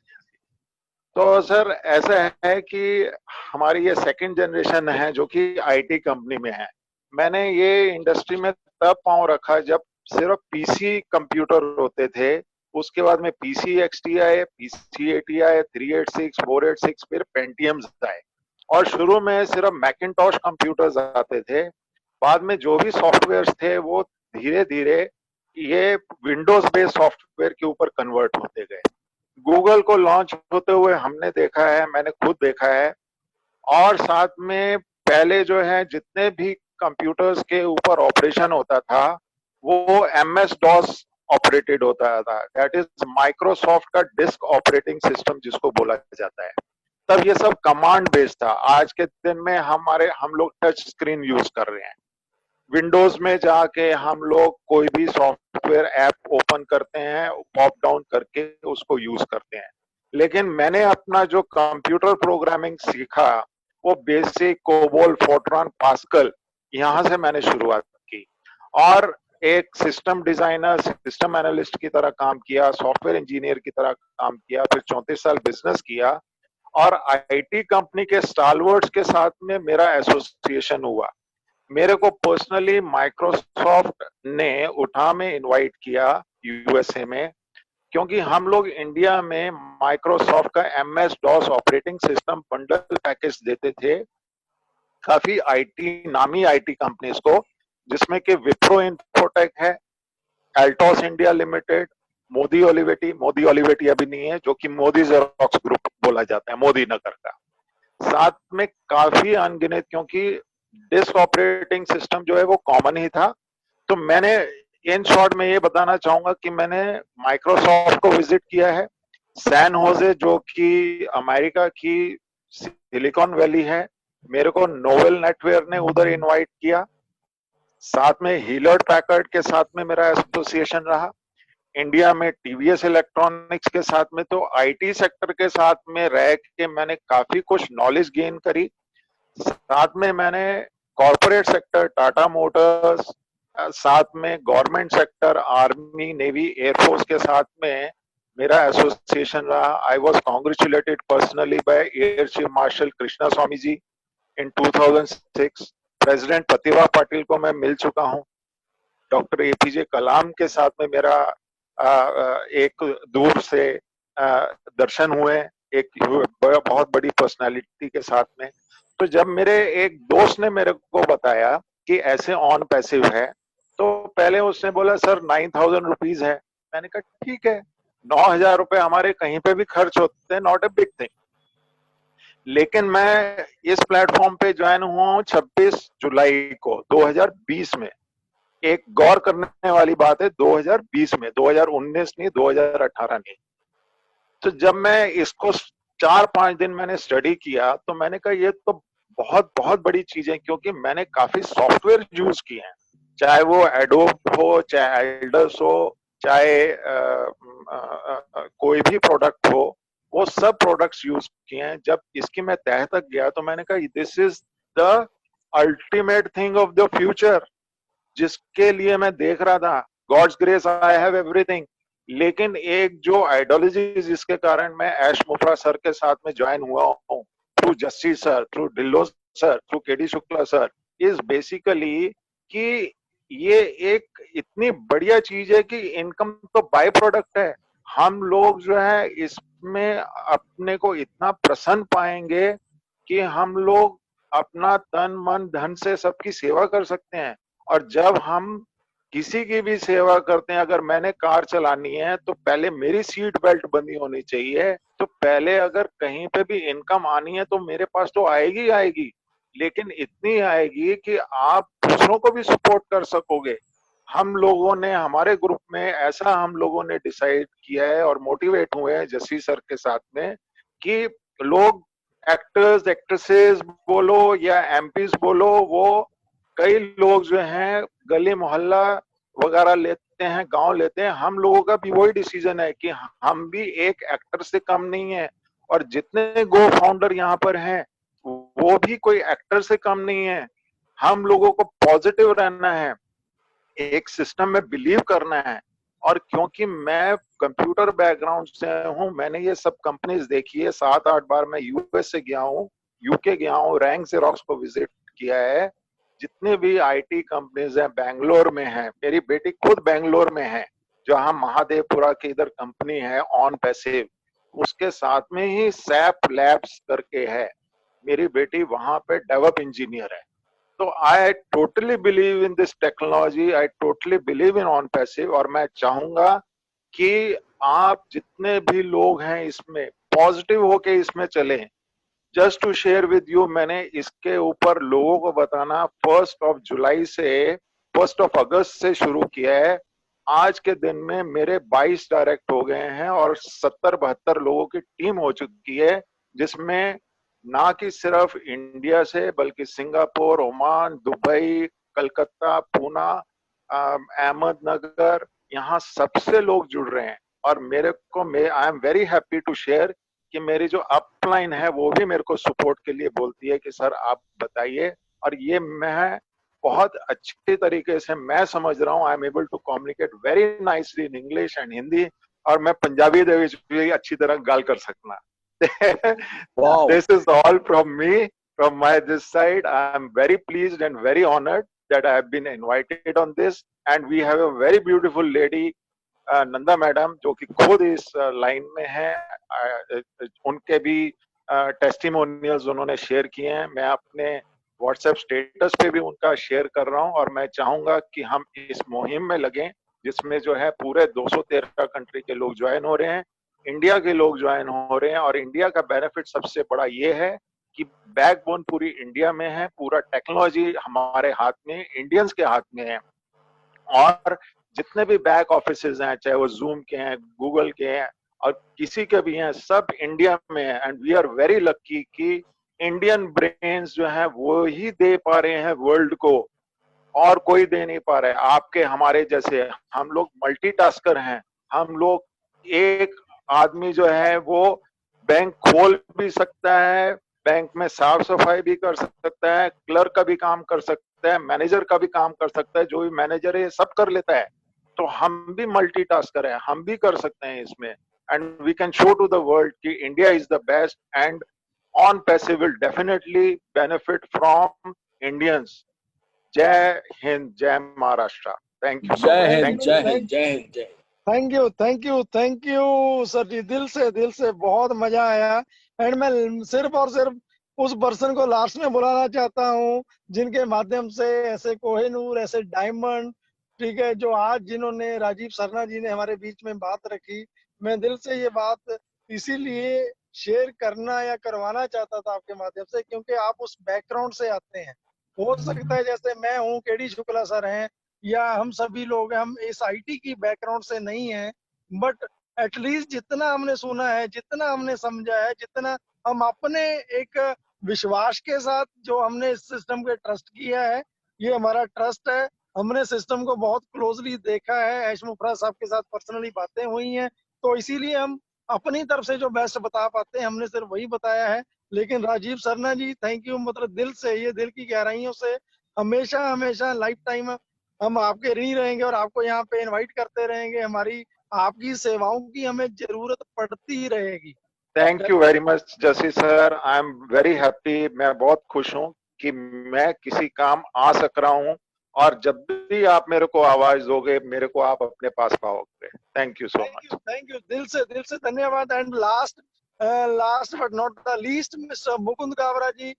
तो सर ऐसा है कि हमारी ये सेकंड जनरेशन है जो कि आईटी कंपनी में है, मैंने ये इंडस्ट्री में तब पांव रखा जब सिर्फ पीसी कंप्यूटर होते थे। उसके बाद में पीसी एक्सटी आए, पीसी एटी आए, 386, 486, फिर पेंटियम्स आए, और शुरू में सिर्फ मैकिंटॉश कंप्यूटर्स आते थे। बाद में जो भी सॉफ्टवेयर्स थे वो धीरे धीरे ये विंडोज बेस्ड सॉफ्टवेयर के ऊपर कन्वर्ट होते गए। गूगल को लॉन्च होते हुए हमने देखा है, मैंने खुद देखा है। और साथ में पहले जो है जितने भी कंप्यूटर्स के ऊपर ऑपरेशन होता था वो एमएस डॉस ऑपरेटेड होता था, दैट इज माइक्रोसॉफ्ट का डिस्क ऑपरेटिंग सिस्टम जिसको बोला जाता है। तब ये सब कमांड बेस्ड था। आज के दिन में हम लोग टच स्क्रीन यूज कर रहे हैं। विंडोज में जाके हम लोग कोई भी सॉफ्टवेयर ऐप ओपन करते हैं, पॉप डाउन करके उसको यूज करते हैं। लेकिन मैंने अपना जो कंप्यूटर प्रोग्रामिंग सीखा वो बेसिक, कोबोल, फोर्ट्रॉन, पास्कल, यहाँ से मैंने शुरुआत की और एक सिस्टम डिजाइनर, सिस्टम एनालिस्ट की तरह काम किया, सॉफ्टवेयर इंजीनियर की तरह काम किया, फिर 34 साल बिजनेस किया और आईटी कंपनी के स्टालवर्ड्स के साथ में मेरा एसोसिएशन हुआ। मेरे को पर्सनली माइक्रोसॉफ्ट ने उठा में इनवाइट किया यूएसए में, क्योंकि हम लोग इंडिया में माइक्रोसॉफ्ट का MS DOS operating system bundle package देते थे काफी नामी आईटी कंपनीज को, जिसमें कि विप्रो इन्फोटेक है, एल्टोस इंडिया लिमिटेड, मोदी ओलिवेटी अभी नहीं है, जो कि मोदी जेरोक्स ग्रुप बोला जाता है, मोदी नगर का। साथ में काफी अनगिनत, क्योंकि डिस्क ऑपरेटिंग सिस्टम जो है वो कॉमन ही था। तो मैंने इन शॉर्ट में ये बताना चाहूंगा कि मैंने माइक्रोसॉफ्ट को विजिट किया है, सैन होजे जो कि अमेरिका की सिलिकॉन वैली है, मेरे को नोवेल नेटवेयर ने उधर इनवाइट किया। साथ में हीलर्ड पैकर्ड के साथ में मेरा एसोसिएशन रहा। इंडिया में टीवीएस इलेक्ट्रॉनिक्स के साथ में, तो आईटी सेक्टर के साथ में रह के मैंने काफी कुछ नॉलेज गेन करी। साथ में मैंने कॉर्पोरेट सेक्टर, टाटा मोटर्स, साथ में government sector, army, navy, air force के साथ में मेरा एसोसिएशन रहा। I was congratulated personally by air chief marshal Krishna Swamy ji in 2006। President Pratibha Patil को मैं मिल चुका हूँ। डॉक्टर एपीजे कलाम के साथ में मेरा एक दूर से दर्शन हुए, एक बहुत बड़ी पर्सनालिटी के साथ में। तो जब मेरे एक दोस्त ने मेरे को बताया कि ऐसे ऑन पैसिव है, तो पहले उसने बोला सर 9,000 रुपीज है। मैंने कहा ठीक है, 9,000 रुपए हमारे कहीं पे भी खर्च होते हैं, नॉट ए बिग थिंग। लेकिन मैं इस प्लेटफॉर्म पे ज्वाइन हुआ हूँ 26 जुलाई को 2020 में। एक गौर करने वाली बात है, 2020 में, 2019 नहीं, 2018 नहीं। तो जब मैं इसको 4-5 दिन मैंने स्टडी किया तो मैंने कहा ये तो बहुत बहुत बड़ी चीज है, क्योंकि मैंने काफी सॉफ्टवेयर यूज किए हैं, चाहे वो एडोब हो, चाहे एल्डर्स हो, चाहे कोई भी प्रोडक्ट हो, वो सब प्रोडक्ट्स यूज किए हैं। जब इसकी मैं तह तक गया तो मैंने कहा this is the ultimate thing of the future, जिसके लिए मैं देख रहा था। God's grace I have everything. लेकिन एक जो आइडियोलॉजी जिसके कारण मैं ऐश मुफ्रा सर के साथ में ज्वाइन हुआ हूँ, through Jassi sir, through Dhillon sir, through KD Shukla sir, is basically कि ये एक इतनी बढ़िया चीज है कि इनकम तो बाय प्रोडक्ट है। हम लोग जो है इसमें अपने को इतना प्रसन्न पाएंगे कि हम लोग अपना तन मन धन से सबकी सेवा कर सकते हैं। और जब हम किसी की भी सेवा करते हैं, अगर मैंने कार चलानी है तो पहले मेरी सीट बेल्ट बंदी होनी चाहिए। तो पहले अगर कहीं पे भी इनकम आनी है तो मेरे पास तो आएगी आएगी, लेकिन इतनी आएगी कि आप दूसरों को भी सपोर्ट कर सकोगे। हम लोगों ने, हमारे ग्रुप में ऐसा हम लोगों ने डिसाइड किया है और मोटिवेट हुए हैं जस्सी सर के साथ में कि लोग एक्टर्स, एक्ट्रेसेस बोलो या एमपीज बोलो, वो कई लोग जो हैं गली मोहल्ला वगैरह लेते हैं, गांव लेते हैं। हम लोगों का भी वही डिसीजन है कि हम भी एक एक्टर से कम नहीं है, और जितने गो फाउंडर यहाँ पर हैं वो भी कोई एक्टर से कम नहीं है। हम लोगों को पॉजिटिव रहना है, एक सिस्टम में बिलीव करना है। और क्योंकि मैं कंप्यूटर बैकग्राउंड से हूँ, मैंने ये सब कंपनीज देखी है। 7-8 बार मैं यूएस से गया हूँ, यूके गया हूँ, रैंक जेरॉक्स को विजिट किया है। जितने भी आईटी कंपनीज हैं बेंगलोर में हैं, मेरी बेटी खुद बेंगलोर में है, जहां महादेवपुरा की इधर कंपनी है ऑन पैसिव, उसके साथ में ही सैप लैब्स करके है, मेरी बेटी वहां पे डेवलप इंजीनियर है। तो I totally believe in this technology, I totally believe in on passive, और मैं चाहूंगा कि आप जितने भी लोग हैं इसमें पॉजिटिव होके इसमें चलें। Just to share with you, मैंने इसके ऊपर लोगों को बताना 1 अगस्त से शुरू किया है। आज के दिन में मेरे 22 डायरेक्ट हो गए हैं और 70-72 लोगों की टीम हो चुकी है, जिसमें ना कि सिर्फ इंडिया से बल्कि Singapore, Oman, Dubai, Calcutta, Poona, Ahmednagar, यहाँ सबसे लोग जुड़ रहे हैं। और मेरे को I am very happy to share कि मेरी जो अपलाइन है वो भी मेरे को सपोर्ट के लिए बोलती है कि सर आप बताइए, और ये मैं बहुत अच्छे तरीके से मैं समझ रहा हूँ। I am able to communicate very nicely in English and Hindi, और मैं पंजाबी दे विच भी अच्छी तरह गल कर सकना। Wow. This is all from me, from my this side. I am very pleased and very honored that I have been invited on this, and we have a very beautiful lady, Nanda madam, जो कि खुद इस लाइन में है। उनके भी टेस्टिमोनियल्स उन्होंने शेयर किए हैं, मैं अपने व्हाट्सएप स्टेटस पे भी उनका शेयर कर रहा हूं, और मैं चाहूंगा कि हम इस मुहिम में लगें जिसमें जो है पूरे 213 कंट्री के लोग ज्वाइन हो रहे हैं, इंडिया के लोग ज्वाइन हो रहे हैं। और इंडिया का बेनिफिट सबसे बड़ा ये है कि बैकबोन पूरी इंडिया में है, पूरा टेक्नोलॉजी हमारे हाथ में, इंडियंस के हाथ में है, और जितने भी बैक ऑफिसेज हैं, चाहे वो जूम के हैं, गूगल के हैं, और किसी के भी हैं, सब इंडिया में है। And we are very lucky कि इंडियन ब्रेन्स जो हैं वो ही दे पा रहे हैं वर्ल्ड को, और कोई दे नहीं पा रहा है। आपके हमारे जैसे हम लोग मल्टीटास्कर हैं, हम लोग एक आदमी जो है वो बैंक खोल भी सकता है, बैंक में साफ सफाई भी कर सकता है, क्लर्क का भी काम कर सकता है, मैनेजर का भी काम कर सकता है, जो भी मैनेजर है सब कर लेता है। तो हम भी मल्टीटास्कर हैं, हम भी कर सकते हैं इसमें, and we can show to the world कि India is the best, and OnPassive will definitely benefit from Indians. जय हिंद, जय महाराष्ट्र। थैंक यू सो जय मच। हिंद, थैंक जय हिंद, जय हिंद, जय। Thank you, thank you, thank you sir ji, दिल से बहुत मजा आया। एंड मैं सिर्फ और सिर्फ उस पर्सन को लास्ट में बुलाना चाहता हूँ जिनके माध्यम से ऐसे कोहिनूर, ऐसे डायमंड, ठीक है, जो आज जिन्होंने राजीव सरना जी ने हमारे बीच में बात रखी। मैं दिल से ये बात इसीलिए शेयर करना या करवाना चाहता था आपके माध्यम से, क्योंकि आप उस बैकग्राउंड से आते हैं। हो सकता है जैसे मैं हूँ, केडी शुक्ला सर हैं, या हम सभी लोग, हम इस आईटी की बैकग्राउंड से नहीं है, बट एटलीस्ट जितना हमने सुना है, जितना हमने समझा है, जितना हम अपने एक विश्वास के साथ जो हमने इस सिस्टम पे ट्रस्ट किया है, ये हमारा ट्रस्ट है। हमने सिस्टम को बहुत क्लोजली देखा है, ऐश मुफरा साहब के साथ पर्सनली बातें हुई हैं, तो इसीलिए हम अपनी तरफ से जो बेस्ट बता पाते हैं हमने सिर्फ वही बताया है। लेकिन राजीव सरना जी, थैंक यू, मतलब दिल से, ये दिल की गहराइयों से हमेशा हमेशा लाइफ टाइम हम आपके ऋणी रहेंगे और आपको यहाँ पे इनवाइट करते रहेंगे। हमारी आपकी सेवाओं की हमें जरूरत पड़ती ही रहेगी। Thank you very much Jassi sir, I am very happy. मैं बहुत खुश हूँ कि मैं किसी काम आ सक रहा हूँ, और जब भी आप मेरे को आवाज दोगे, मेरे को आप अपने पास पाओगे। Thank you so much. Thank you, दिल से धन्यवाद। And last but not the least, mister Mukund Kabra ji,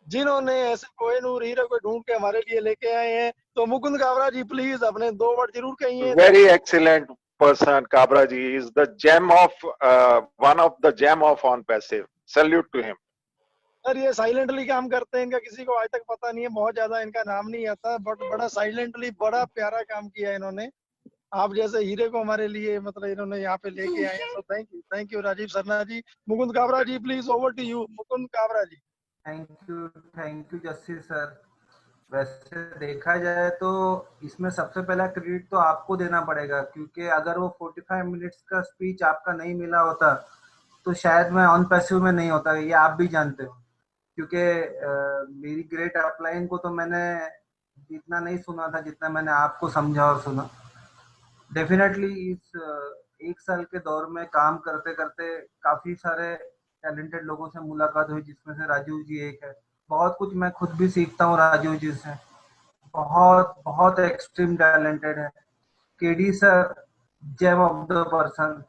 जिन्होंने ऐसे कोहिनूर हीरो को ढूंढ के हमारे लिए लेके आए हैं। तो मुकुंद कावरा जी, प्लीज अपने 2 वर्ड जरूर कहिए। Very excellent person, Kabra ji is the gem of one of the gem of OnPassive. Salute to him. Sir ये साइलेंटली काम करते हैं, इनका किसी को आज तक पता नहीं है, बहुत ज्यादा इनका नाम नहीं आता, बट बड़ा साइलेंटली बड़ा प्यारा काम किया इन्होंने। आप जैसे हीरे को हमारे लिए मतलब इन्होंने यहाँ पे लेके आए हैं। तो thank you Rajiv Sarna ji. Mukund Kabra ji, please over to you. Mukund Kabra ji. Thank you Jassi sir. वैसे देखा जाए तो इसमें सबसे पहला क्रेडिट तो आपको देना पड़ेगा, क्योंकि अगर वो 45 मिनट्स का स्पीच आपका नहीं मिला होता तो शायद मैं ऑन पैसिव में नहीं होता, ये आप भी जानते हो। क्योंकि मेरी ग्रेट अपलाइन को तो मैंने इतना नहीं सुना था जितना मैंने आपको समझा और सुना। डेफिनेटली इस 1 साल के दौर में काम करते करते काफ़ी सारे टैलेंटेड लोगों से मुलाकात हुई, जिसमें से राजीव जी एक है। बहुत कुछ मैं खुद भी सीखता हूँ राजू जी से। बहुत बहुत एक्सट्रीम टैलेंटेड है KD sir, gem of the person.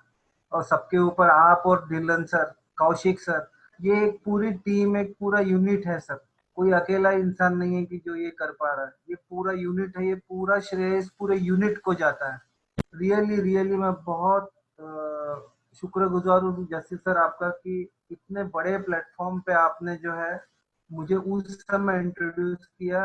और सबके ऊपर आप और ढिल्लन सर, कौशिक सर, ये एक पूरी टीम, एक पूरा यूनिट है सर। कोई अकेला इंसान नहीं है कि जो ये कर पा रहा है, ये पूरा यूनिट है। ये पूरा श्रेय इस पूरे यूनिट को जाता है। रियली रियली मैं बहुत शुक्रगुजार हूँ जस्सी सर आपका कि इतने बड़े प्लेटफॉर्म पे आपने जो है मुझे उस समय इंट्रोड्यूस किया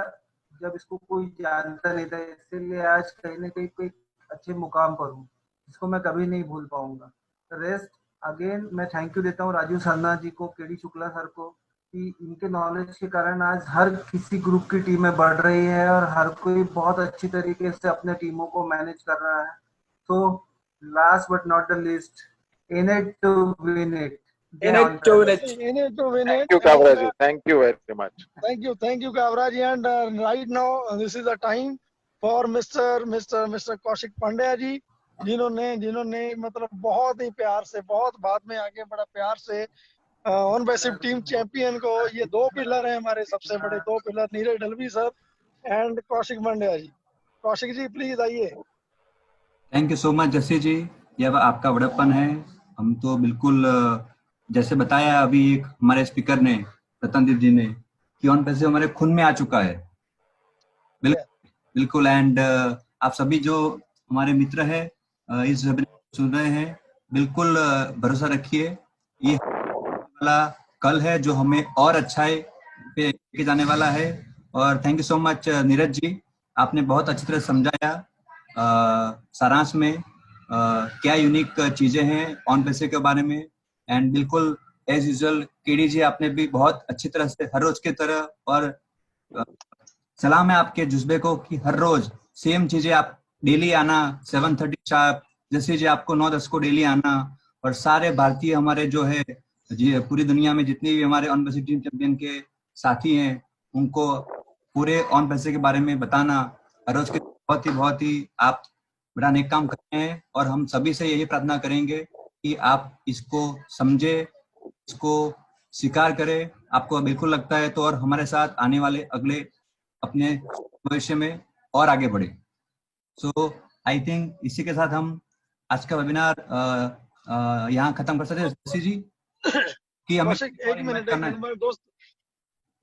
जब इसको कोई जानता नहीं था, इसीलिए आज कहीं ना कहीं कोई अच्छे मुकाम पर हूँ, इसको मैं कभी नहीं भूल पाऊंगा। रेस्ट अगेन मैं थैंक यू देता हूँ राजू सरना जी को, केडी शुक्ला सर को, कि इनके नॉलेज के कारण आज हर किसी ग्रुप की टीमें बढ़ रही है और हर कोई बहुत अच्छी तरीके से अपने टीमों को मैनेज कर रहा है। तो last but not the least, in it to win it. In it to win it. In it to win Thank it. you, Kavraji. Thank you very much. Thank you, Kavraji. And right now, this is the time for Mr. Kaushik Pandya जी, जिन्होंने मतलब बहुत ही प्यार से, बहुत बाद में आगे बड़ा प्यार से ऑन बेसिव टीम चैंपियन को, ये दो पिलर हैं हमारे सबसे बड़े, दो pillar, Neeraj Dalvi sir and Kaushik Pandya ji. Kaushik ji please आइए। Thank you so much Jassi ji, यह आपका बड़प्पन है। हम तो बिल्कुल जैसे बताया अभी एक हमारे स्पीकर ने, रतनदीप जी ने, कि ऑन पैसे हमारे खून में आ चुका है। बिल्कुल। एंड आप सभी जो हमारे मित्र हैं इस वेबिनार सुन रहे हैं, बिल्कुल भरोसा रखिए, ये वाला कल है जो हमें और अच्छाई पे लेके जाने वाला है। और thank you so much Neeraj ji, आपने बहुत अच्छी तरह समझाया सारांश में क्या यूनिक चीजें हैं ऑन पैसे के बारे में। एंड बिल्कुल एज यूजुअल केडी जी, आपने भी बहुत अच्छी तरह से हर रोज की तरह, और सलाम है आपके जुज्बे को कि हर रोज सेम चीजें आप डेली आना 7:30 शार्प, जैसे जी आपको 9-10 को डेली आना, और सारे भारतीय हमारे जो है जी पूरी दुनिया में जितने भी हमारे ऑन पैसे टीम चैंपियन के साथी हैं उनको पूरे ऑन पैसे के बारे में बताना। हर रोज के बहुत ही आप बड़ा नेक काम कर रहे हैं, और हम सभी से यही प्रार्थना करेंगे कि आप इसको समझे, इसको स्वीकार करें। आपको बिल्कुल लगता है तो और हमारे साथ आने वाले अगले अपने भविष्य में और आगे बढ़े। सो आई थिंक इसी के साथ हम आज का वेबिनार यहाँ खत्म कर सकते हैं जस्सी जी, कि हमें एक मिनट दोस्त,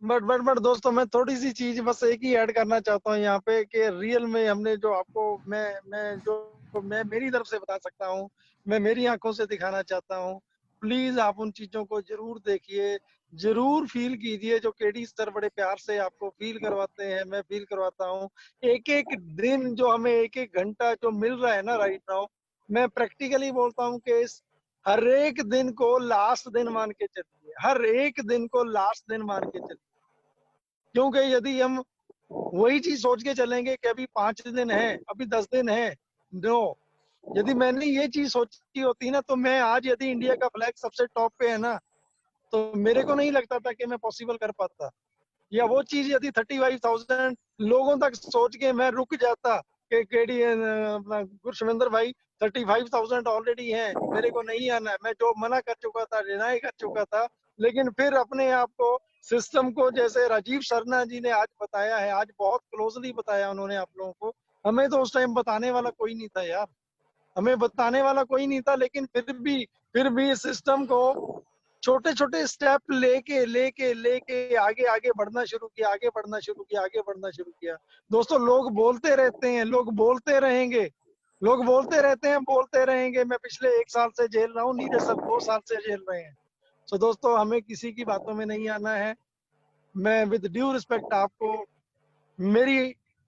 बट दोस्तों मैं थोड़ी सी चीज बस एक ही ऐड करना चाहता हूँ यहाँ पे, कि रियल में हमने जो आपको मैं मेरी तरफ से बता सकता हूँ, मैं मेरी आंखों से दिखाना चाहता हूँ। प्लीज आप उन चीजों को जरूर देखिए, जरूर फील कीजिए जो केडी सर बड़े प्यार से आपको फील करवाते हैं, मैं फील करवाता हूँ। एक एक दिन जो हमें एक एक घंटा जो मिल रहा है ना राइट नाउ, मैं प्रैक्टिकली बोलता हूँ कि इस हर एक दिन को लास्ट दिन मान के चलिए, हर एक दिन को लास्ट दिन मान के चलिए। क्योंकि यदि हम वही चीज सोच के चलेंगे कि अभी 5 दिन है, अभी 10 दिन है, नो, यदि मैंने ये चीज सोची होती ना, तो मैं आज यदि इंडिया का फ्लैग सबसे टॉप पे है ना, तो मेरे को नहीं लगता था कि मैं पॉसिबल कर पाता। या वो चीज यदि 35,000 लोगों तक सोच के मैं रुक जाता कि केडी अपना गुरशविंदर भाई 35,000 ऑलरेडी हैं, मेरे को नहीं आना है, मैं जो मना कर चुका था, डिनाई कर चुका था, लेकिन फिर अपने आप को, सिस्टम को, जैसे राजीव शर्मा जी ने आज बताया है, आज बहुत क्लोजली बताया उन्होंने आप लोगों को, हमें तो उस टाइम बताने वाला कोई नहीं था यार, हमें बताने वाला कोई नहीं था, लेकिन फिर भी सिस्टम को छोटे छोटे स्टेप लेके आगे बढ़ना शुरू किया, आगे बढ़ना शुरू किया। दोस्तों लोग बोलते रहते हैं, लोग बोलते रहेंगे, बोलते रहेंगे। मैं पिछले 1 साल से झेल रहा हूँ, नीरज सर 2 साल से झेल रहे हैं। तो दोस्तों हमें किसी की बातों में नहीं आना है। मैं विद ड्यू रिस्पेक्ट आपको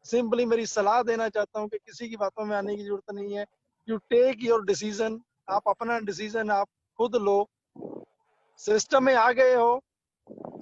सिंपली मेरी सलाह देना चाहता हूँ कि किसी की बातों में आने की जरूरत नहीं है। यू टेक योर डिसीजन, आप अपना डिसीजन आप खुद लो। सिस्टम में आ गए हो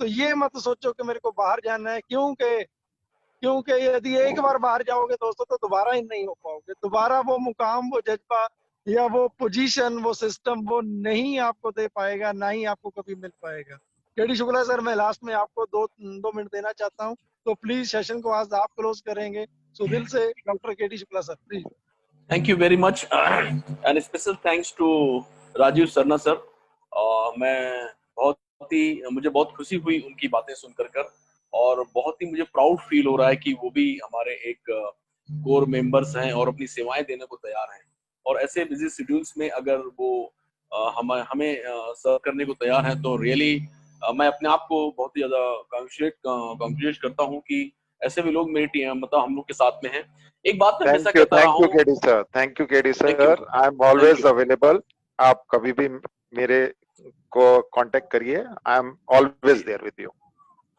तो ये मत सोचो कि मेरे को बाहर जाना है, क्योंकि यदि एक बार बाहर जाओगे दोस्तों तो दोबारा ही नहीं हो पाओगे। दोबारा वो मुकाम, वो जज्बा या वो पोजीशन, वो सिस्टम वो नहीं आपको दे पाएगा, ना ही आपको कभी मिल पाएगा। केडी शुक्ला सर, मैं लास्ट में आपको 2 मिनट देना चाहता हूँ, तो प्लीज सेशन को आज आप क्लोज करेंगे। सो दिल से doctor KD Shukla sir please. Thank you very much and special thanks to Rajiv Sarna sir. मुझे बहुत खुशी हुई उनकी बातें सुनकर। और बहुत ही मुझे प्राउड फील हो रहा है कि वो भी हमारे एक कोर मेंबर्स हैं और अपनी सेवाएं देने को तैयार हैं। और ऐसे बिजी शेड्यूल्स में अगर वो हमें सर्व करने को तैयार हैं तो रियली मैं अपने आप को बहुत ही ज्यादा कॉन्ग्रेचुलेट करता हूँ कि ऐसे भी लोग मेरी टीम मतलब हम लोग के साथ में हैं। एक बात मैं हमेशा कहता रहा हूँ, KD sir, thank you KD Thank you. Sir, I am always available. आप कभी भी मेरे को कांटेक्ट करिए, I am always there with you.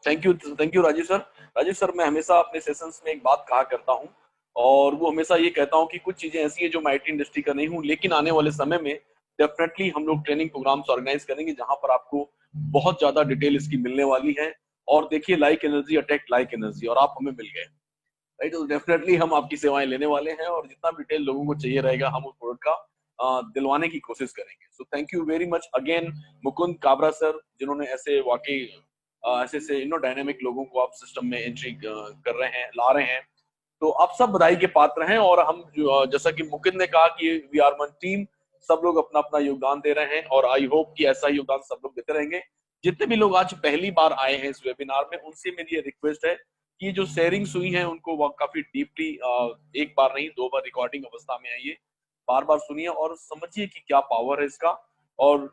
Thank you Rajiv sir. Rajiv sir, मैं हमेशा अपने सेशंस में एक बात कहा करता हूँ और वो हमेशा ये कहता हूँ कि कुछ चीजें ऐसी हैं जो मैं आईटी इंडस्ट्री का नहीं हूँ, लेकिन आने वाले समय में डेफिनेटली हम लोग ट्रेनिंग प्रोग्राम्स ऑर्गेनाइज करेंगे जहां पर आपको बहुत ज्यादा डिटेल इसकी मिलने वाली है। और देखिए, like energy attack like energy, और आप हमें मिल गए, राइट। तो डेफिनेटली हम आपकी सेवाएं लेने वाले हैं और जितना भी डिटेल लोगों को चाहिए रहेगा हम उस प्रोडक्ट का दिलवाने की कोशिश करेंगे। So thank you very much again Mukund Kabra sir, जिन्होंने ऐसे वाकई ऐसे डायनेमिक लोगों को आप सिस्टम में एंट्री कर रहे हैं, ला रहे हैं। तो आप सब बधाई के पात्र हैं। और हम जैसा कि मुकुंद ने कहा कि वी आर वन टीम, सब लोग अपना अपना योगदान दे रहे हैं और आई होप कि ऐसा योगदान सब लोग देते रहेंगे। जितने भी लोग आज पहली बार आए हैं इस वेबिनार में, उनसे मेरी ये रिक्वेस्ट है कि जो शेयरिंग्स हुई हैं उनको वो काफी डीपली एक बार नहीं 2 बार रिकॉर्डिंग अवस्था में आइए, बार बार सुनिए और समझिए कि क्या पावर है इसका। और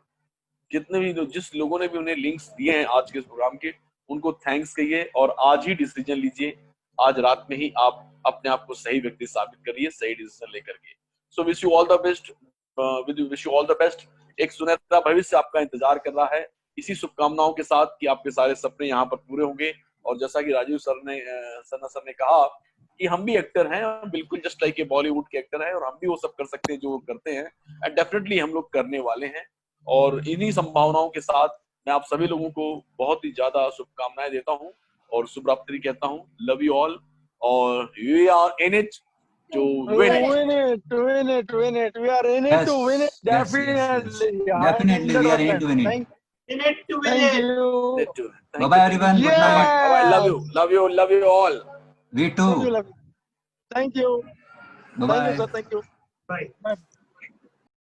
जितने भी जिस लोगों ने भी उन्हें लिंक्स दिए हैं आज के इस प्रोग्राम के, उनको थैंक्स कहिए और आज ही डिसीजन लीजिए, आज रात में ही आप अपने आप को सही व्यक्ति साबित करिए, सही डिसीजन लेकर के। So wish you all the best, wish you all the best. एक सुनहरा भविष्य आपका इंतजार कर रहा है, इसी शुभकामनाओं के साथ कि आपके सारे सपने यहाँ पर पूरे होंगे। और जैसा कि राजीव सर ने कहा कि हम भी एक्टर हैं, बिल्कुल जस्ट लाइक ए बॉलीवुड के एक्टर हैं, और हम भी वो सब कर सकते हैं जो वो करते हैं, एंड डेफिनेटली हम लोग करने वाले हैं। और इन्हीं संभावनाओं के साथ मैं आप सभी लोगों को बहुत ही ज्यादा शुभकामनाएं देता हूं और शुभ रात्रि कहता हूं। लव यू ऑल, और we are in it to win it. win it. We are in it Yes, to win it. yes, yes, yes. Definitely. Definitely, we are in to win it. Thank In it to win thank it. you. Bye bye everyone. Good Yeah. night. Bye bye. Love you all. We too. Thank you. Bye Thank you, bye. sir. Thank you. Bye. Bye.